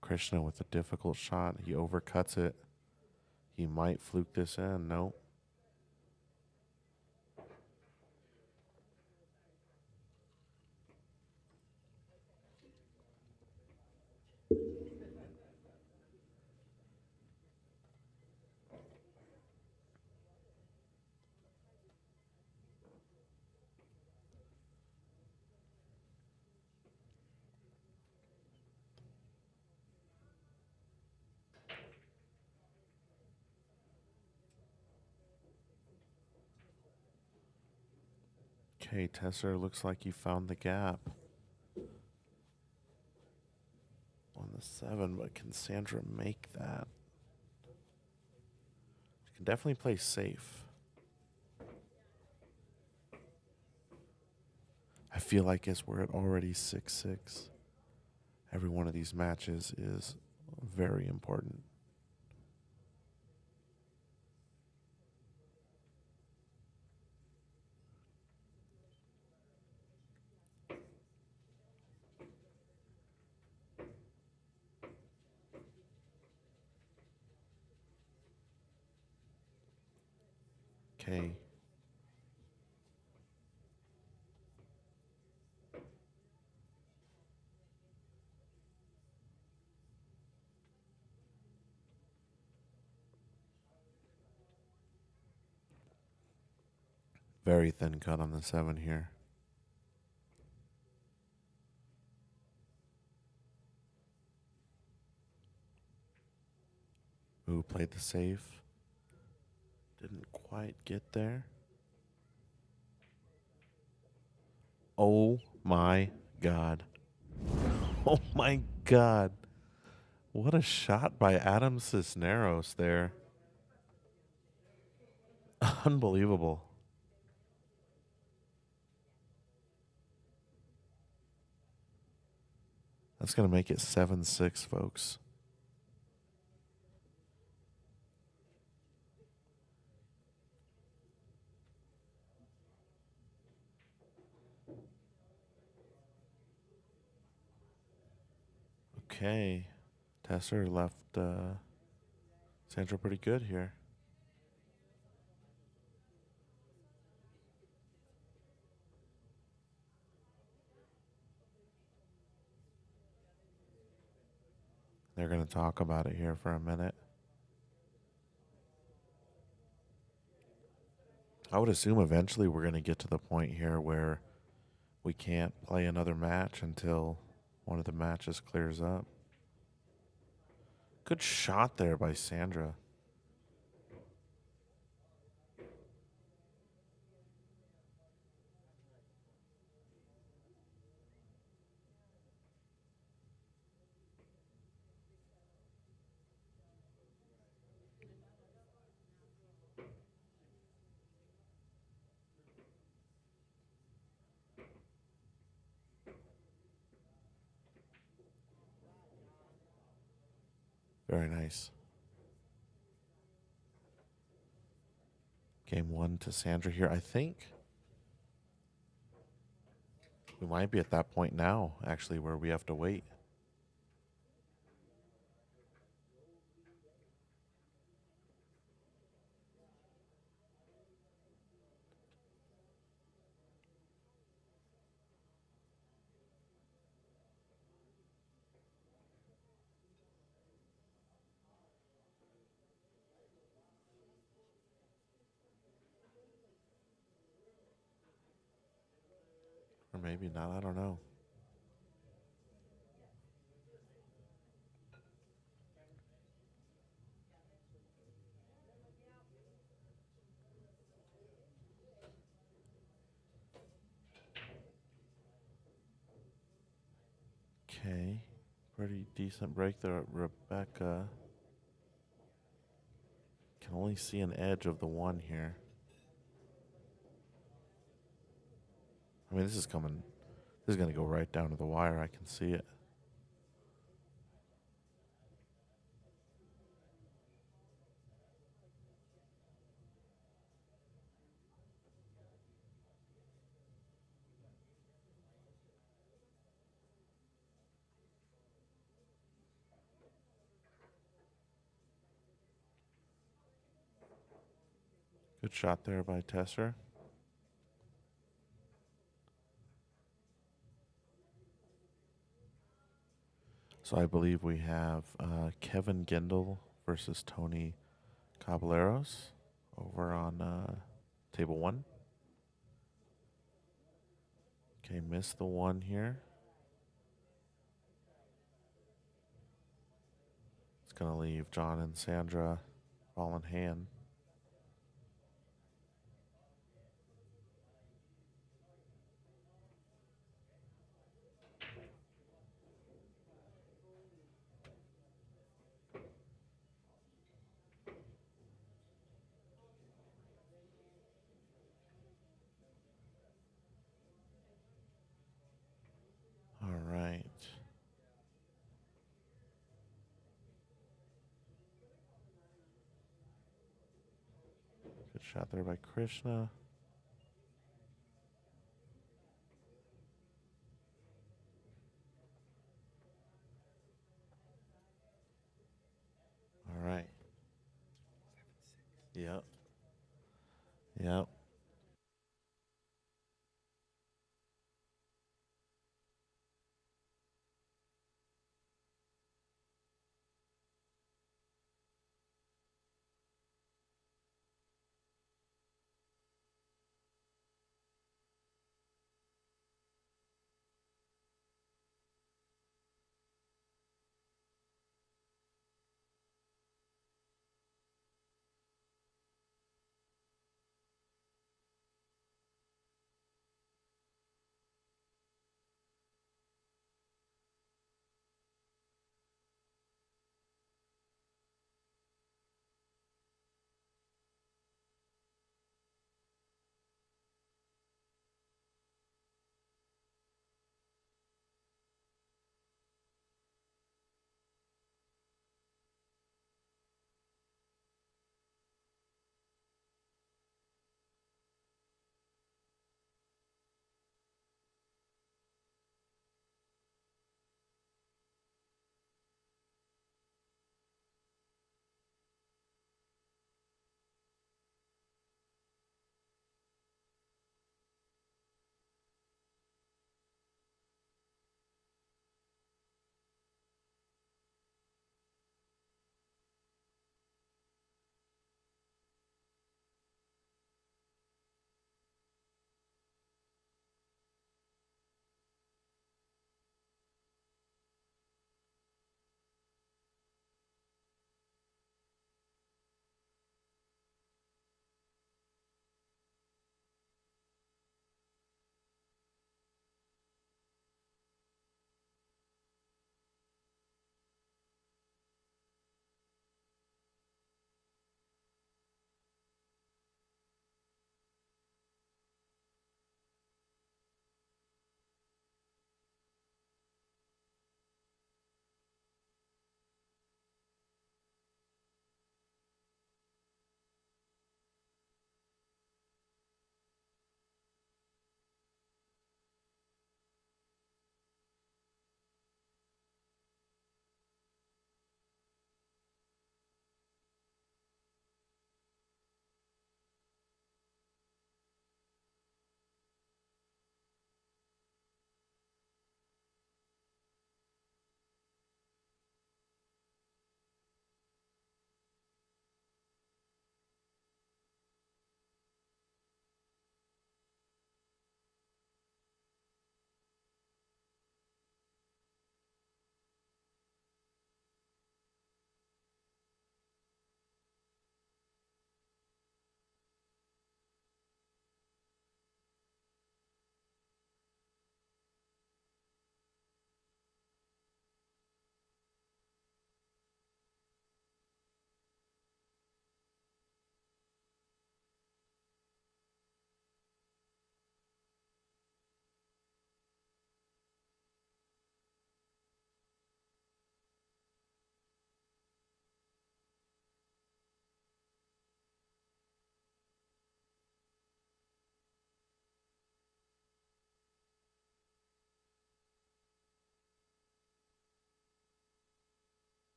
Krishna with a difficult shot. He overcuts it. He might fluke this in. Nope. Okay, Tesser looks like he found the gap on the 7, but can Sandra make that? can definitely play safe. I feel like as we're at already 6-6, every one of these matches is very important. Okay. Very thin cut on the 7 here. Ooh, played the safe. Didn't quite get there. Oh my God. Oh my God. What a shot by Adam Cisneros there. Unbelievable. That's going to make it 7-6, folks. Okay. Tesser left Sandra pretty good here. They're going to talk about it here for a minute. I would assume eventually we're going to get to the point here where we can't play another match until one of the matches clears up. Good shot there by Sandra. Very nice. Game 1 to Sandra here. I think we might be at that point now, actually, where we have to wait. Or maybe not. I don't know. Okay. Pretty decent break there. Rebecca can only see an edge of the 1 here. I mean, this is coming. This is going to go right down to the wire. I can see it. Good shot there by Tesser. So I believe we have Kevin Gendel versus Tony Caballeros over on table 1. Okay, missed the 1 here. It's going to leave John and Sandra ball in hand. shot there by Krishna. All right. Yep. Yep.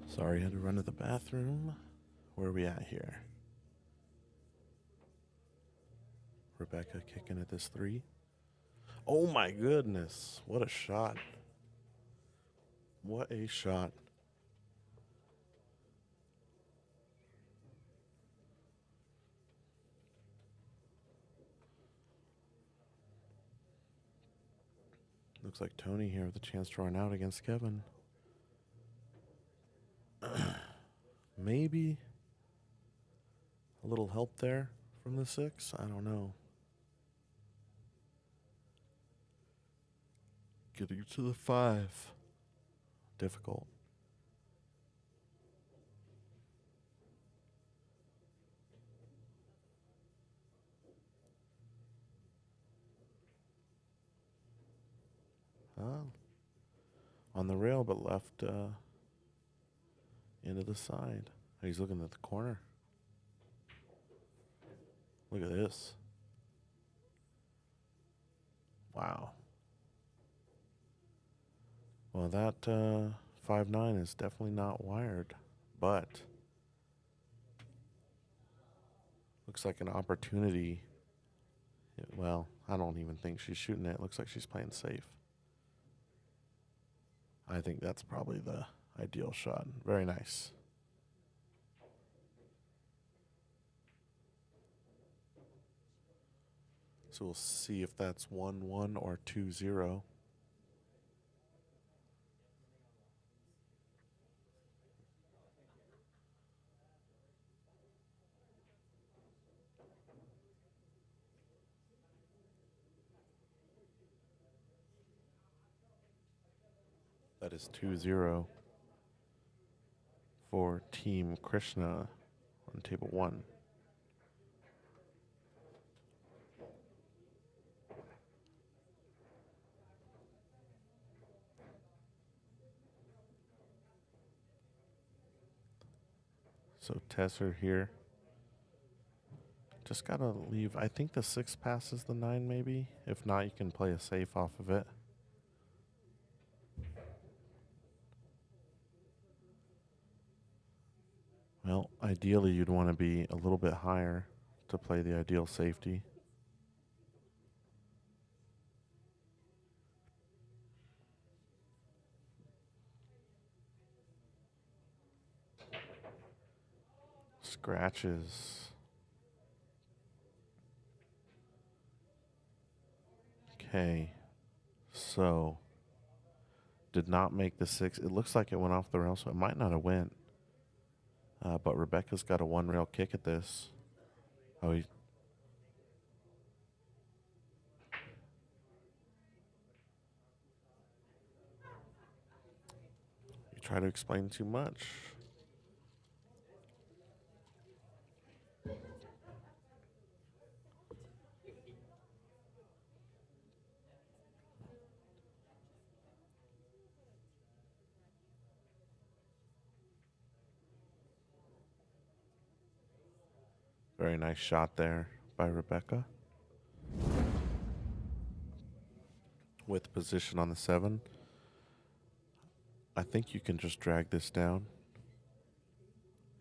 Sorry, had to run to the bathroom. Where are we at here? Rebecca kicking at this 3. Oh my goodness. What a shot. What a shot. Looks like Tony here with a chance to run out against Kevin. Maybe a little help there from the 6. I don't know. Getting to the 5. Difficult. On the rail, but left into the side. He's looking at the corner. Look at this. Wow. Well, that 5-9 is definitely not wired, but looks like an opportunity. Well, I don't even think she's shooting it. Looks like she's playing safe. I think that's probably the ideal shot. Very nice. So we'll see if that's 1-1 or 2-0. That is 2-0 for Team Krishna on table 1. So Tesser here. Just gotta leave. I think the 6 passes the 9 maybe. If not, you can play a safe off of it. Well, ideally you'd want to be a little bit higher to play the ideal safety. Scratches. Okay. So, did not make the 6. It looks like it went off the rail, so it might not have went. But Rebecca's got a 1 rail kick at this. Oh, you try to explain too much. Very nice shot there by Rebecca. With position on the 7. I think you can just drag this down.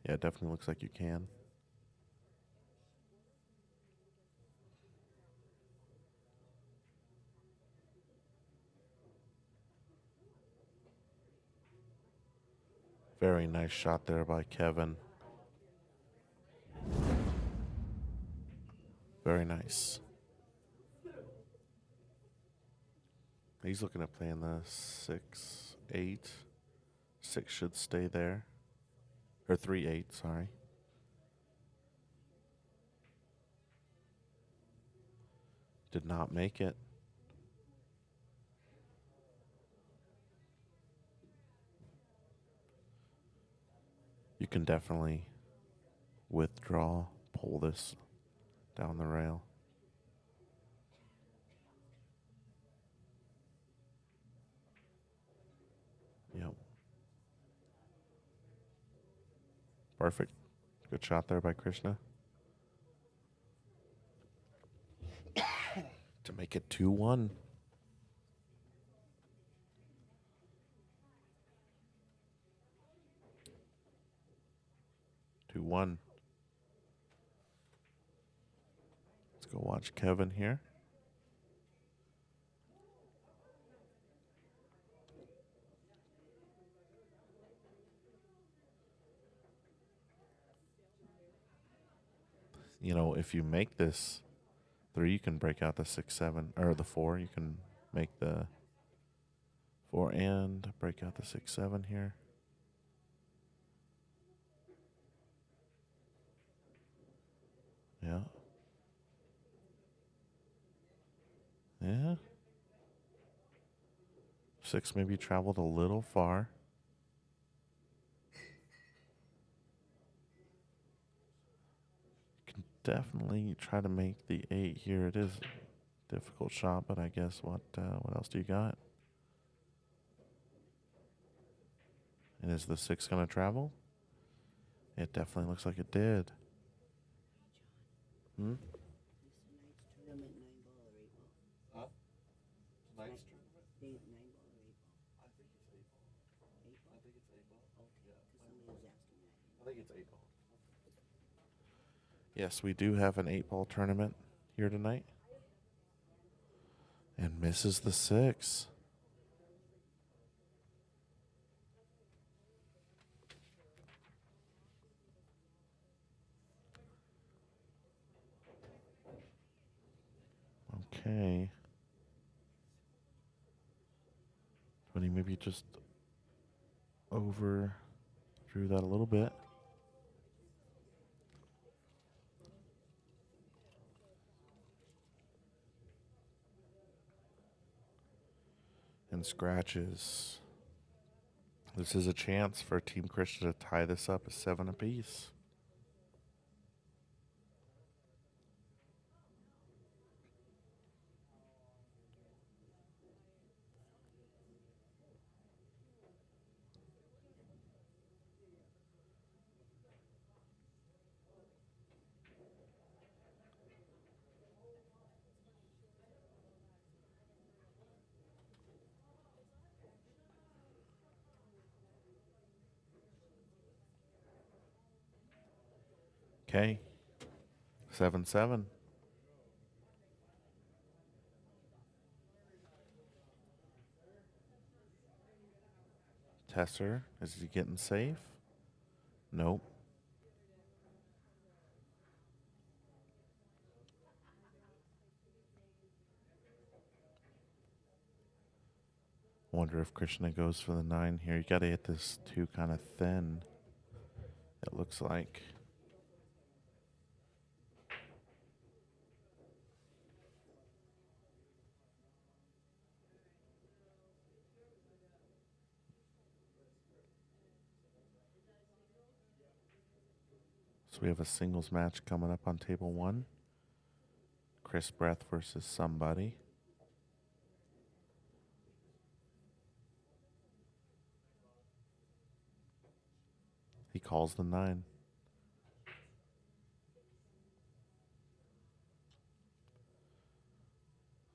Yeah, it definitely looks like you can. Very nice shot there by Kevin. Very nice. He's looking at playing the 6-8. 6 should stay there. Or 3-8, sorry. Did not make it. You can definitely withdraw, pull this down the rail. Yep. Perfect. Good shot there by Krishna. To make it 2-1. one. Let's go watch Kevin here. You know, if you make this 3, you can break out the 6, 7, or the 4. You can make the 4 and break out the 6, 7 here. Yeah. Yeah. 6 maybe traveled a little far. You can definitely try to make the 8 here. It is a difficult shot, but I guess what else do you got? And is the 6 going to travel? It definitely looks like it did. Hmm? Huh? Tonight's tournament? I think it's 8 ball. I think it's 8 ball. Yes, we do have an 8-ball tournament here tonight. And misses the 6. Okay. 20 maybe just over drew that a little bit. And scratches. This is a chance for Team Krishna to tie this up at 7 apiece. Okay. 7-7. Tesser, is he getting safe? Nope. Wonder if Krishna goes for the 9 here. You got to hit this 2 kind of thin. It looks like. So we have a singles match coming up on table 1. Chris Breath versus somebody. He calls the 9.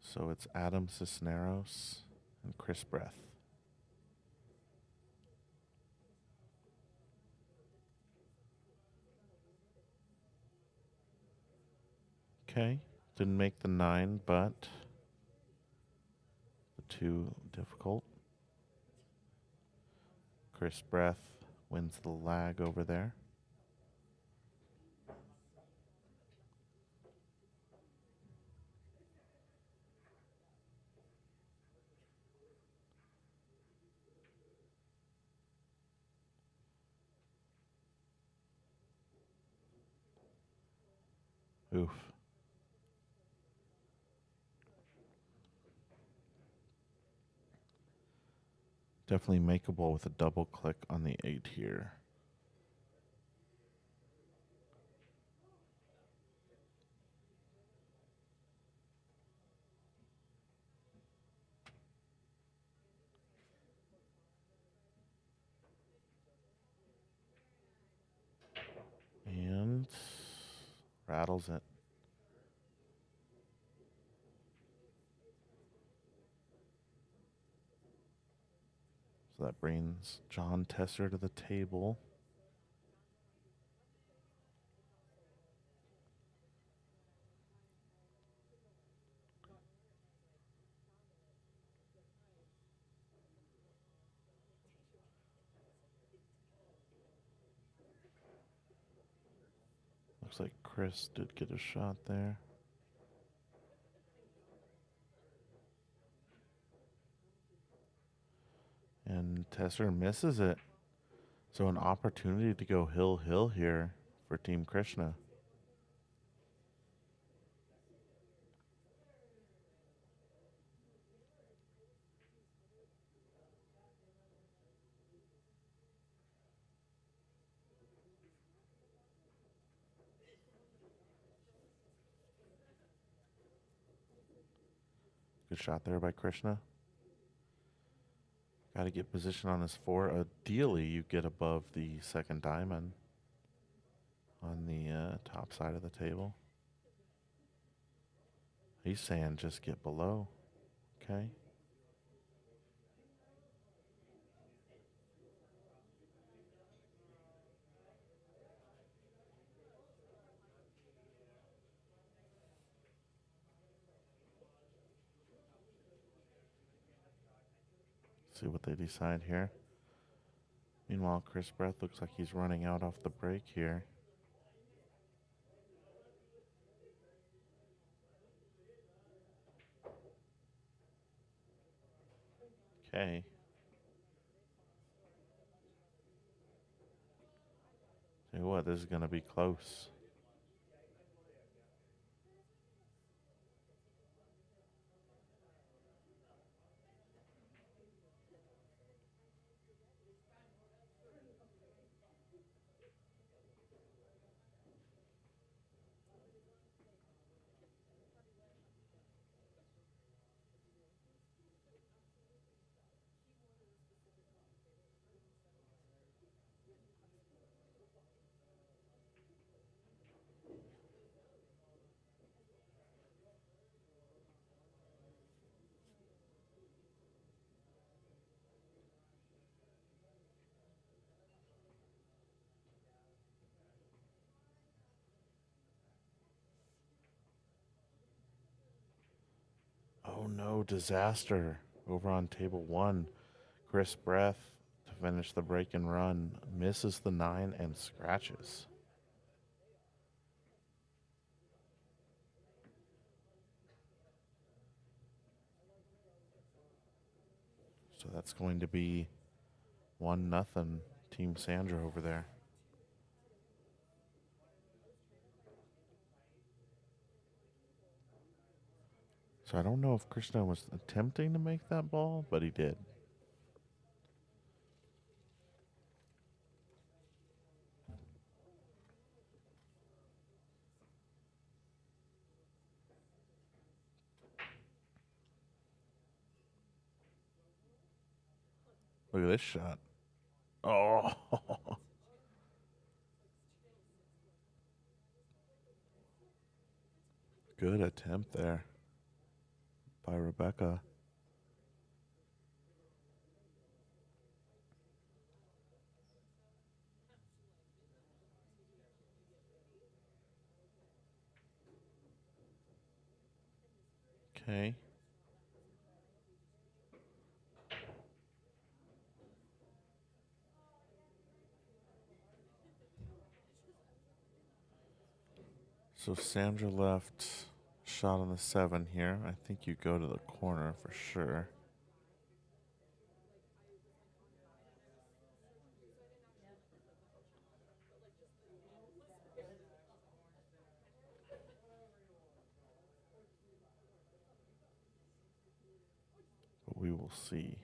So it's Adam Cisneros and Chris Breath. Okay. Didn't make the 9, but the 2 difficult. Chris Breath wins the lag over there. Oof. Definitely makeable with a double click on the 8 here. And rattles it. So that brings John Tesser to the table. Looks like Chris did get a shot there. And Tesser misses it. So an opportunity to go hill here for Team Krishna. Good shot there by Krishna. Got to get position on his 4. Ideally, you get above the second diamond on the top side of the table. He's saying just get below. Okay. See what they decide here. Meanwhile, Chris Breath looks like he's running out off the break here. Okay. Tell you what, this is going to be close. Oh no, disaster over on table 1. Chris Breath to finish the break and run. Misses the 9 and scratches. So that's going to be 1-0 Team Sandra over there. So I don't know if Krishna was attempting to make that ball, but he did. Look at this shot. Oh. Good attempt there by Rebecca. Okay. So Sandra left shot on the 7 here. I think you go to the corner for sure. But we will see.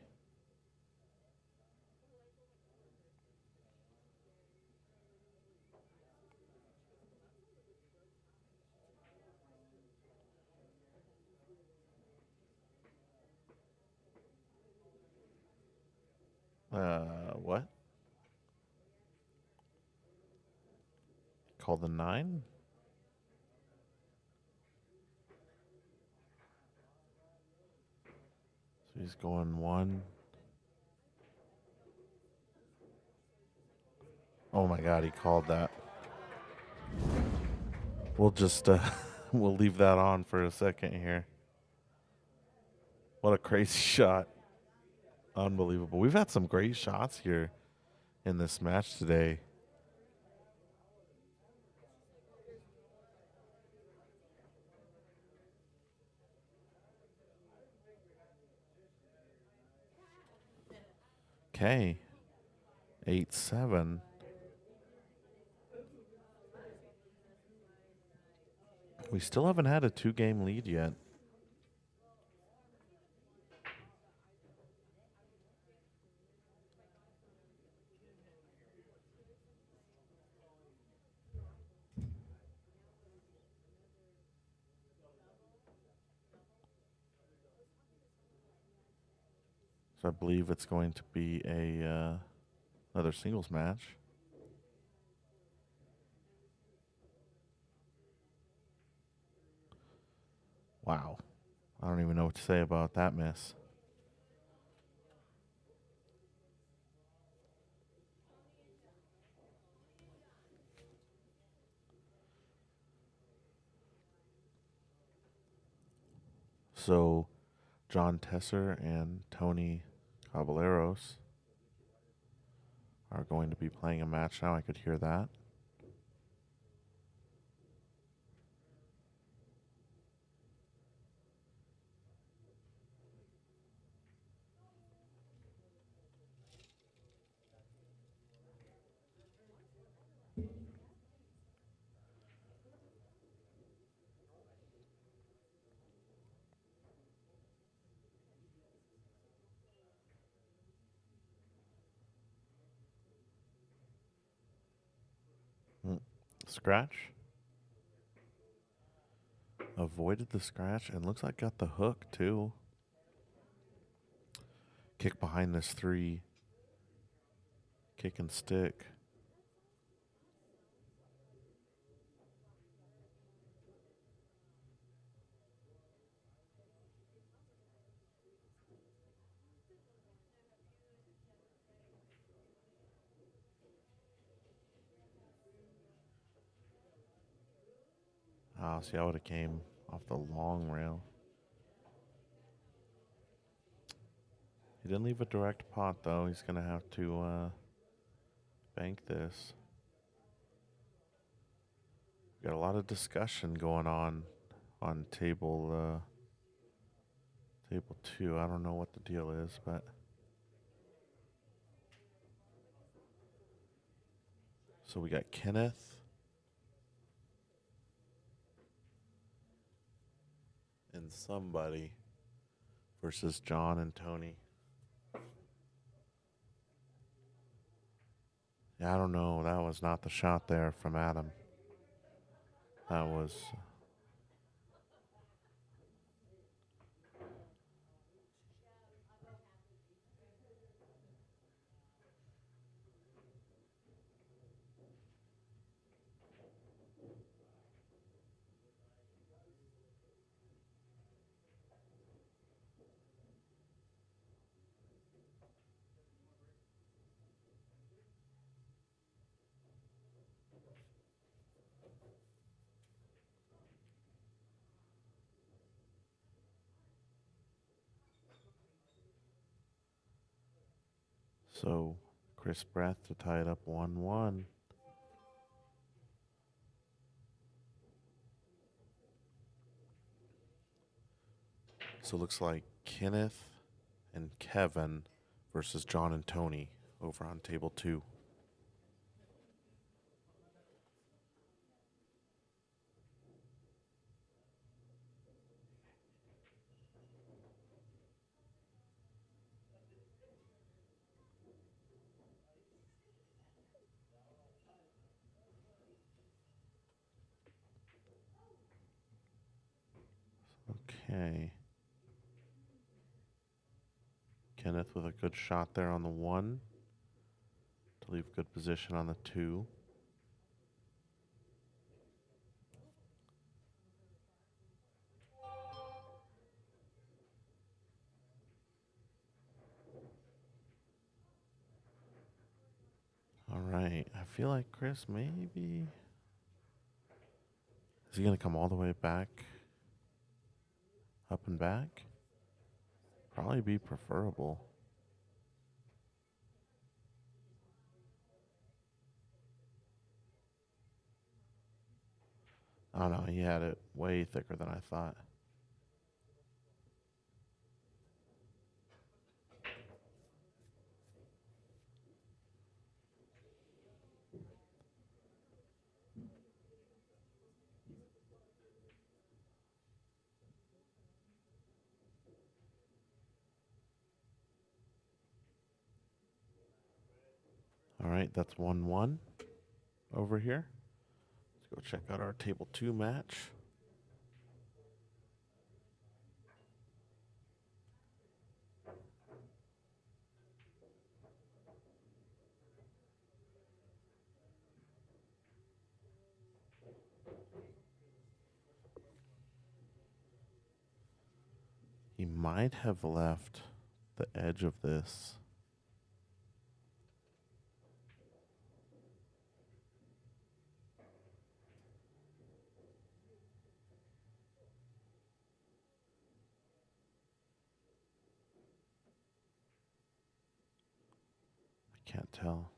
What? Call the 9? So he's going 1. Oh my God, he called that. We'll just, we'll leave that on for a second here. What a crazy shot. Unbelievable. We've had some great shots here in this match today. Okay. 8-7. We still haven't had a 2-game lead yet. So I believe it's going to be a another singles match. Wow. I don't even know what to say about that miss. So John Tesser and Tony Caballeros are going to be playing a match now. I could hear that. Scratch. Avoided the scratch and looks like got the hook too. Kick behind this 3. Kick and stick. Oh, see how it came off the long rail. He didn't leave a direct pot though. He's gonna have to bank this. Got a lot of discussion going on table 2. I don't know what the deal is, but so we got Kenneth and somebody versus John and Tony. Yeah, I don't know. That was not the shot there from Adam. That was... So, Chris Breath to tie it up 1-1. So, looks like Kenneth and Kevin versus John and Tony over on table 2. Okay. Kenneth with a good shot there on the 1 to leave good position on the 2. All right. I feel like Chris maybe... Is he going to come all the way back? Up and back? Probably be preferable. I don't know. He had it way thicker than I thought. right, that's 1-1 over here. Let's go check out our table 2 match. He might have left the edge of this. I can't tell.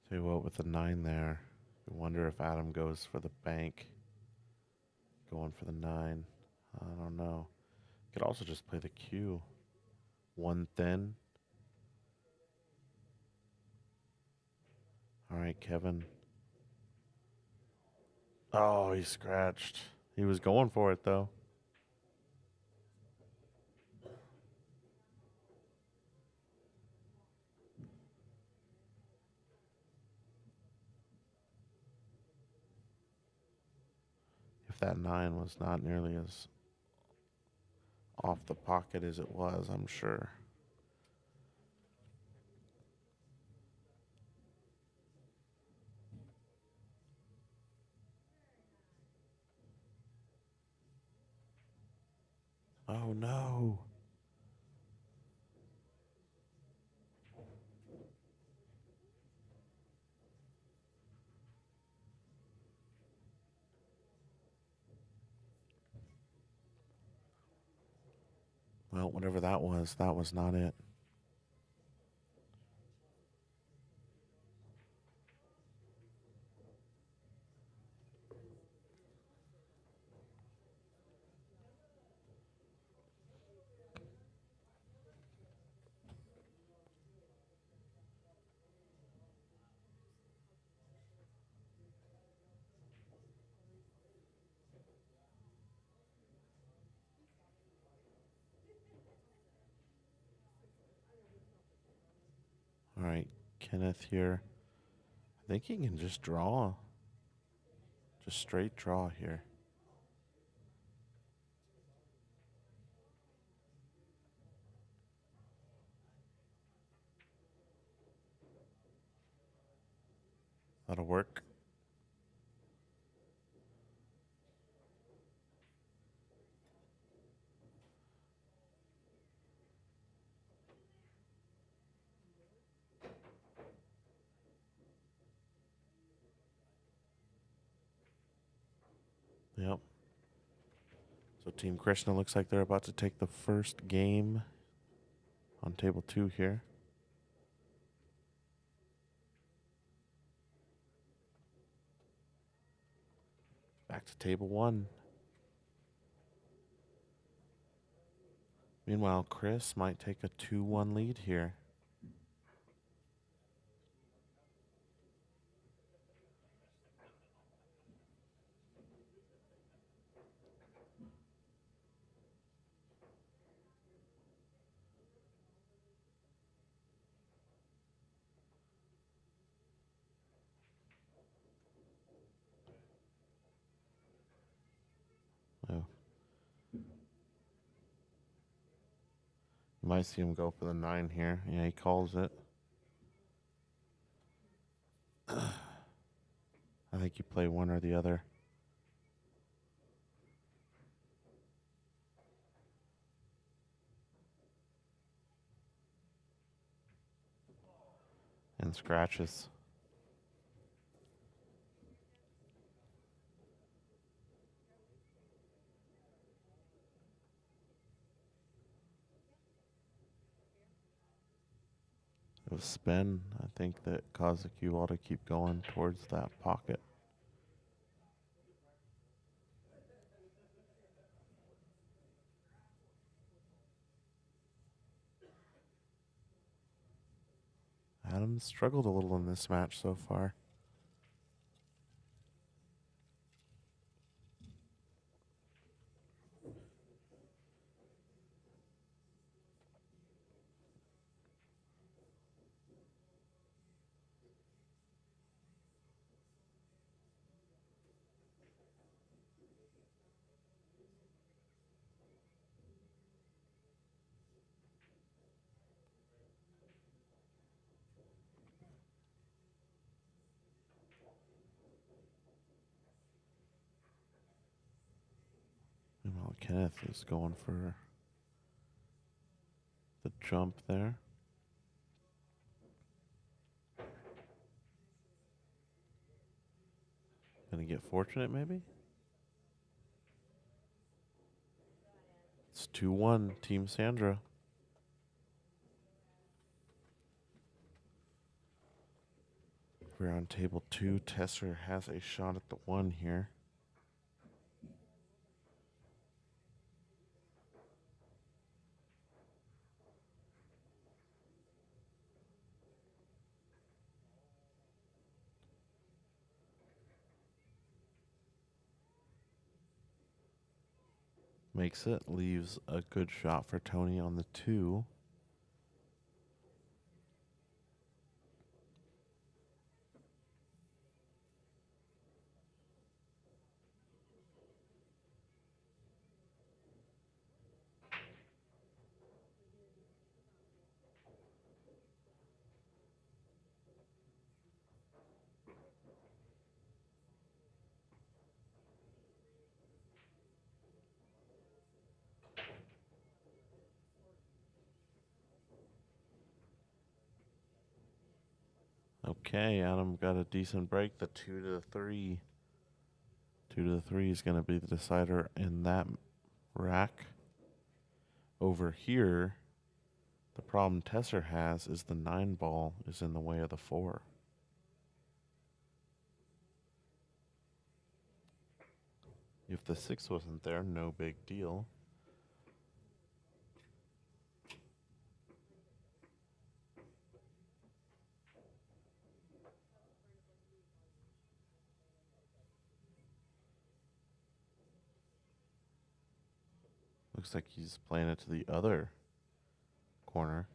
Tell you what, with the 9 there, you wonder if Adam goes for the bank. Going for the 9. I don't know. Could also just play the Q. 1 thin. All right, Kevin. Oh, he scratched. He was going for it, though. If that 9 was not nearly as off the pocket as it was, I'm sure. Oh, no. Well, whatever that was not it. All right, Kenneth here. I think he can just draw. Just straight draw here. That'll work. Yep. So Team Krishna looks like they're about to take the first game on table 2 here. Back to table 1. Meanwhile, Chris might take a 2-1 lead here. Oh. You might see him go for the 9 here. Yeah, he calls it. I think you play one or the other. And scratches. It was spin, I think, that caused the cue ball to keep going towards that pocket. Adam's struggled a little in this match so far. Well, Kenneth is going for the jump there. Gonna get fortunate, maybe? It's 2-1, Team Sandra. We're on table 2. Tesser has a shot at the 1 here. Makes it, leaves a good shot for Tony on the 2. Okay, Adam got a decent break. The 2 to the 3. 2 to the 3 is going to be the decider in that rack. Over here, the problem Tesser has is the 9 ball is in the way of the 4. If the 6 wasn't there, no big deal. Looks like he's playing it to the other corner.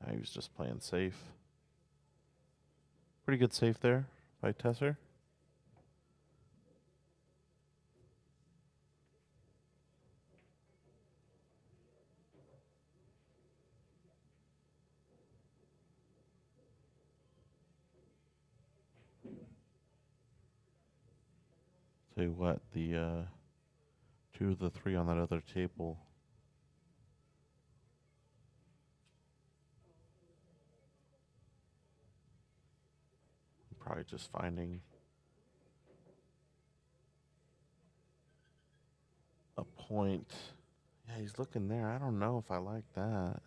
Now he was just playing safe. Pretty good save there by Tesser. Tell you what, the 2 of the 3 on that other table. Probably just finding a point. Yeah, he's looking there. I don't know if I like that.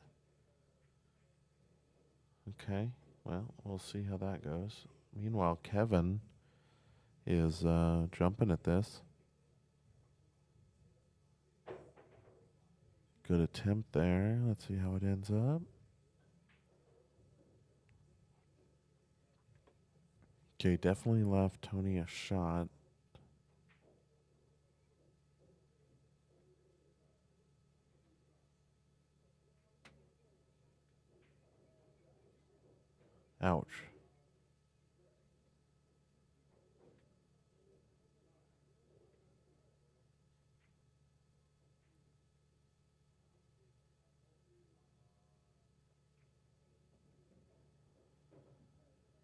Okay, well, we'll see how that goes. Meanwhile, Kevin is jumping at this. Good attempt there. Let's see how it ends up. Okay, definitely left Tony a shot. Ouch.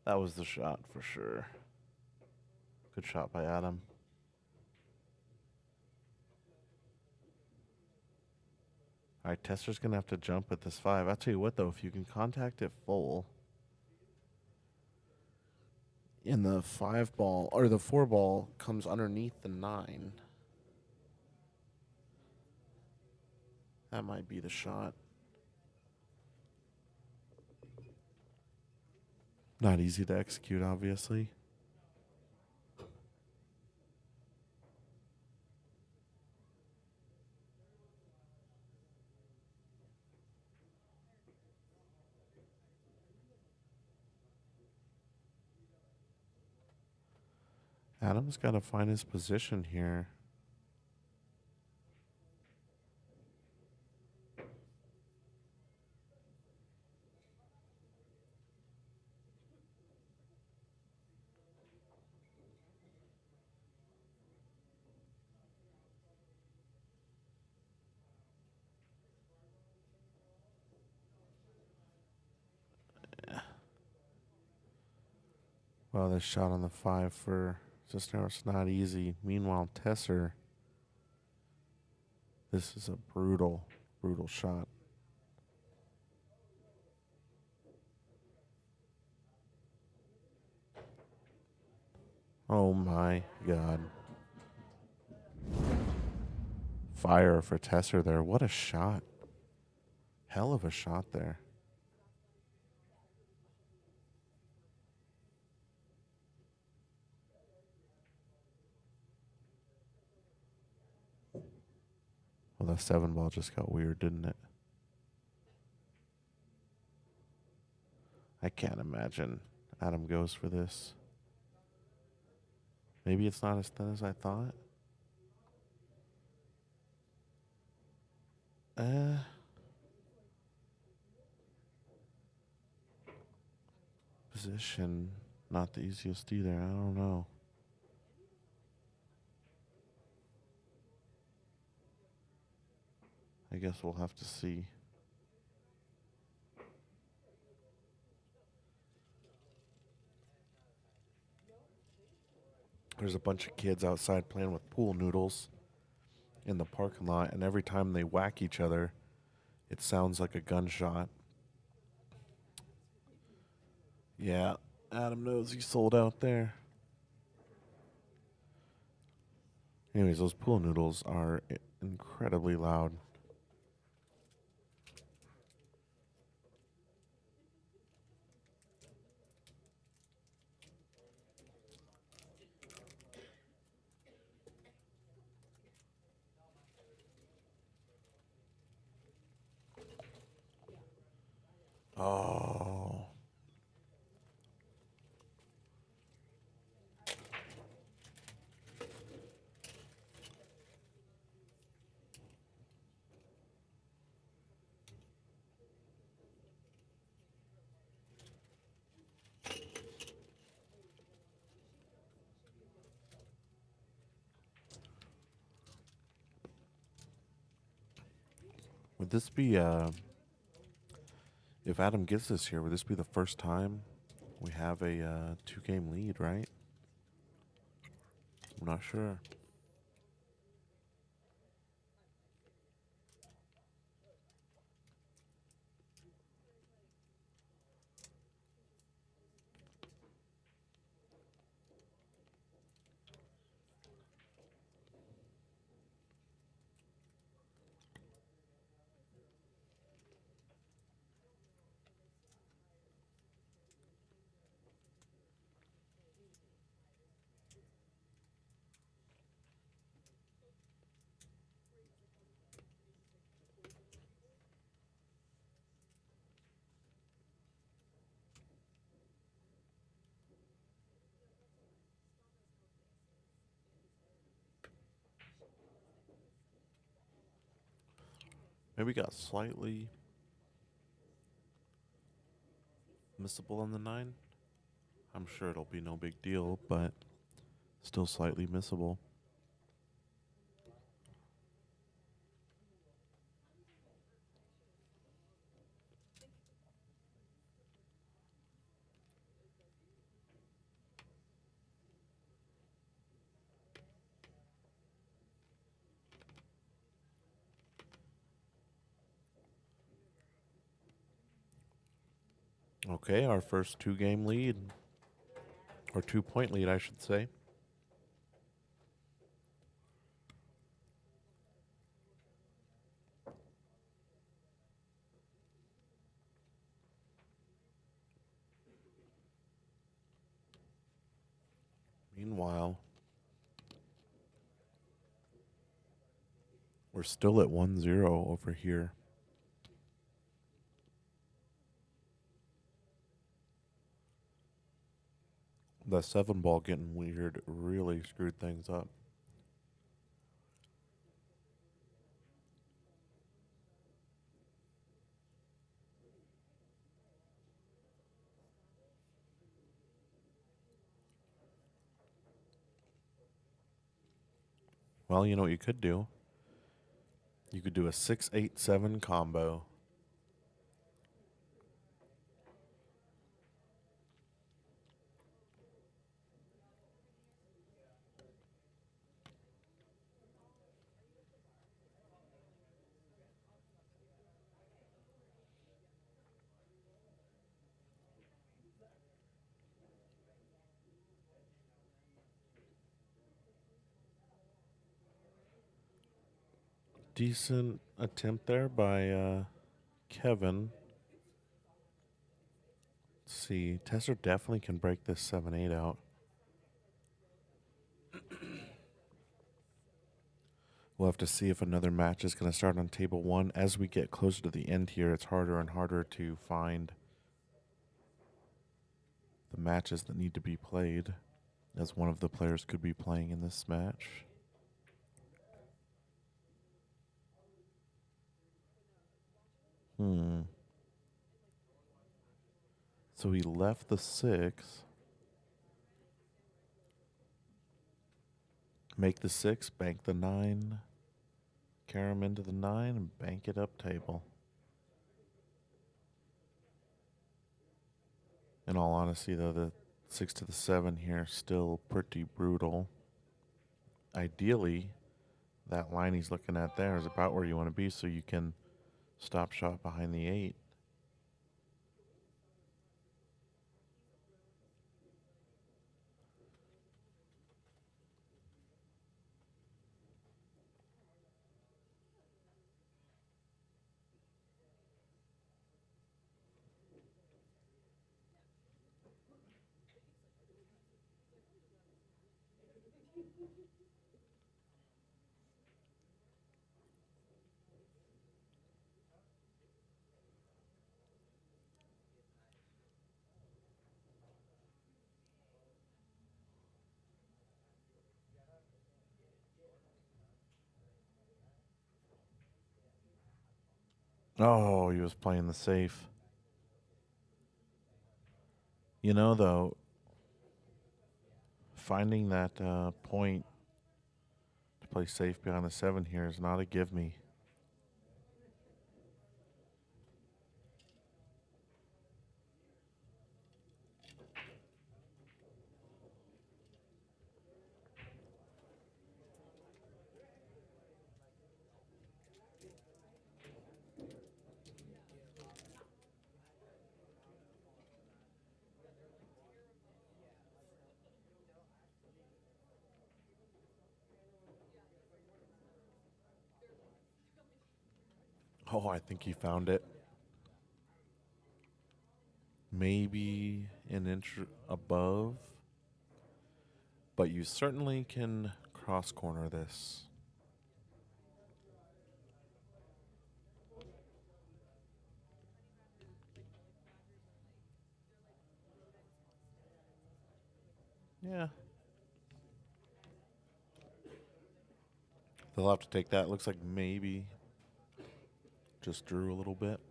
That was the shot for sure. Good shot by Adam. All right, Tesser's going to have to jump at this 5. I'll tell you what, though, if you can contact it full, and the 5 ball, or the 4 ball comes underneath the 9, that might be the shot. Not easy to execute, obviously. Adam's got to find his position here. Well, this shot on the 5 for Cisneros not easy. Meanwhile, Tesser, this is a brutal, brutal shot. Oh my God. Fire for Tesser there. What a shot. Hell of a shot there. Well, that 7 ball just got weird, didn't it? I can't imagine Adam goes for this. Maybe it's not as thin as I thought. Position, not the easiest either. I don't know. I guess we'll have to see. There's a bunch of kids outside playing with pool noodles in the parking lot, and every time they whack each other, it sounds like a gunshot. Yeah, Adam knows he sold out there. Anyways, those pool noodles are incredibly loud. Oh. Would this be, if Adam gets this here, would this be the first time we have a 2-game lead, right? I'm not sure. Maybe got slightly missable on the 9. I'm sure it'll be no big deal, but still slightly missable. Okay, our first 2-game lead. Or 2-point lead, I should say. Meanwhile, we're still at 1-0 over here. The 7 ball getting weird really screwed things up. Well, you know what you could do? You could do a 6-8-7 combo. Decent attempt there by Kevin. Let's see. Tesser definitely can break this 7-8 out. We'll have to see if another match is going to start on table 1. As we get closer to the end here, it's harder and harder to find the matches that need to be played, as one of the players could be playing in this match. So he left the 6. Make the 6, bank the 9. Carry him into the 9 and bank it up table. In all honesty, though, the 6 to the 7 here is still pretty brutal. Ideally, that line he's looking at there is about where you want to be so you can stop shot behind the 8. Oh, he was playing the safe. You know, though, finding that point to play safe beyond the 7 here is not a give me. Oh, I think he found it. Maybe an inch above. But you certainly can cross corner this. Yeah. They'll have to take that. Looks like maybe just drew a little bit.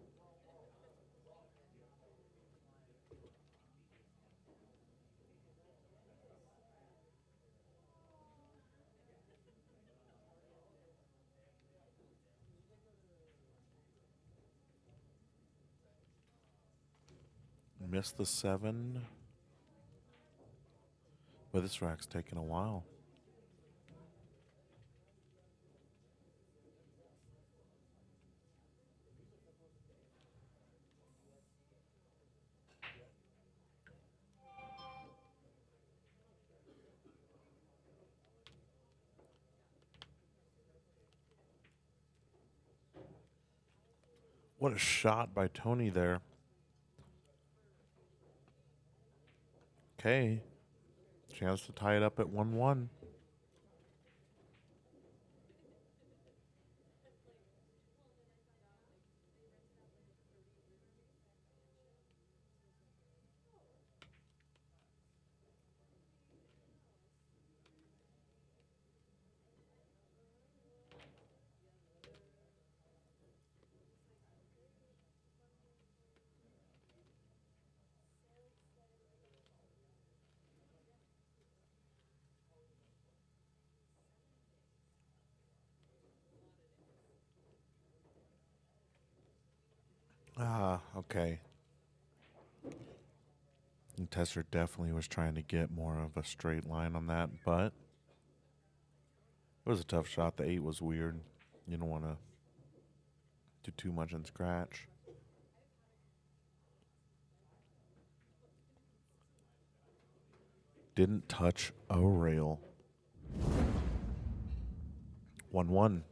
Missed the 7. But this rack's taking a while. What a shot by Tony there. Okay. Chance to tie it up at 1-1. Ah, okay. And Tesser definitely was trying to get more of a straight line on that, but it was a tough shot. The 8 was weird. You don't want to do too much in scratch. Didn't touch a rail. 1-1.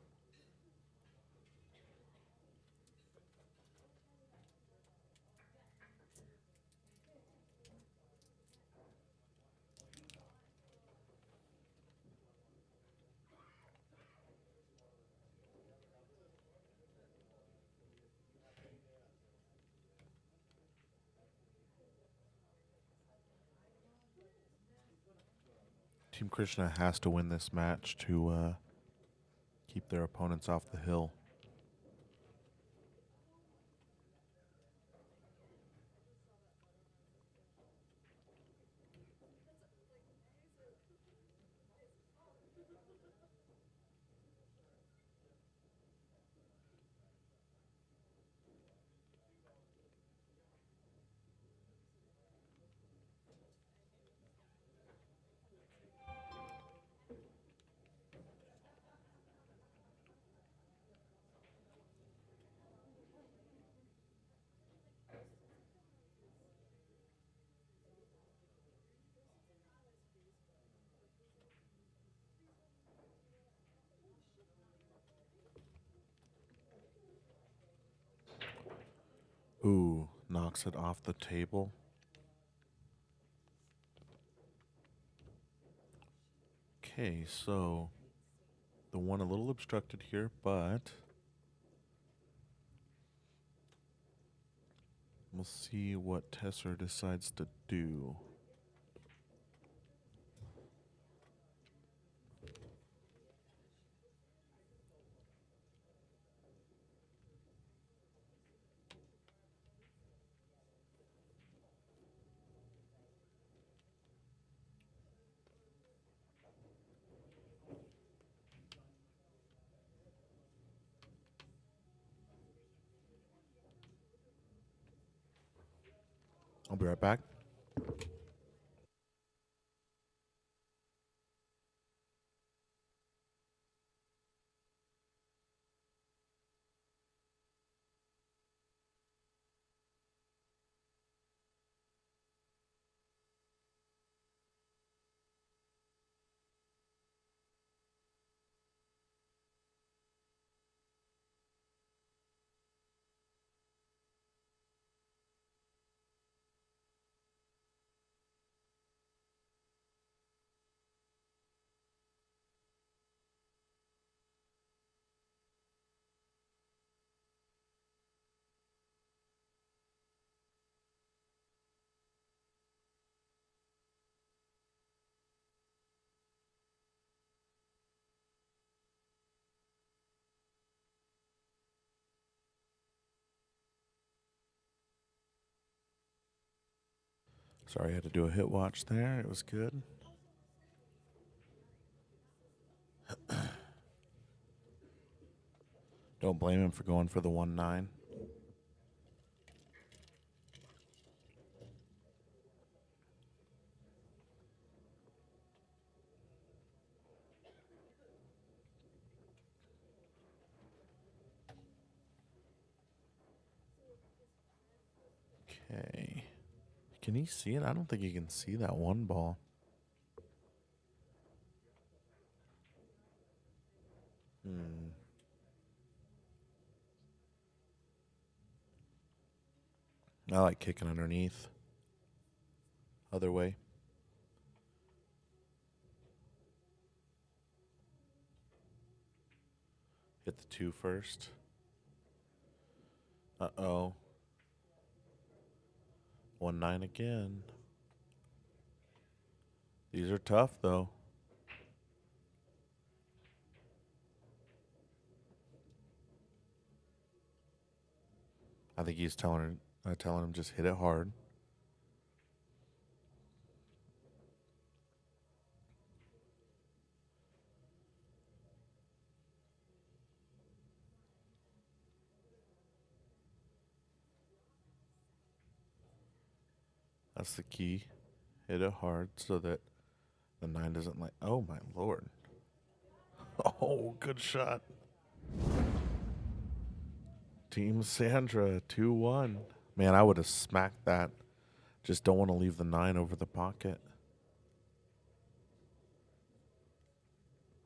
Team Krishna has to win this match to keep their opponents off the hill. Ooh, knocks it off the table. Okay, so the one a little obstructed here, but we'll see what Tesser decides to do. I'll be right back. Sorry, I had to do a hit watch there. It was good. Don't blame him for going for the 1-9. Okay. Can he see it? I don't think he can see that one ball. I like kicking underneath. Other way. Hit the 2 first. Uh-oh. 1-9 again. These are tough, though. I think he's telling him just hit it hard. That's the key. Hit it hard so that the 9 doesn't like. Oh my lord. Oh, good shot. Team Sandra 2-1. Man, I would have smacked that. Just don't want to leave the 9 over the pocket.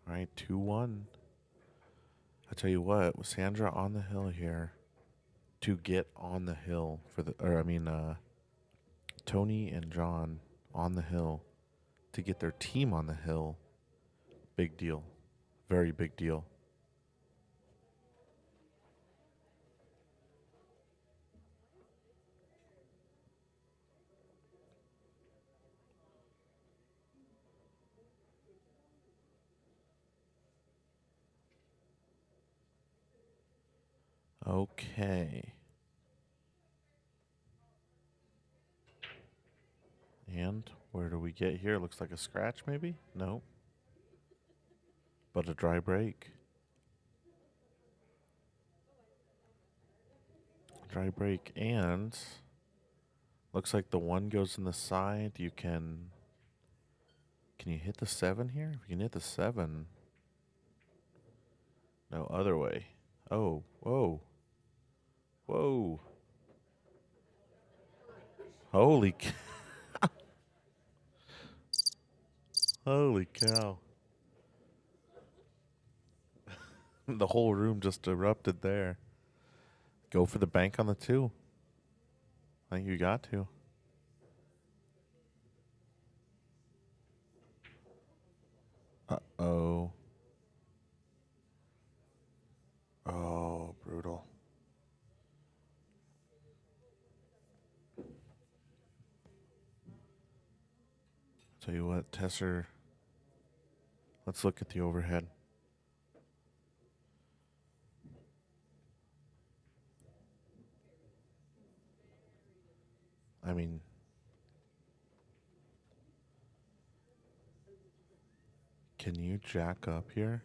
All right, 2-1. I tell you what, with Sandra on the hill here, to get on the hill for the, Tony and John on the hill to get their team on the hill, big deal. Very big deal. Okay. And where do we get here? Looks like a scratch, maybe? No. But a dry break. Dry break, and looks like the 1 goes in the side. You can you hit the 7 here? If you can hit the 7. No, other way. Oh, whoa. Whoa. Holy cow. Holy cow. The whole room just erupted there. Go for the bank on the 2. I think you got to. Uh-oh. Oh, brutal. Tell you what, Tesser, let's look at the overhead. I mean, can you jack up here?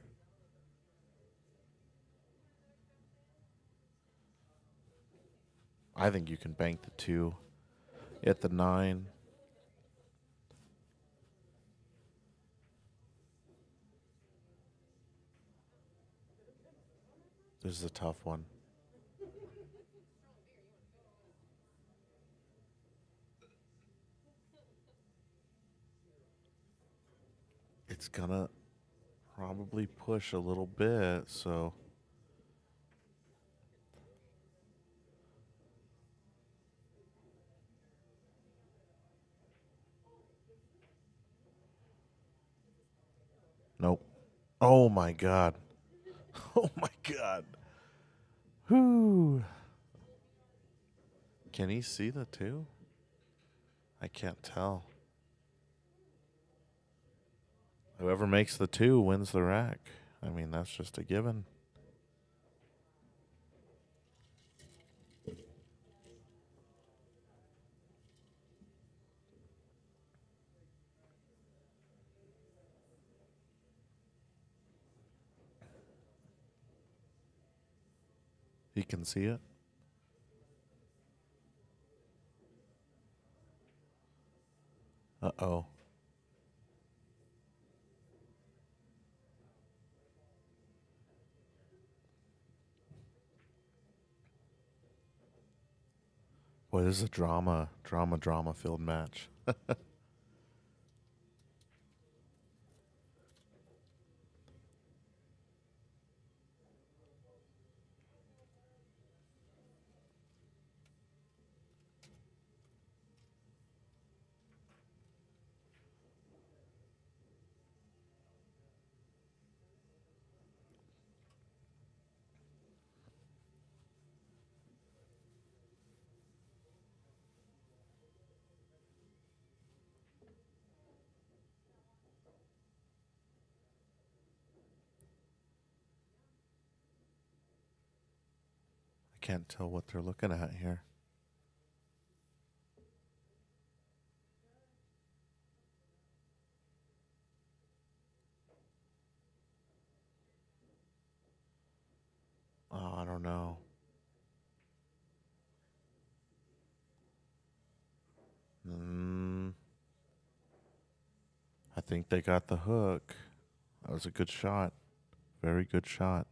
I think you can bank the 2. Hit the 9. This is a tough one. It's gonna probably push a little bit, so nope. Oh my god. Oh my god. Whoo. Can he see the 2? I can't tell. Whoever makes the 2 wins the rack. I mean, that's just a given. He can see it. Uh-oh. Boy, this is a drama filled match. I can't tell what they're looking at here. Oh, I don't know. I think they got the hook. That was a good shot. Very good shot.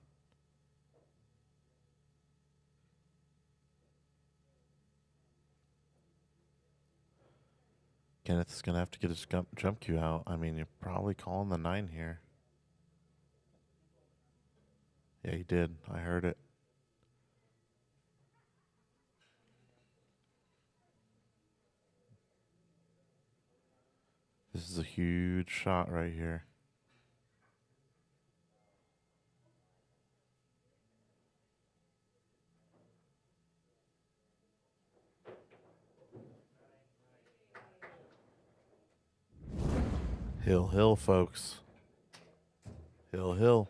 Kenneth's going to have to get his jump cue out. I mean, you're probably calling the 9 here. Yeah, he did. I heard it. This is a huge shot right here. Hill, hill, folks. Hill, hill.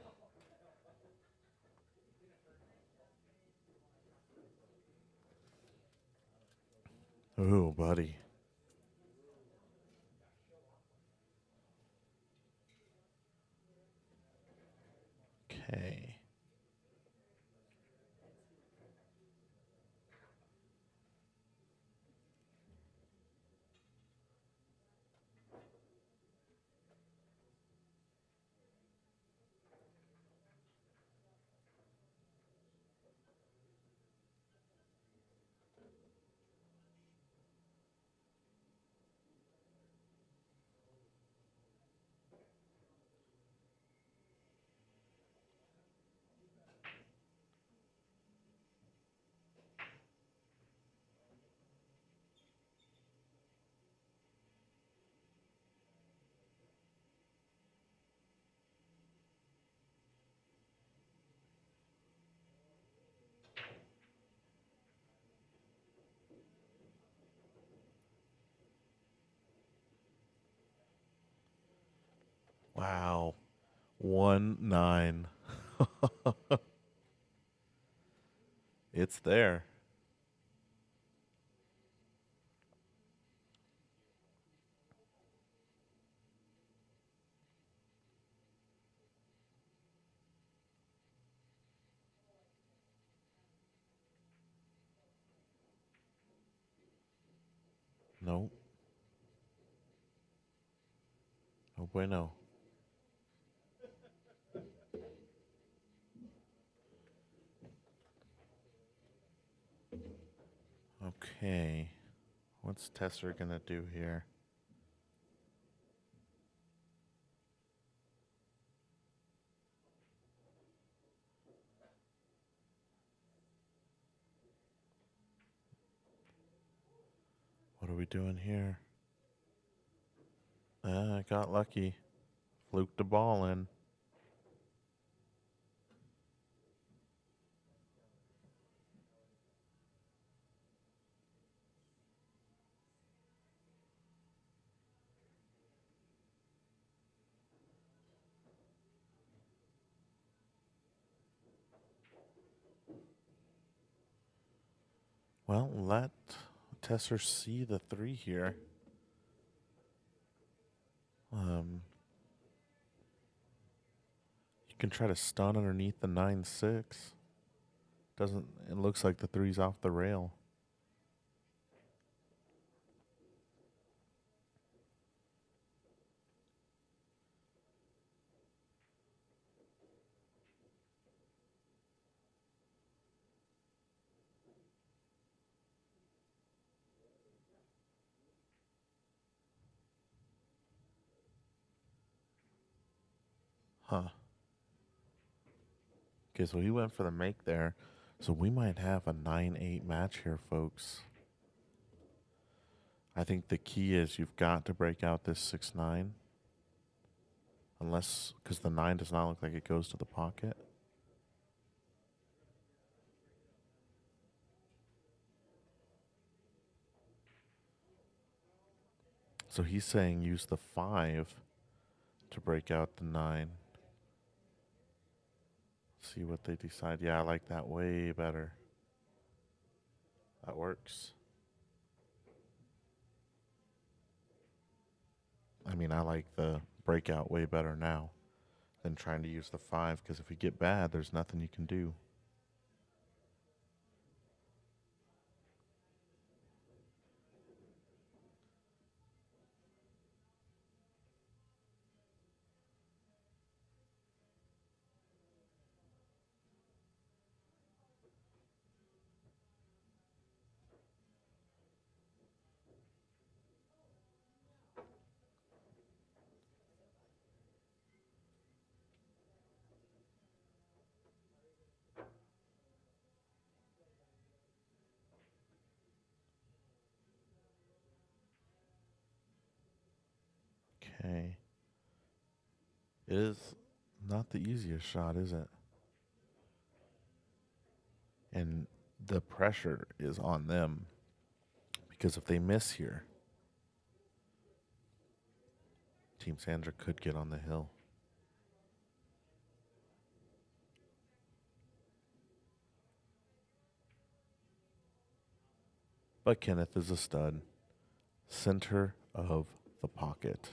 Ooh, buddy. Okay. Wow. 1-9. It's there. Nope. No bueno. Okay. What's Tesser going to do here? What are we doing here? I got lucky. Fluked the ball in. Well, let Tesser see the 3 here. You can try to stun underneath the 9-6. Doesn't it looks like the 3's off the rail. Huh. Okay, so he went for the make there. So we might have a 9-8 match here, folks. I think the key is you've got to break out this 6-9. Unless, because the 9 does not look like it goes to the pocket. So he's saying use the 5 to break out the 9. See what they decide. Yeah, I like that way better. That works. I mean, I like the breakout way better now than trying to use the 5, because if we get bad, there's nothing you can do. Okay. It is not the easiest shot, is it? And the pressure is on them because if they miss here, Team Sandra could get on the hill. But Kenneth is a stud. Center of the pocket.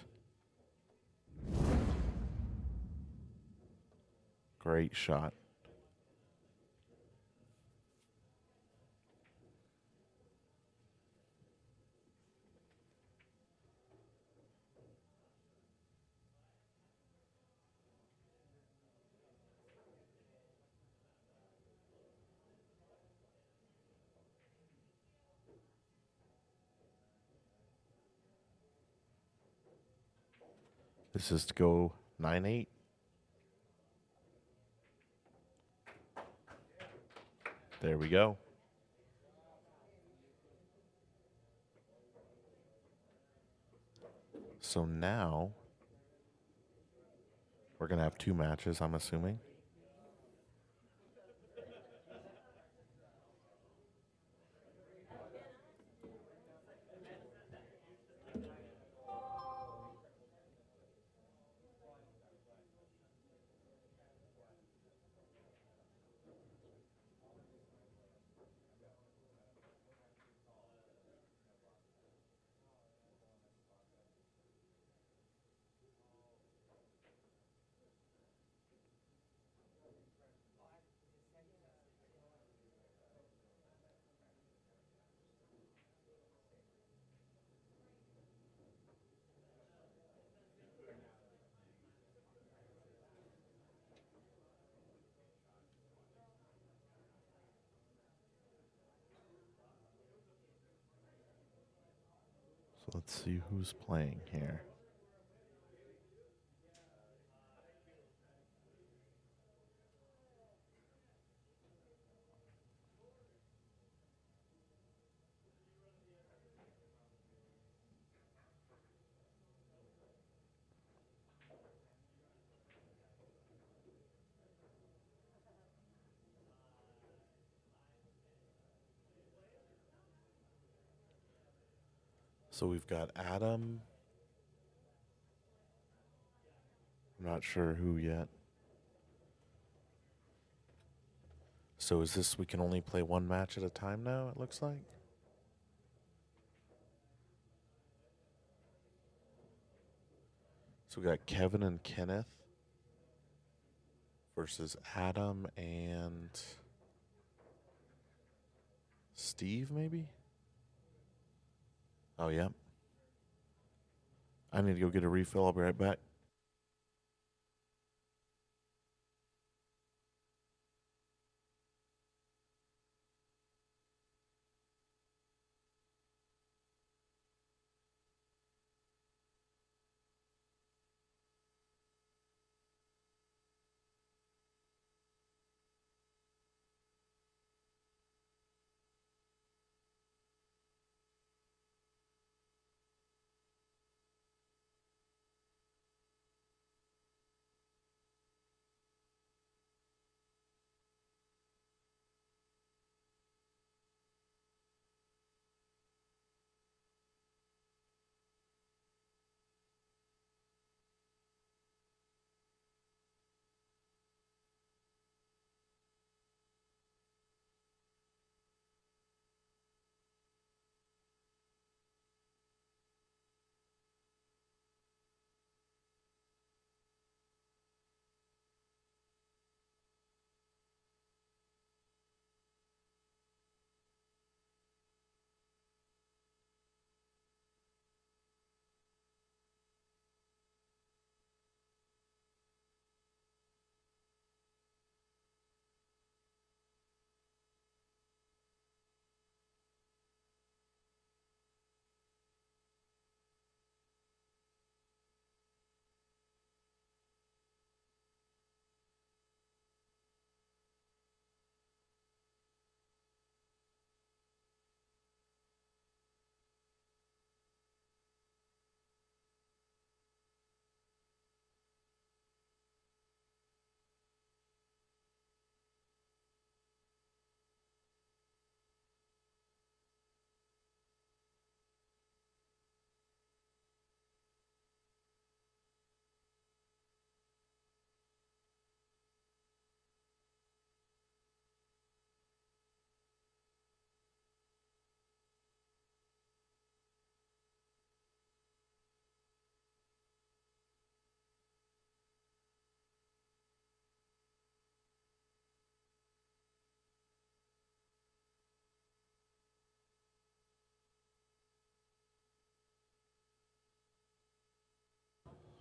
Great shot. This is to go 9-8. There we go. So now we're going to have 2 matches, I'm assuming. So let's see who's playing here. So we've got Adam. I'm not sure who yet. So is this, we can only play 1 match at a time now, it looks like? So we got Kevin and Kenneth versus Adam and Steve, maybe? Oh, yeah. I need to go get a refill. I'll be right back.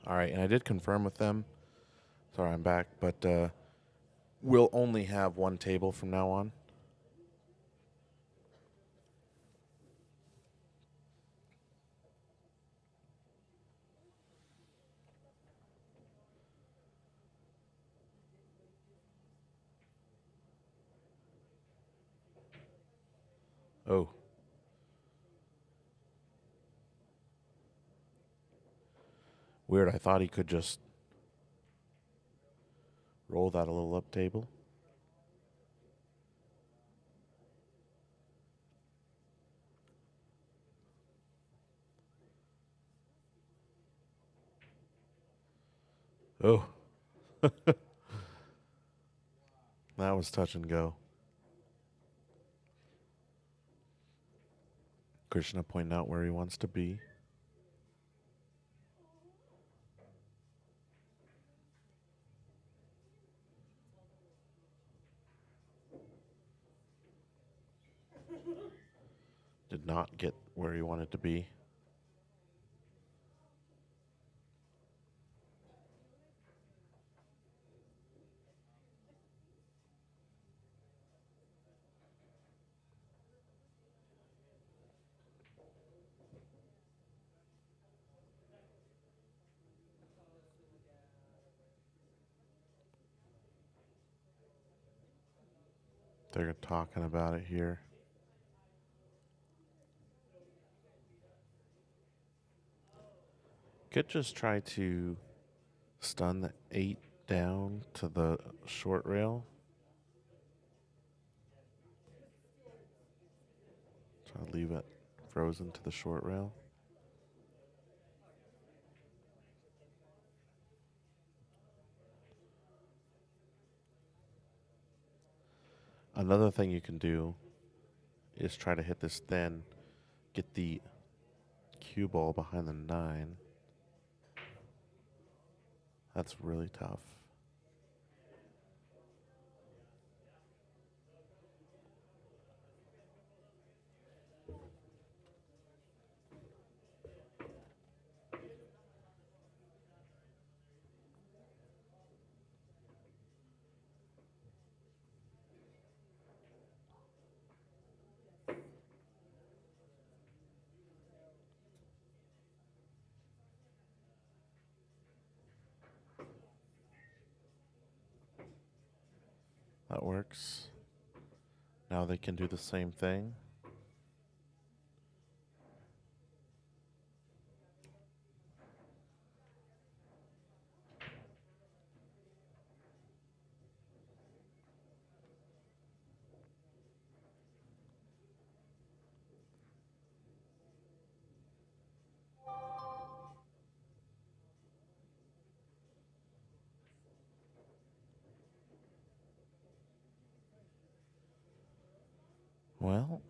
All right, and I did confirm with them. Sorry, I'm back, but we'll only have one table from now on. Oh. Weird, I thought he could just roll that a little up table. Oh. That was touch and go. Krishna pointing out where he wants to be. Did not get where he wanted to be. They're talking about it here. Could just try to stun the 8 down to the short rail. Try to leave it frozen to the short rail. Another thing you can do is try to hit this thin, get the cue ball behind the 9. That's really tough. That works. Now they can do the same thing. Well,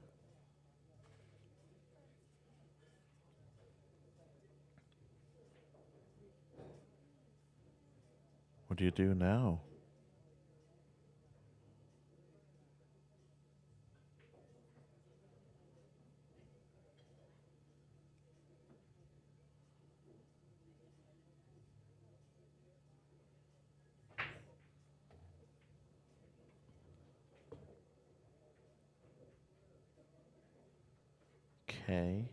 what do you do now? Okay.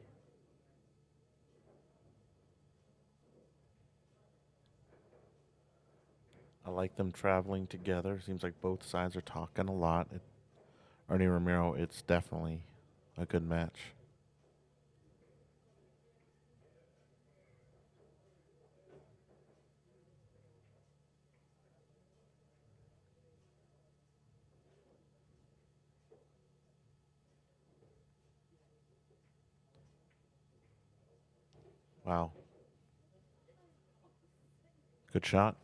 I like them traveling together. Seems like both sides are talking a lot. Ernie Romero, it's definitely a good match. Wow. Good shot.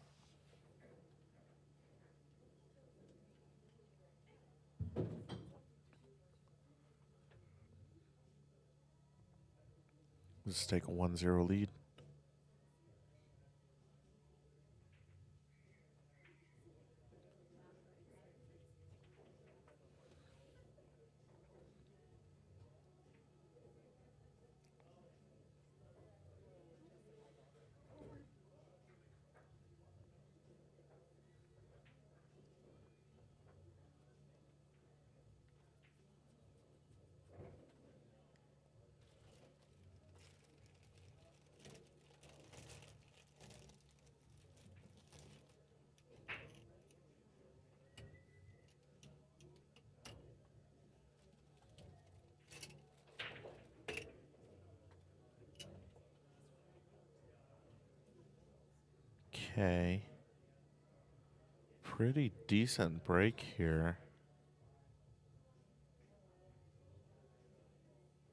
Let's take a 1-0 lead. Okay. Pretty decent break here.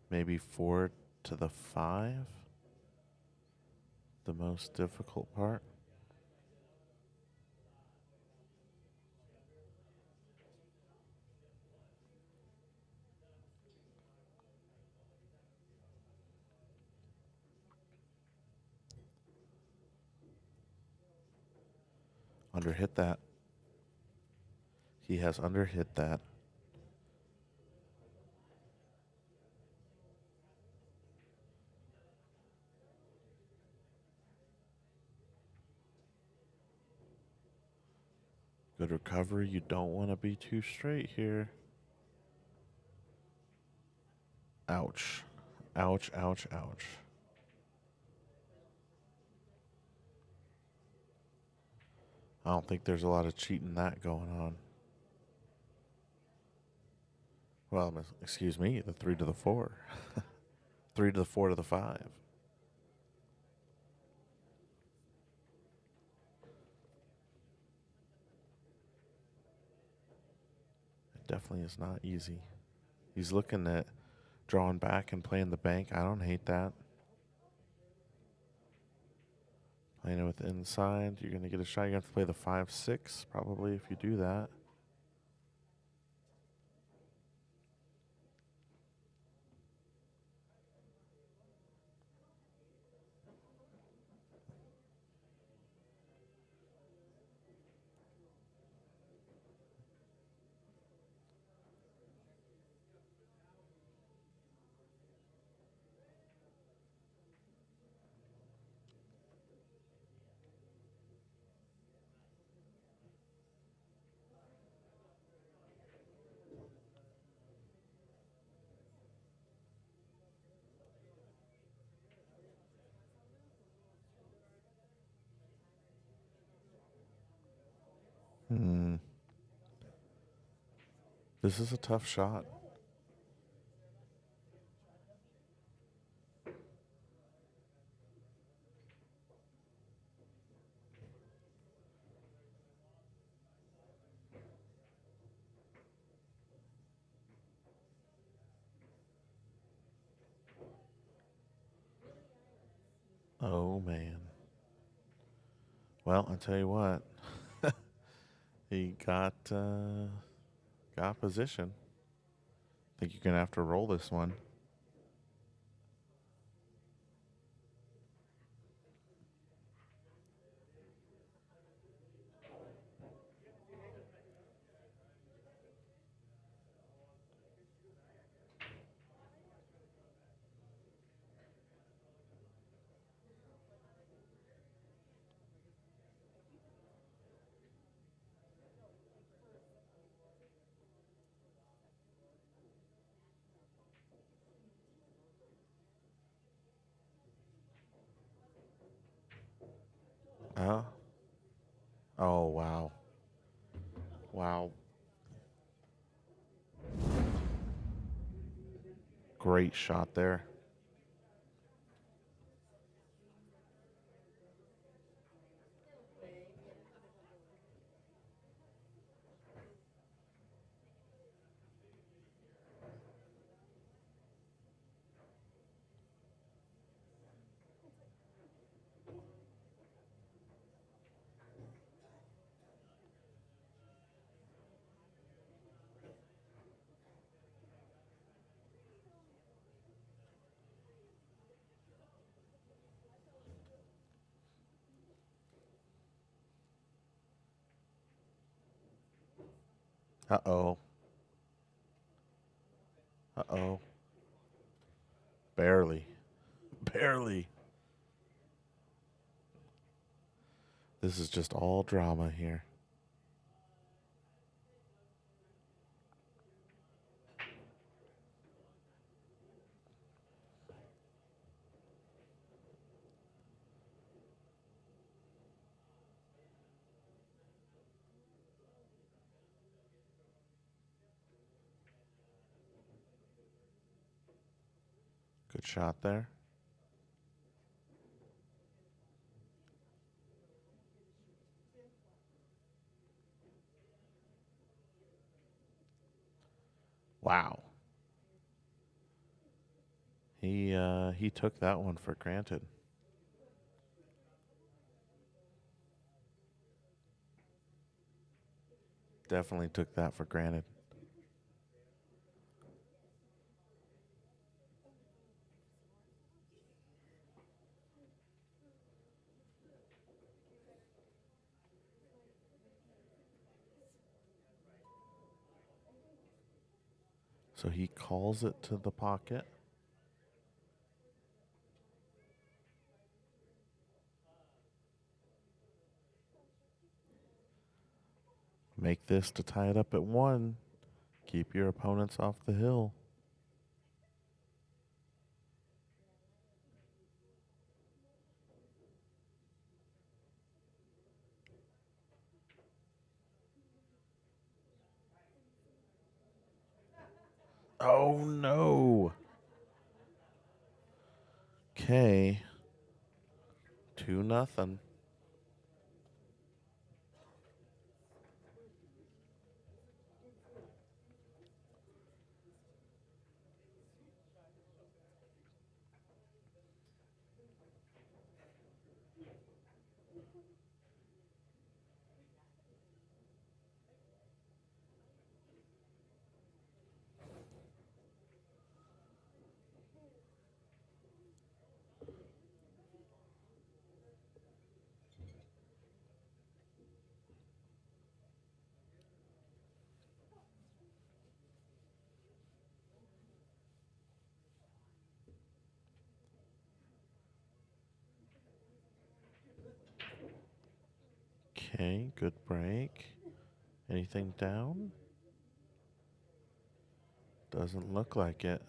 Maybe 4 to the 5. The most difficult part. Underhit that. He has underhit that. Good recovery. You don't want to be too straight here. Ouch. Ouch, ouch, ouch. I don't think there's a lot of cheating that going on. Well, excuse me, the 3 to the 4. 3 to the 4 to the 5. It definitely is not easy. He's looking at drawing back and playing the bank. I don't hate that. Playing it with the inside. You're going to get a shot. You're going to have to play the 5-6 probably if you do that. This is a tough shot. Oh, man. Well, I tell you what. He got position. I think you're going to have to roll this one. Oh, wow. Wow. Great shot there. Uh-oh. Uh-oh. Barely. Barely. This is just all drama here. Good shot there. Wow. He took that one for granted. Definitely took that for granted. So he calls it to the pocket. Make this to tie it up at 1. Keep your opponents off the hill. Oh no. Okay. 2-0. Okay, good break. Anything down? Doesn't look like it.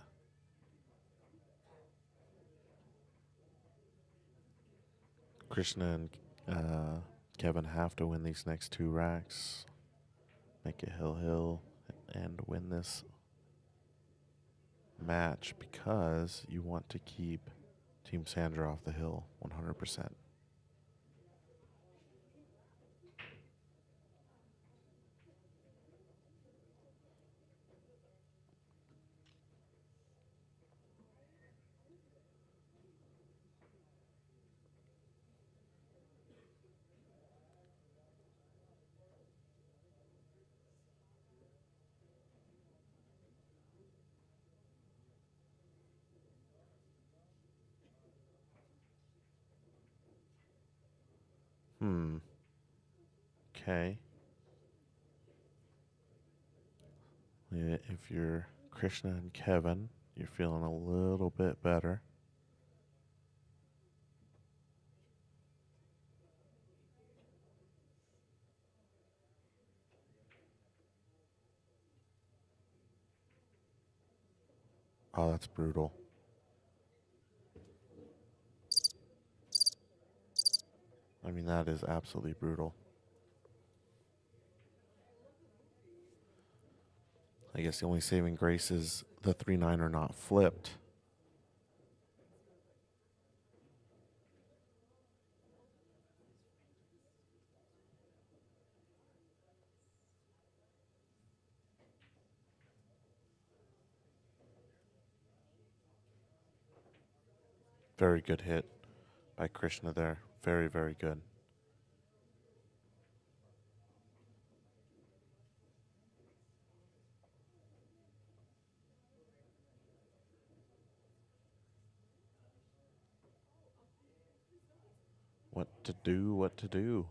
Krishna and Kevin have to win these next 2 racks. Make it hill and win this match because you want to keep Team Sandra off the hill 100%. Okay. If you're Krishna and Kevin, you're feeling a little bit better. Oh, that's brutal. I mean, that is absolutely brutal. I guess the only saving grace is the 3-9 are not flipped. Very good hit by Krishna there. Very, very good. What to do, what to do.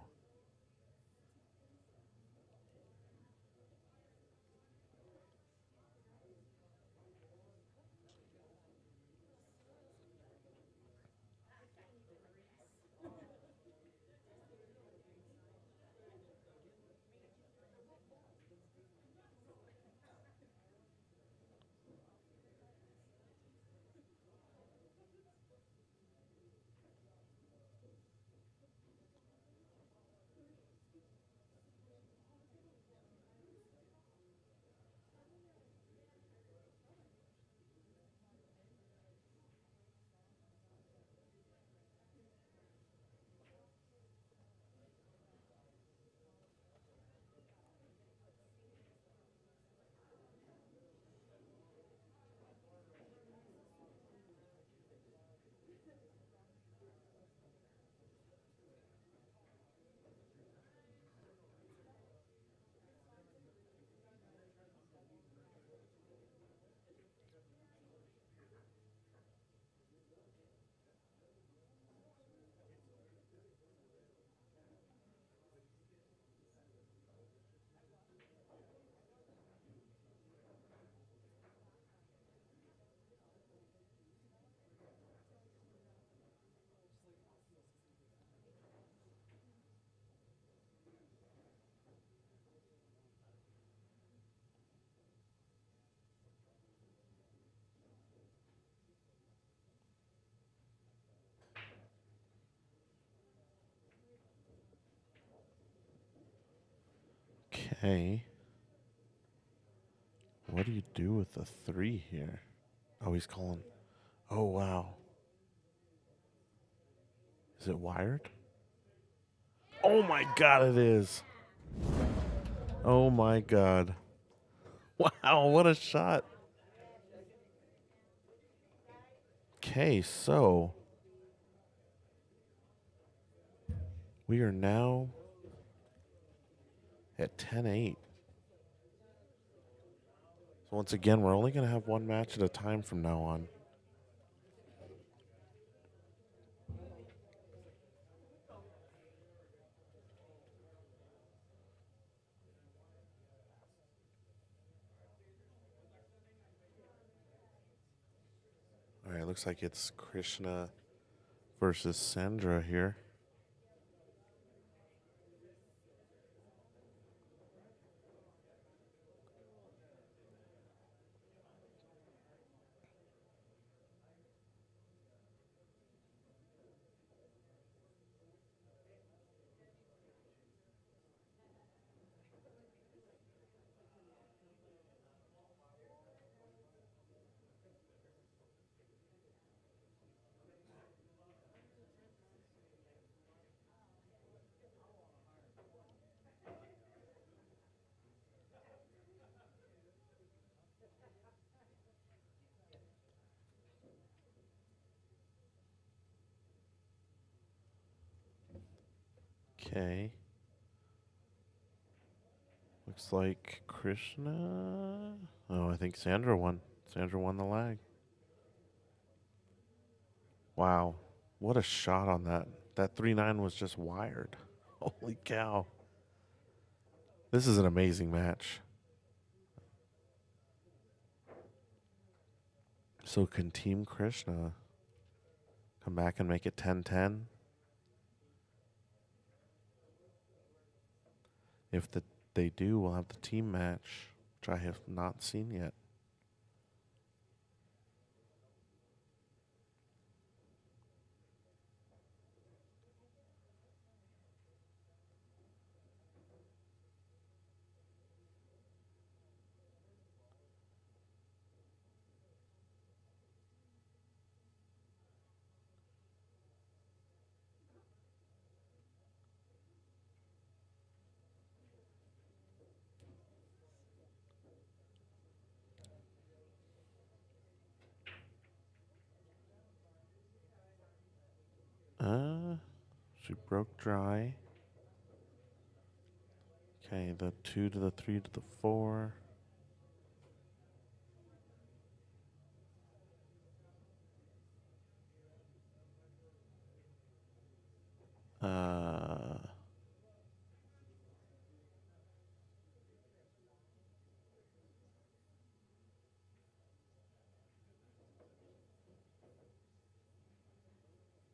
Okay. What do you do with the 3 here? Oh, he's calling. Oh, wow. Is it wired? Oh, my God, it is. Oh, my God. Wow, what a shot. Okay, so we are now at 10-8. So once again, we're only going to have one match at a time from now on. All right, looks like it's Krishna versus Sandra here. Okay. Looks like Krishna. Oh, I think Sandra won. Sandra won the lag. Wow. What a shot on that. That 3-9 was just wired. Holy cow. This is an amazing match. So can Team Krishna come back and make it 10-10? If they do, we'll have the team match, which I have not seen yet. She broke dry. Okay, the 2 to the 3 to the 4.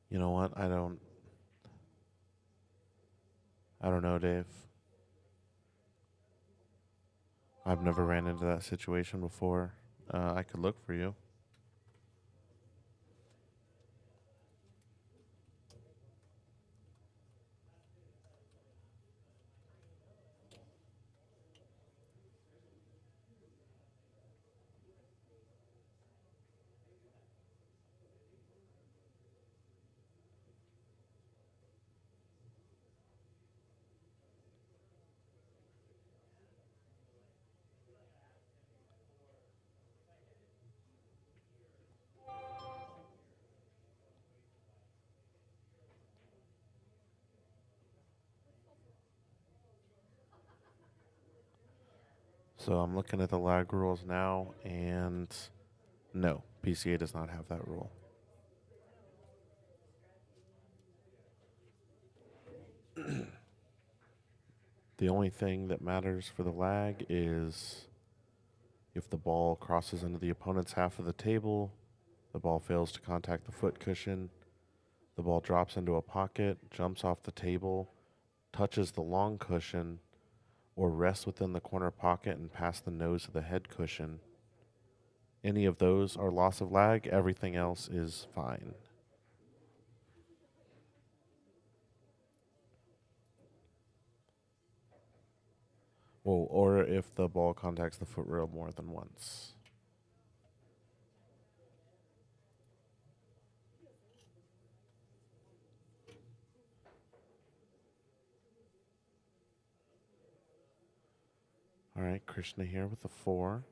You know what? I don't know, Dave. I've never ran into that situation before. I could look for you. So I'm looking at the lag rules now, and no, PCA does not have that rule. The only thing that matters for the lag is if the ball crosses into the opponent's half of the table, the ball fails to contact the foot cushion, the ball drops into a pocket, jumps off the table, touches the long cushion, or rests within the corner pocket and past the nose of the head cushion. Any of those are loss of lag. Everything else is fine. Well, or if the ball contacts the foot rail more than once. All right, Krishna here with the 4.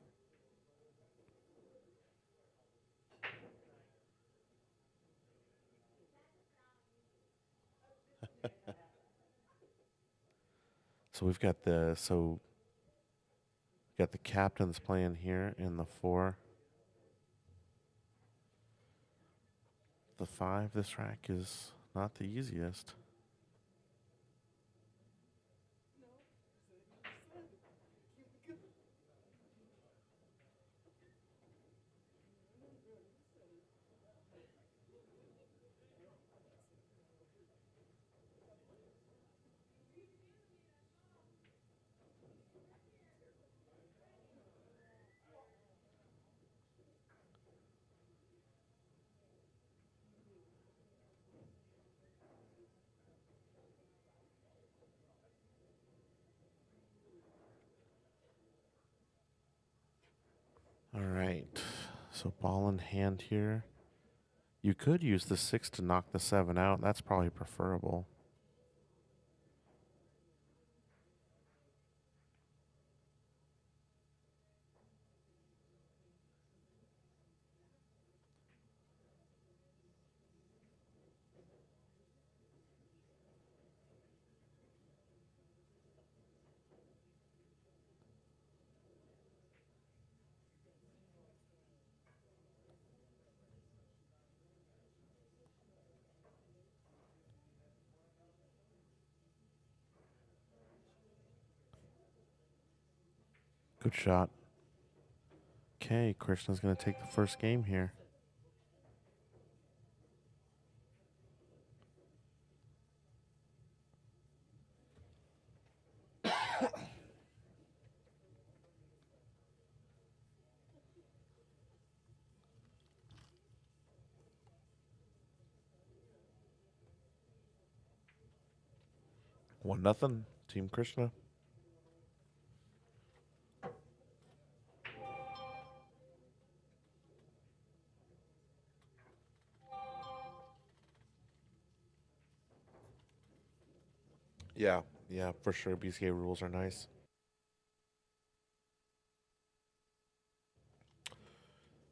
So we've got the captains playing here in the 4. The 5. This rack is not the easiest. All right. So ball in hand here. You could use the 6 to knock the 7 out. That's probably preferable. Good shot. Okay, Krishna's going to take the first game here. One nothing, Team Krishna. Yeah, for sure. BCA rules are nice.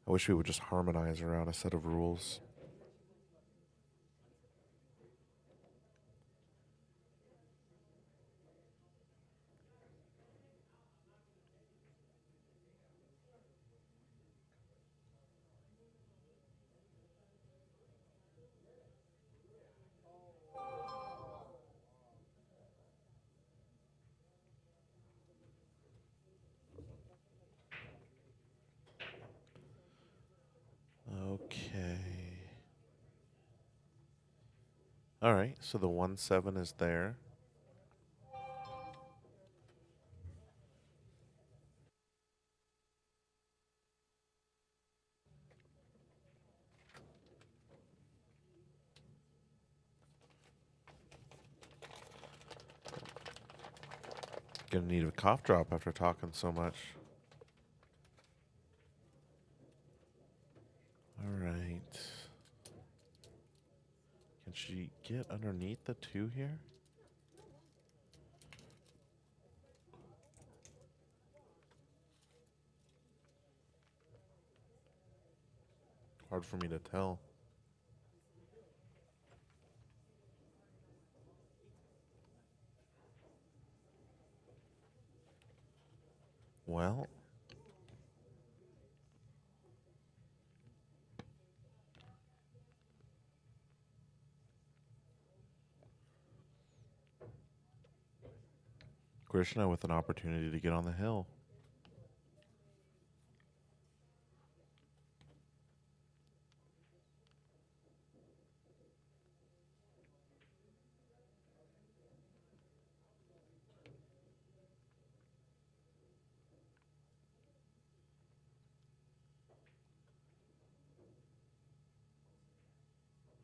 I wish we would just harmonize around a set of rules. Okay. All right, so the 1-7 is there. Gonna need a cough drop after talking so much. All right. Can she get underneath the 2 here? Hard for me to tell. Well, Krishna with an opportunity to get on the hill.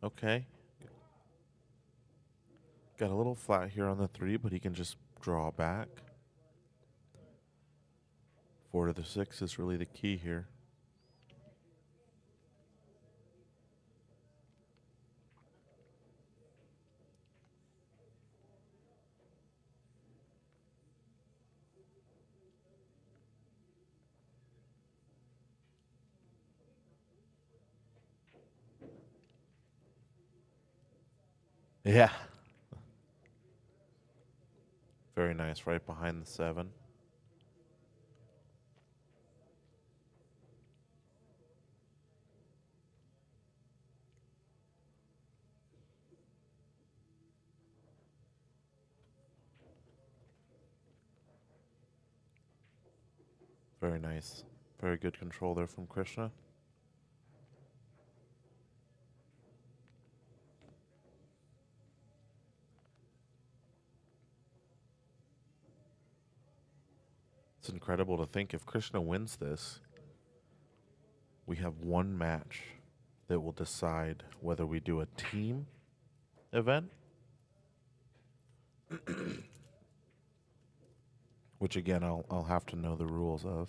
Okay. Got a little flat here on the 3, but he can just draw back. 4 to the 6 is really the key here. Yeah. Very nice, right behind the 7. Very nice. Very good control there from Krishna. It's incredible to think if Krishna wins this, we have one match that will decide whether we do a team event, which again I'll have to know the rules of.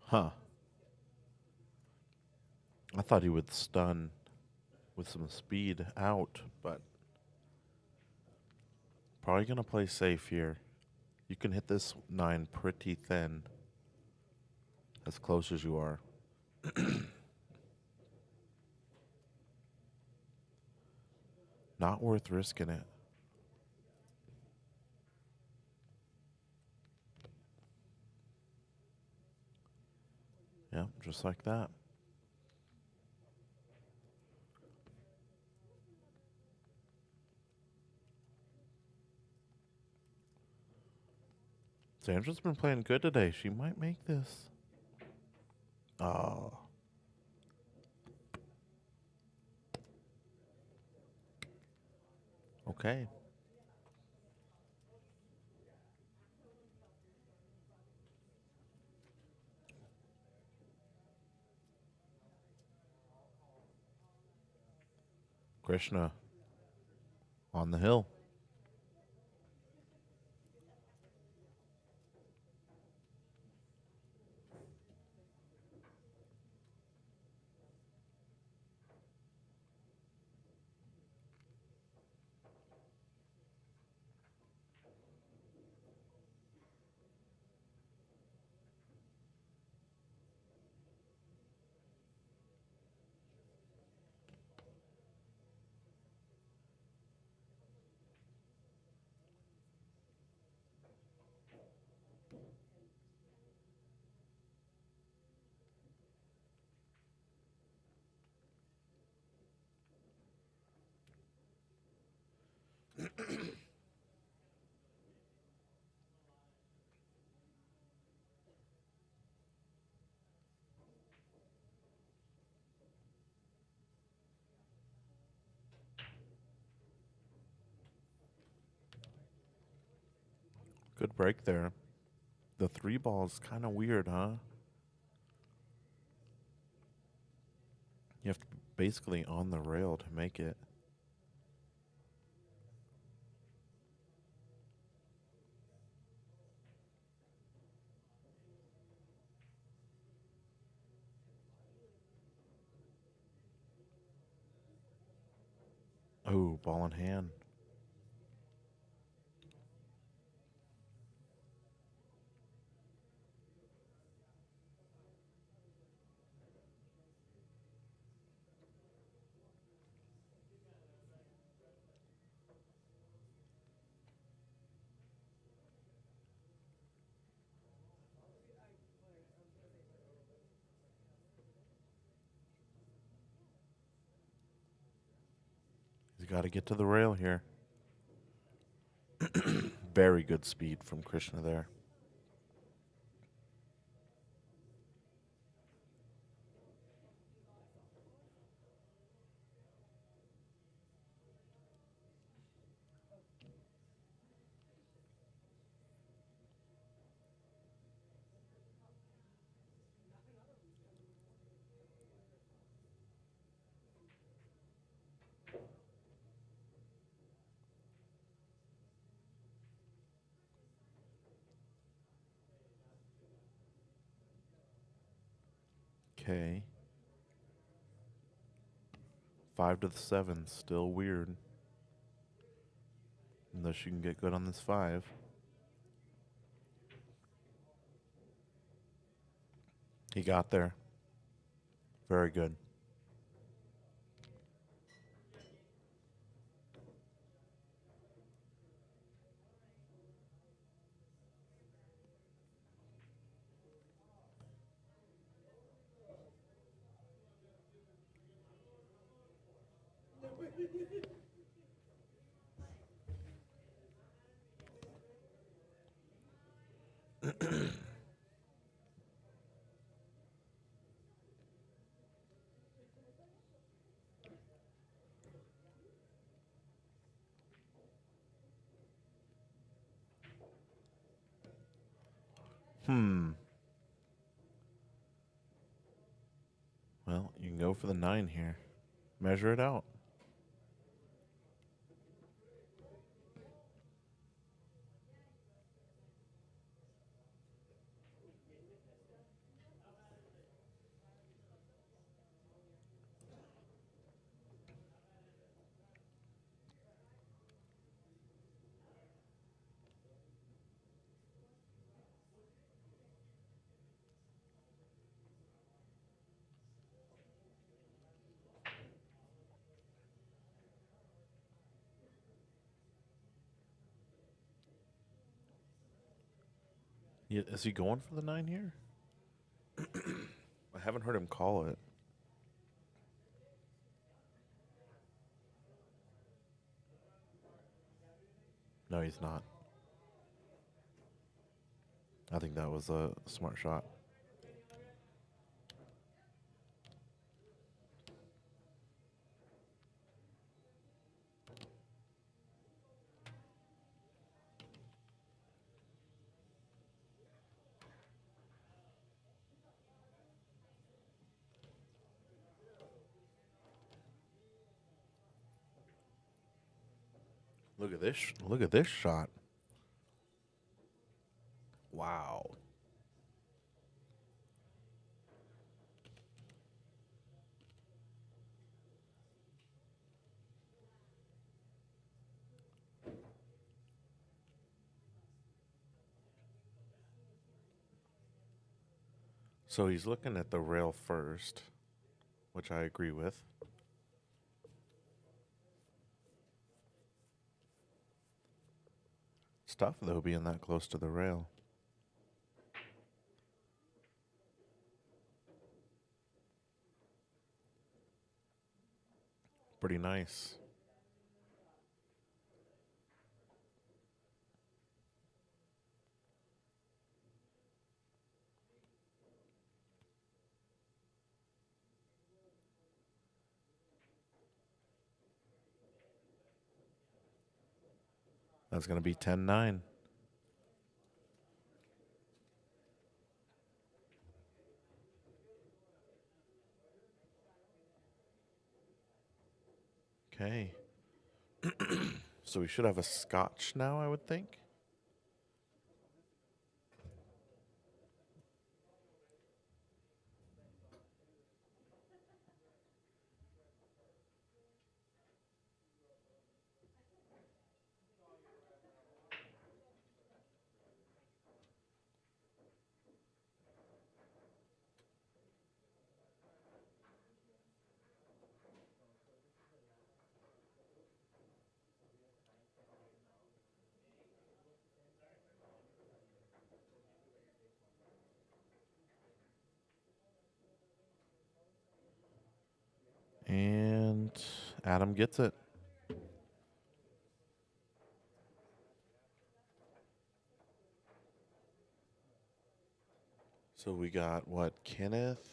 Huh. I thought he would stun with some speed out, but probably going to play safe here. You can hit this 9 pretty thin, as close as you are. Not worth risking it. Yeah, just like that. Sandra's been playing good today. She might make this. Oh. Okay. Krishna on the hill. Good break there. The 3 ball is kind of weird, huh? You have to be basically on the rail to make it. Oh, ball in hand. He's got to get to the rail here. Very good speed from Krishna there. Okay. 5 to the 7, still weird. Unless you can get good on this 5. He got there. Very good. Well, you can go for the 9 here. Measure it out. Yeah, is he going for the 9 here? I haven't heard him call it. No, he's not. I think that was a smart shot. Look at this. Look at this shot. Wow. So he's looking at the rail first, which I agree with. It's tough, though, being that close to the rail. Pretty nice. That's going to be 10-9. Okay. So we should have a scotch now, I would think. And Adam gets it. So we got what? Kenneth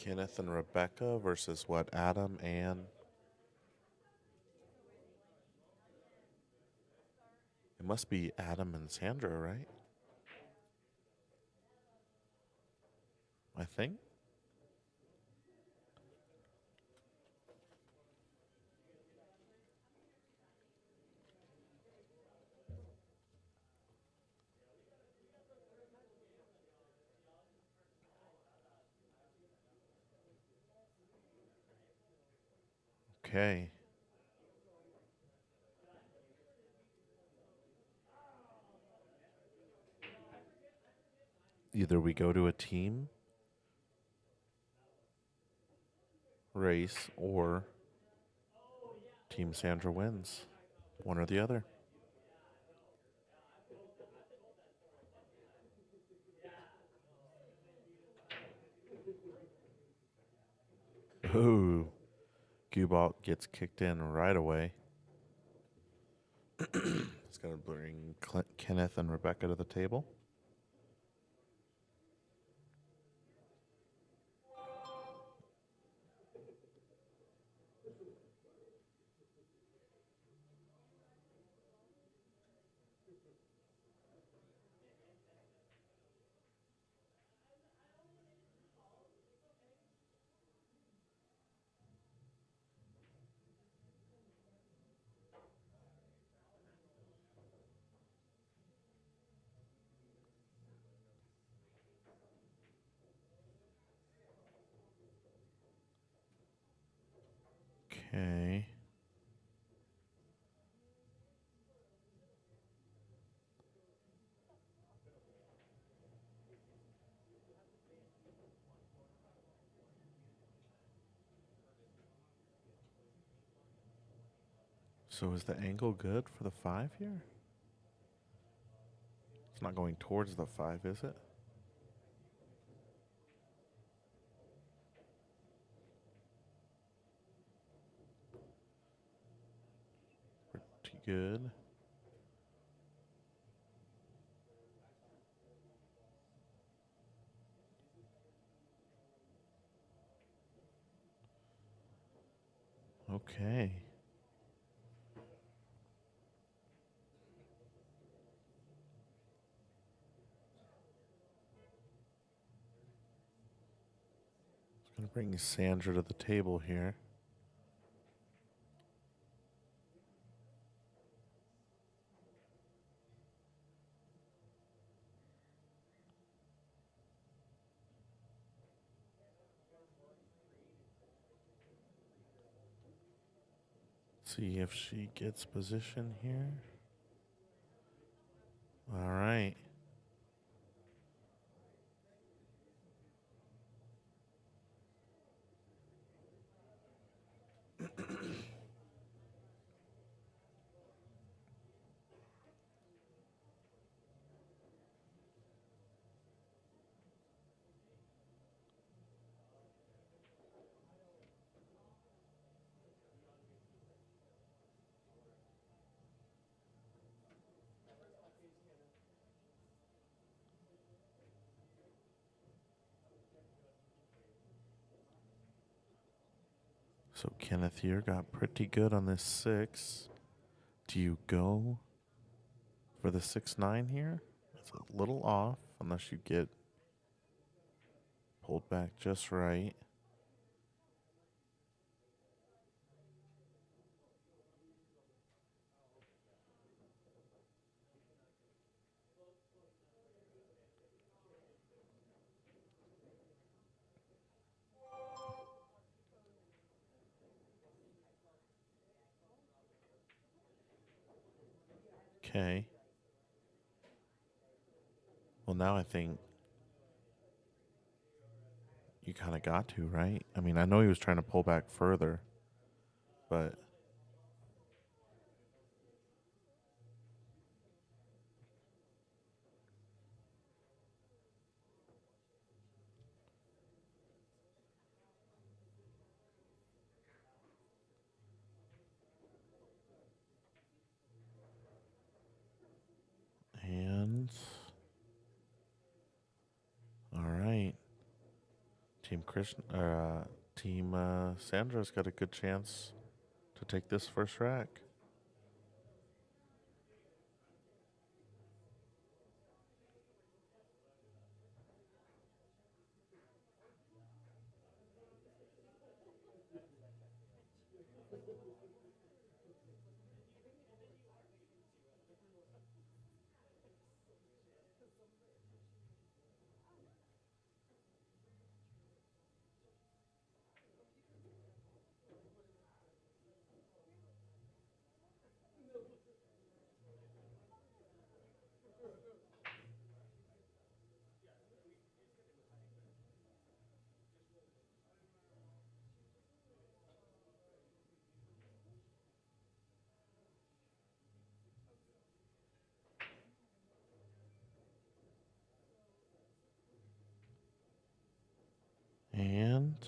and Rebecca versus what? Adam and... It must be Adam and Sandra, right? I think. Okay. Either we go to a team race or Team Sandra wins. One or the other. Ooh. Cubalt gets kicked in right away. It's going to bring Kenneth and Rebecca to the table. Okay. So is the angle good for the 5 here? It's not going towards the 5, is it? Pretty good. Okay. It's going to bring Sandra to the table here. See if she gets position here. All right. So Kenneth here got pretty good on this 6. Do you go for the 6-9 here? It's a little off unless you get pulled back just right. Okay. Well, now I think you kind of got to, right? I mean, I know he was trying to pull back further, but and all right. Team Krishna, Team Sandra's got a good chance to take this first rack.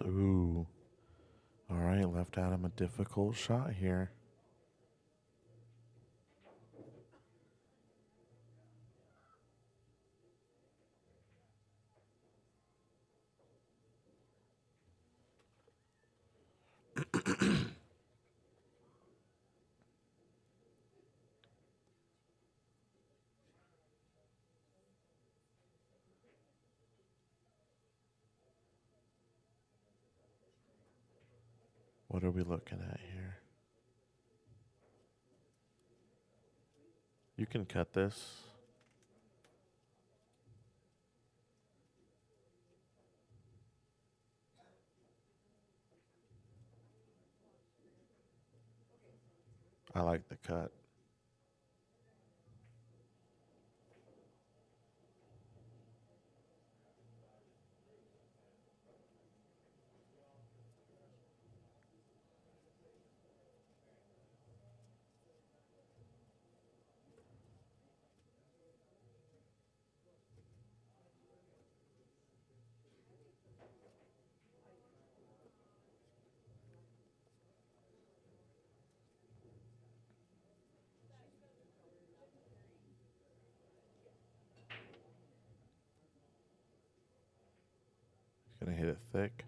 Ooh. All right, left Adam a difficult shot here. What are we looking at here? You can cut this. I like the cut. Gonna hit it thick.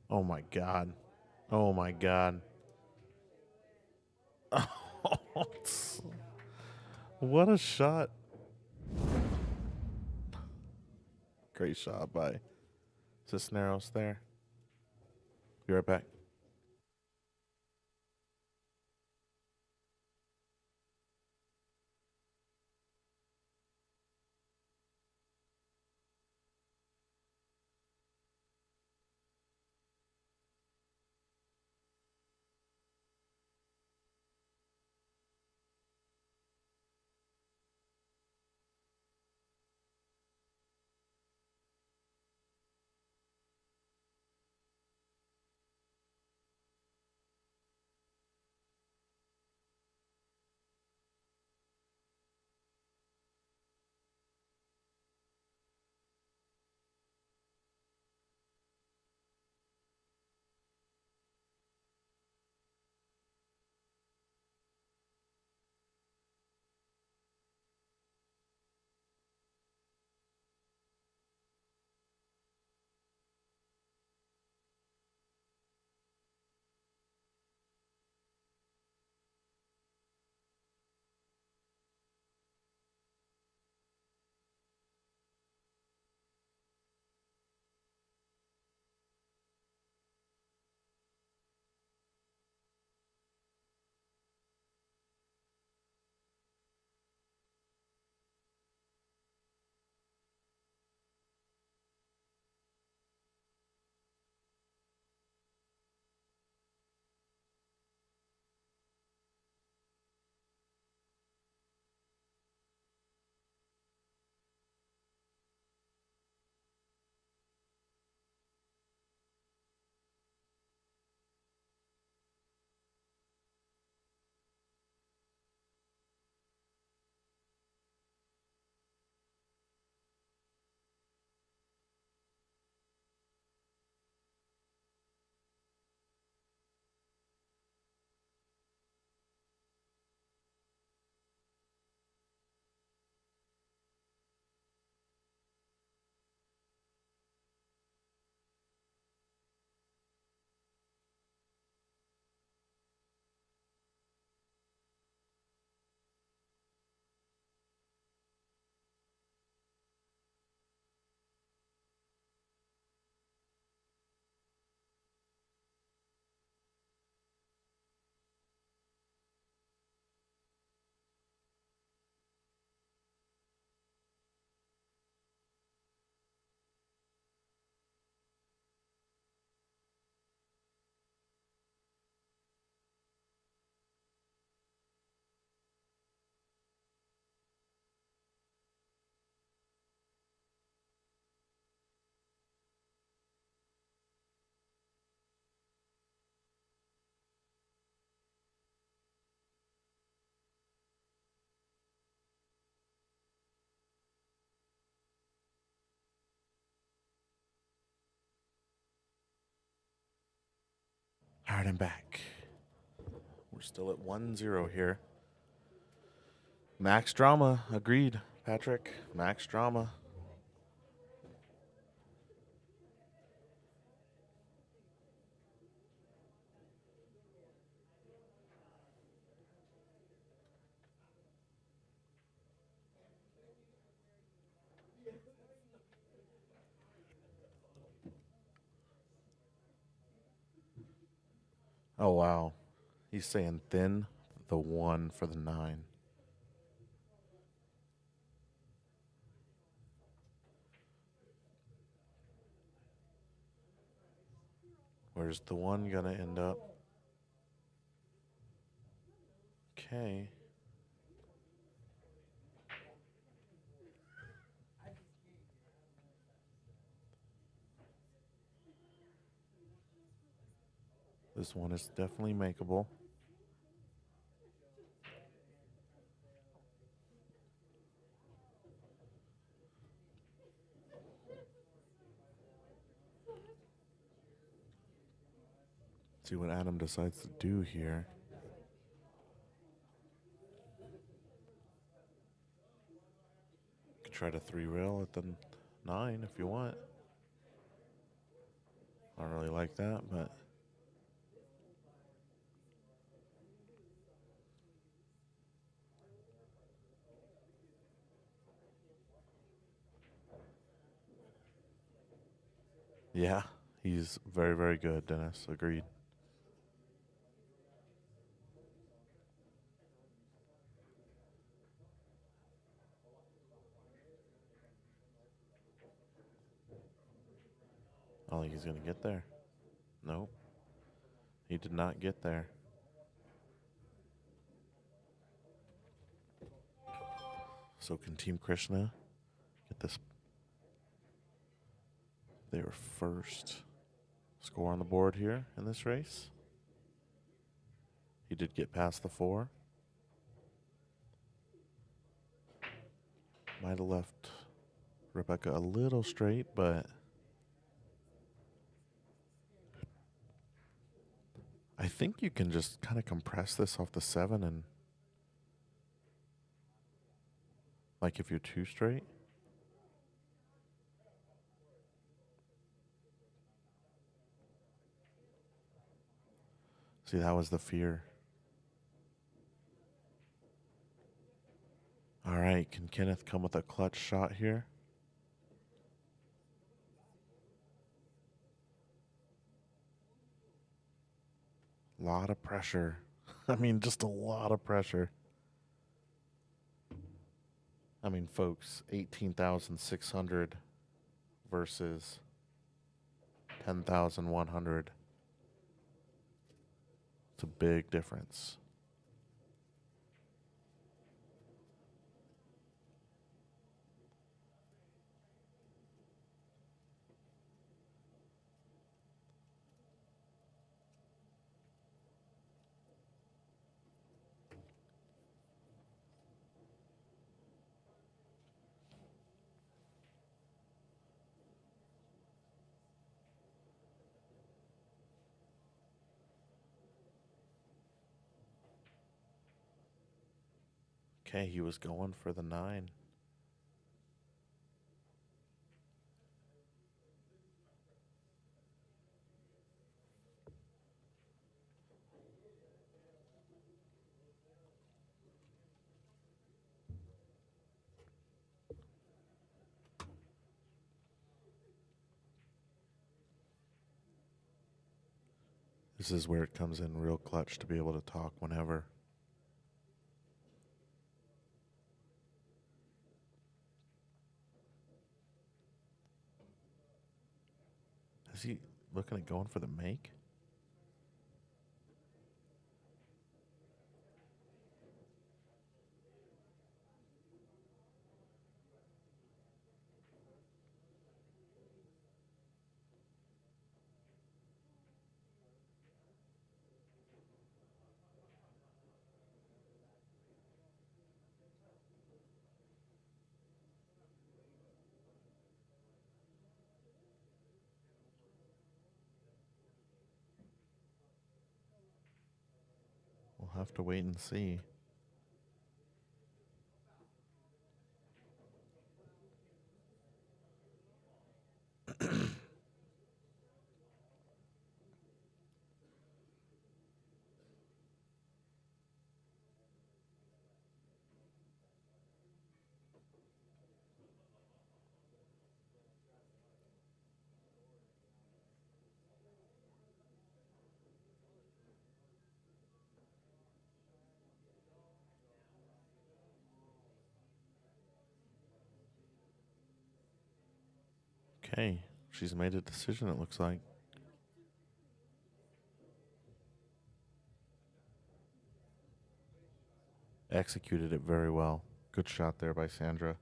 Oh my God. Oh my God. What a shot. Great shot by Cisneros there. Be right back. right, I'm back. We're still at 1-0 here. Max drama. Agreed, Patrick. Max drama. Oh, wow. He's saying thin the 1 for the 9. Where's the 1 going to end up? Okay. This one is definitely makeable. See what Adam decides to do here. Could try to 3-rail at the 9 if you want. I don't really like that, but yeah, he's very, very good, Dennis. Agreed. I don't think he's going to get there. Nope. He did not get there. So can Team Krishna get this? Their first score on the board here in this race. He did get past the 4. Might have left Rebecca a little straight, but I think you can just kind of compress this off the 7 and like if you're 2 straight. See, that was the fear. All right, can Kenneth come with a clutch shot here? Lot of pressure. I mean, just a lot of pressure. I mean, folks, 18,600 versus 10,100. It's a big difference. Okay, he was going for the 9. This is where it comes in real clutch to be able to talk whenever. Is he looking at going for the make? We'll have to wait and see. Okay, she's made a decision, it looks like. Executed it very well. Good shot there by Sandra.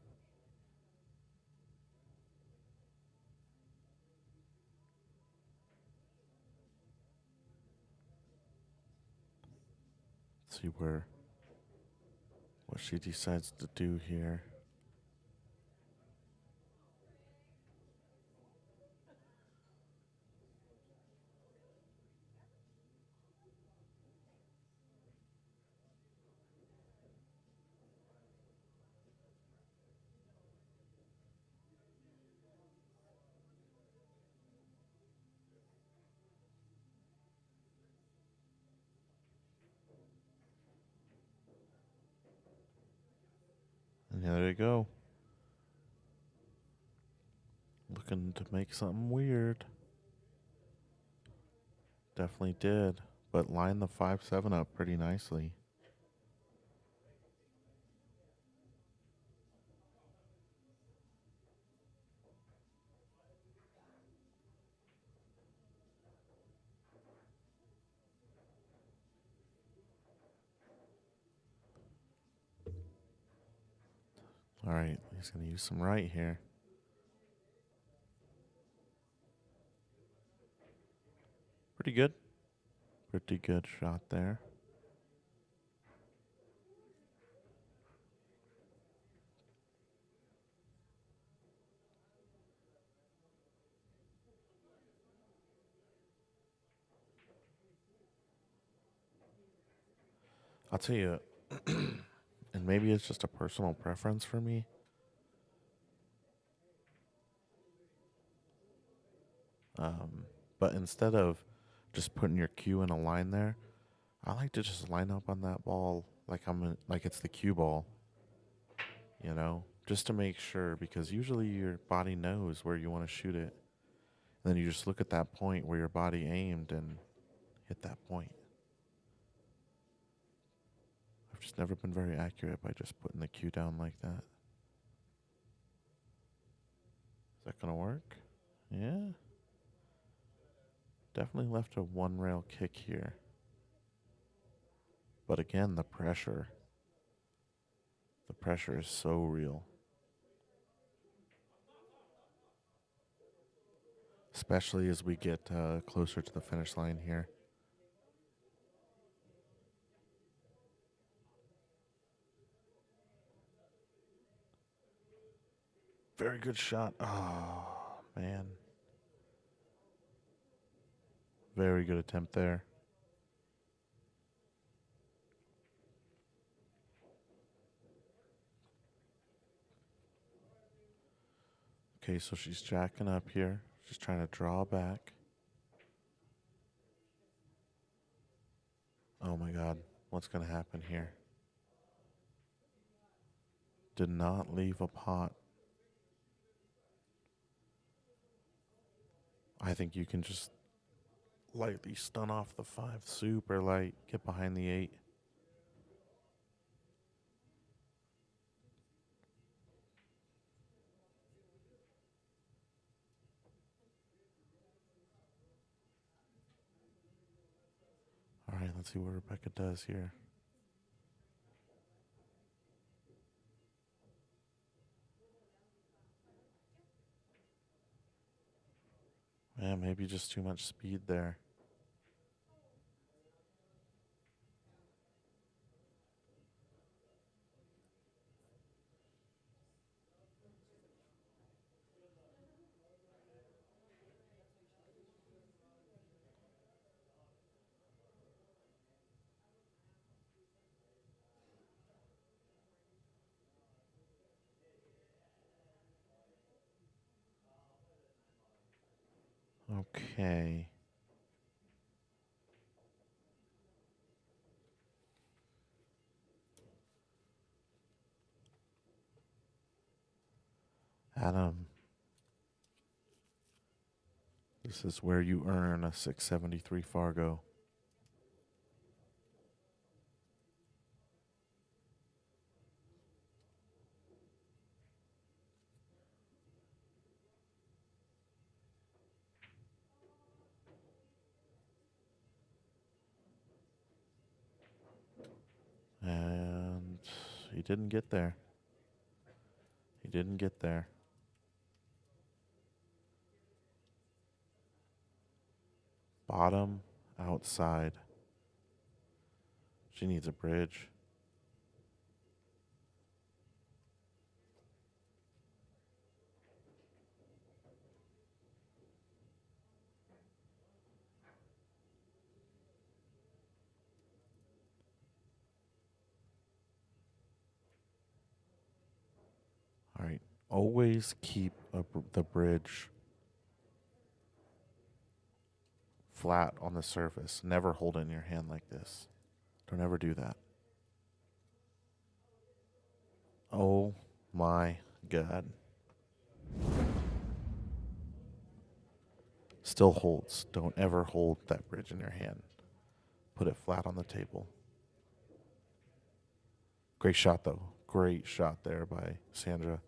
Let's see what she decides to do here. And there you go. Looking to make something weird. Definitely did. But lined the 5-7 up pretty nicely. All right, he's going to use some right here. Pretty good. Pretty good shot there. I'll tell you, and maybe it's just a personal preference for me. But instead of just putting your cue in a line there, I like to just line up on that ball like it's the cue ball. You know, just to make sure, because usually your body knows where you want to shoot it. And then you just look at that point where your body aimed and hit that point. I've just never been very accurate by just putting the cue down like that. Is that going to work? Yeah. Definitely left a one rail kick here. But again, the pressure. The pressure is so real. Especially as we get closer to the finish line here. Very good shot. Oh, man. Very good attempt there. Okay, so she's jacking up here. She's trying to draw back. Oh my God, what's going to happen here? Did not leave a pot. I think you can just lightly stun off the 5 super light, get behind the 8. All right, let's see what Rebecca does here. Yeah, maybe just too much speed there. Okay. Adam, this is where you earn a 673 Fargo. And he didn't get there. He didn't get there. Bottom, outside. She needs a bridge. All right. Always keep the bridge flat on the surface. Never hold it in your hand like this. Don't ever do that. Oh my God. Still holds. Don't ever hold that bridge in your hand. Put it flat on the table. Great shot, though. Great shot there by Sandra.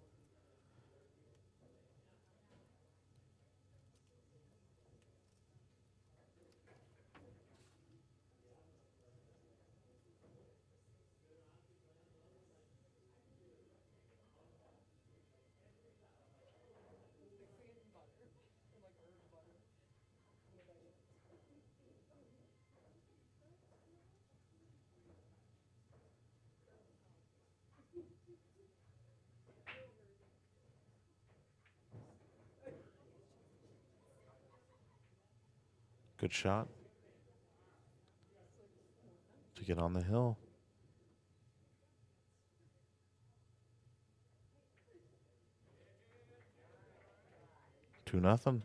Good shot to get on the hill. 2-0.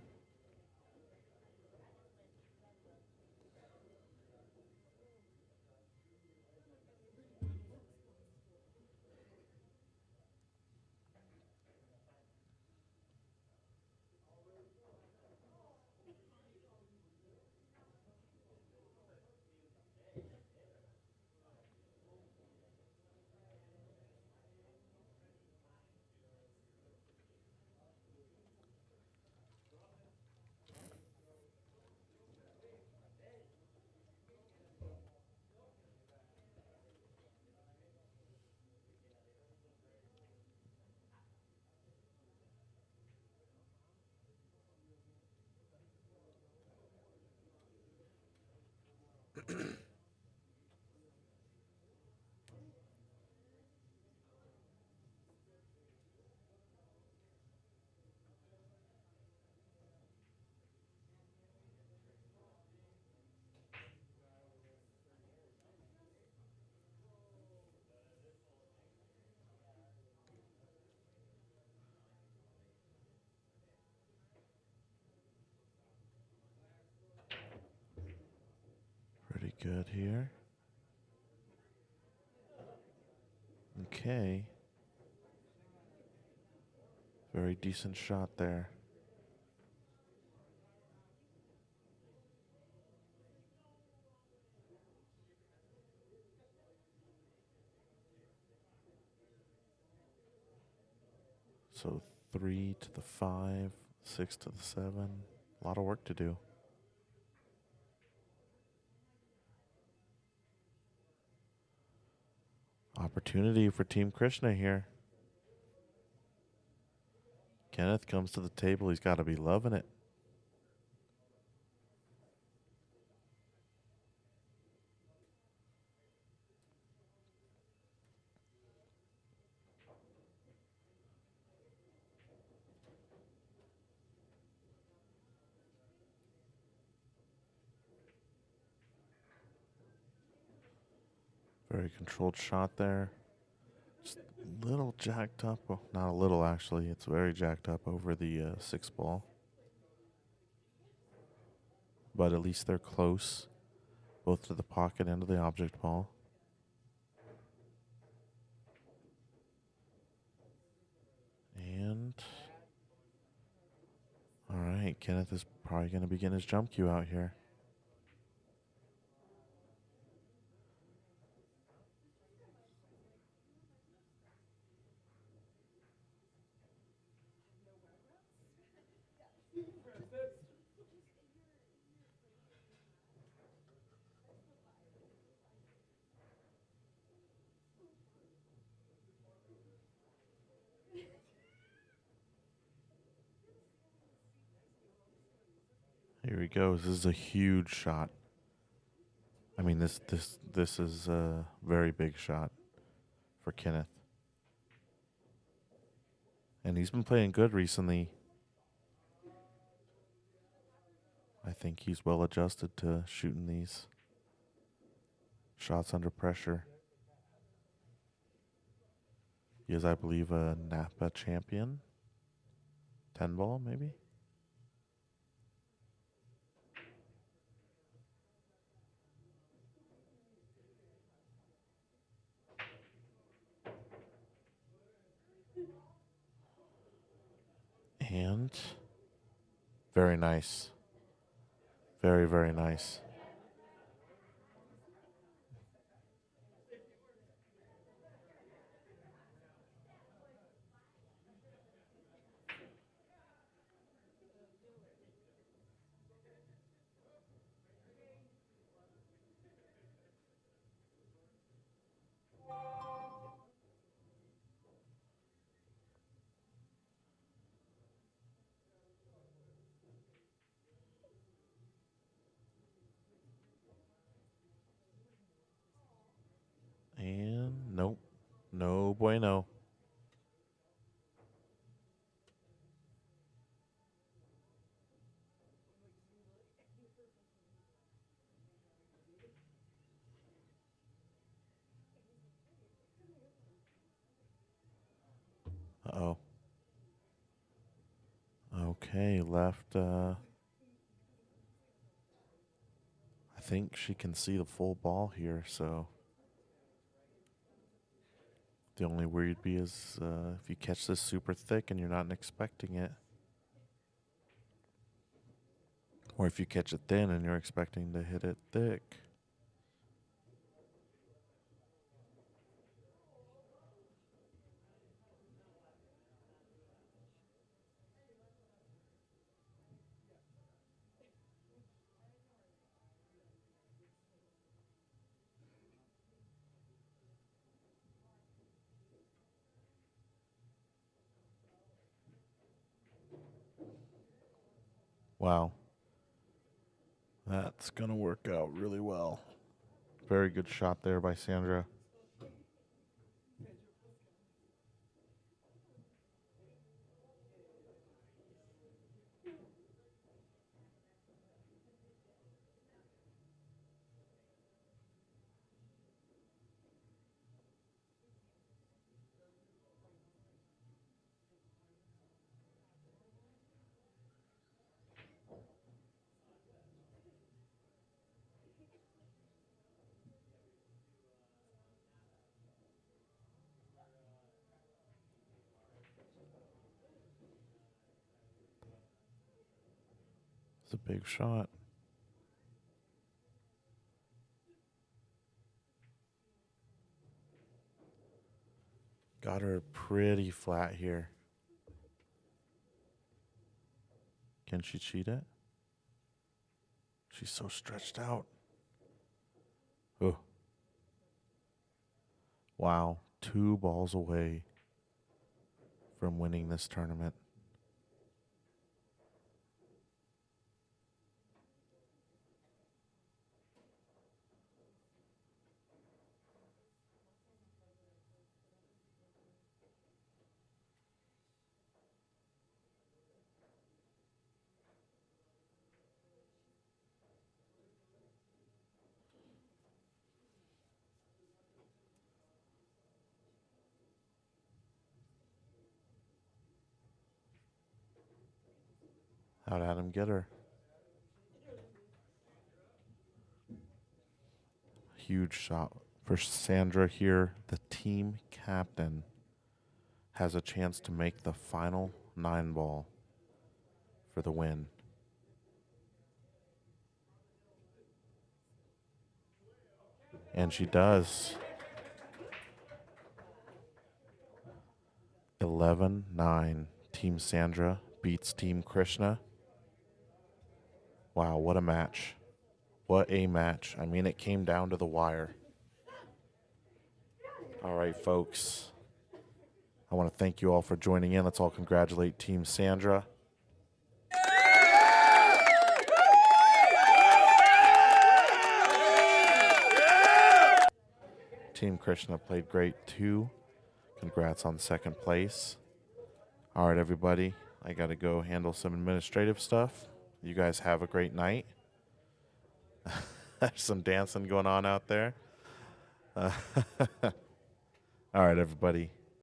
Pretty good here. Okay. Very decent shot there. So 3 to the 5, 6 to the 7. A lot of work to do. Opportunity for Team Krishna here. Kenneth comes to the table. He's got to be loving it. Very controlled shot there. Just a little jacked up. Well, not a little, actually. It's very jacked up over the 6 ball. but at least they're close, both to the pocket and to the object ball. And all right, Kenneth is probably going to begin his jump cue out here. Here he goes. This is a huge shot. I mean, this is a very big shot for Kenneth. And he's been playing good recently. I think he's well adjusted to shooting these shots under pressure. He is, I believe, a Napa champion. 10 ball, maybe? And very nice. Very, very nice. And nope. No bueno. Uh-oh. Okay, left. I think she can see the full ball here, so the only worry would be is if you catch this super thick and you're not expecting it. Or if you catch it thin and you're expecting to hit it thick. Wow. That's going to work out really well. Very good shot there by Sandra. It's a big shot. Got her pretty flat here. Can she cheat it? She's so stretched out. Oh. Wow. 2 balls away from winning this tournament. How'd Adam get her? huge shot for Sandra here. The team captain has a chance to make the final 9-ball for the win. And she does. 11-9. Team Sandra beats Team Krishna. Wow, what a match. What a match. I mean, it came down to the wire. All right, folks. I want to thank you all for joining in. Let's all congratulate Team Sandra. Team Krishna played great too. Congrats on second place. All right, everybody. I got to go handle some administrative stuff. You guys have a great night. There's some dancing going on out there. All right, everybody.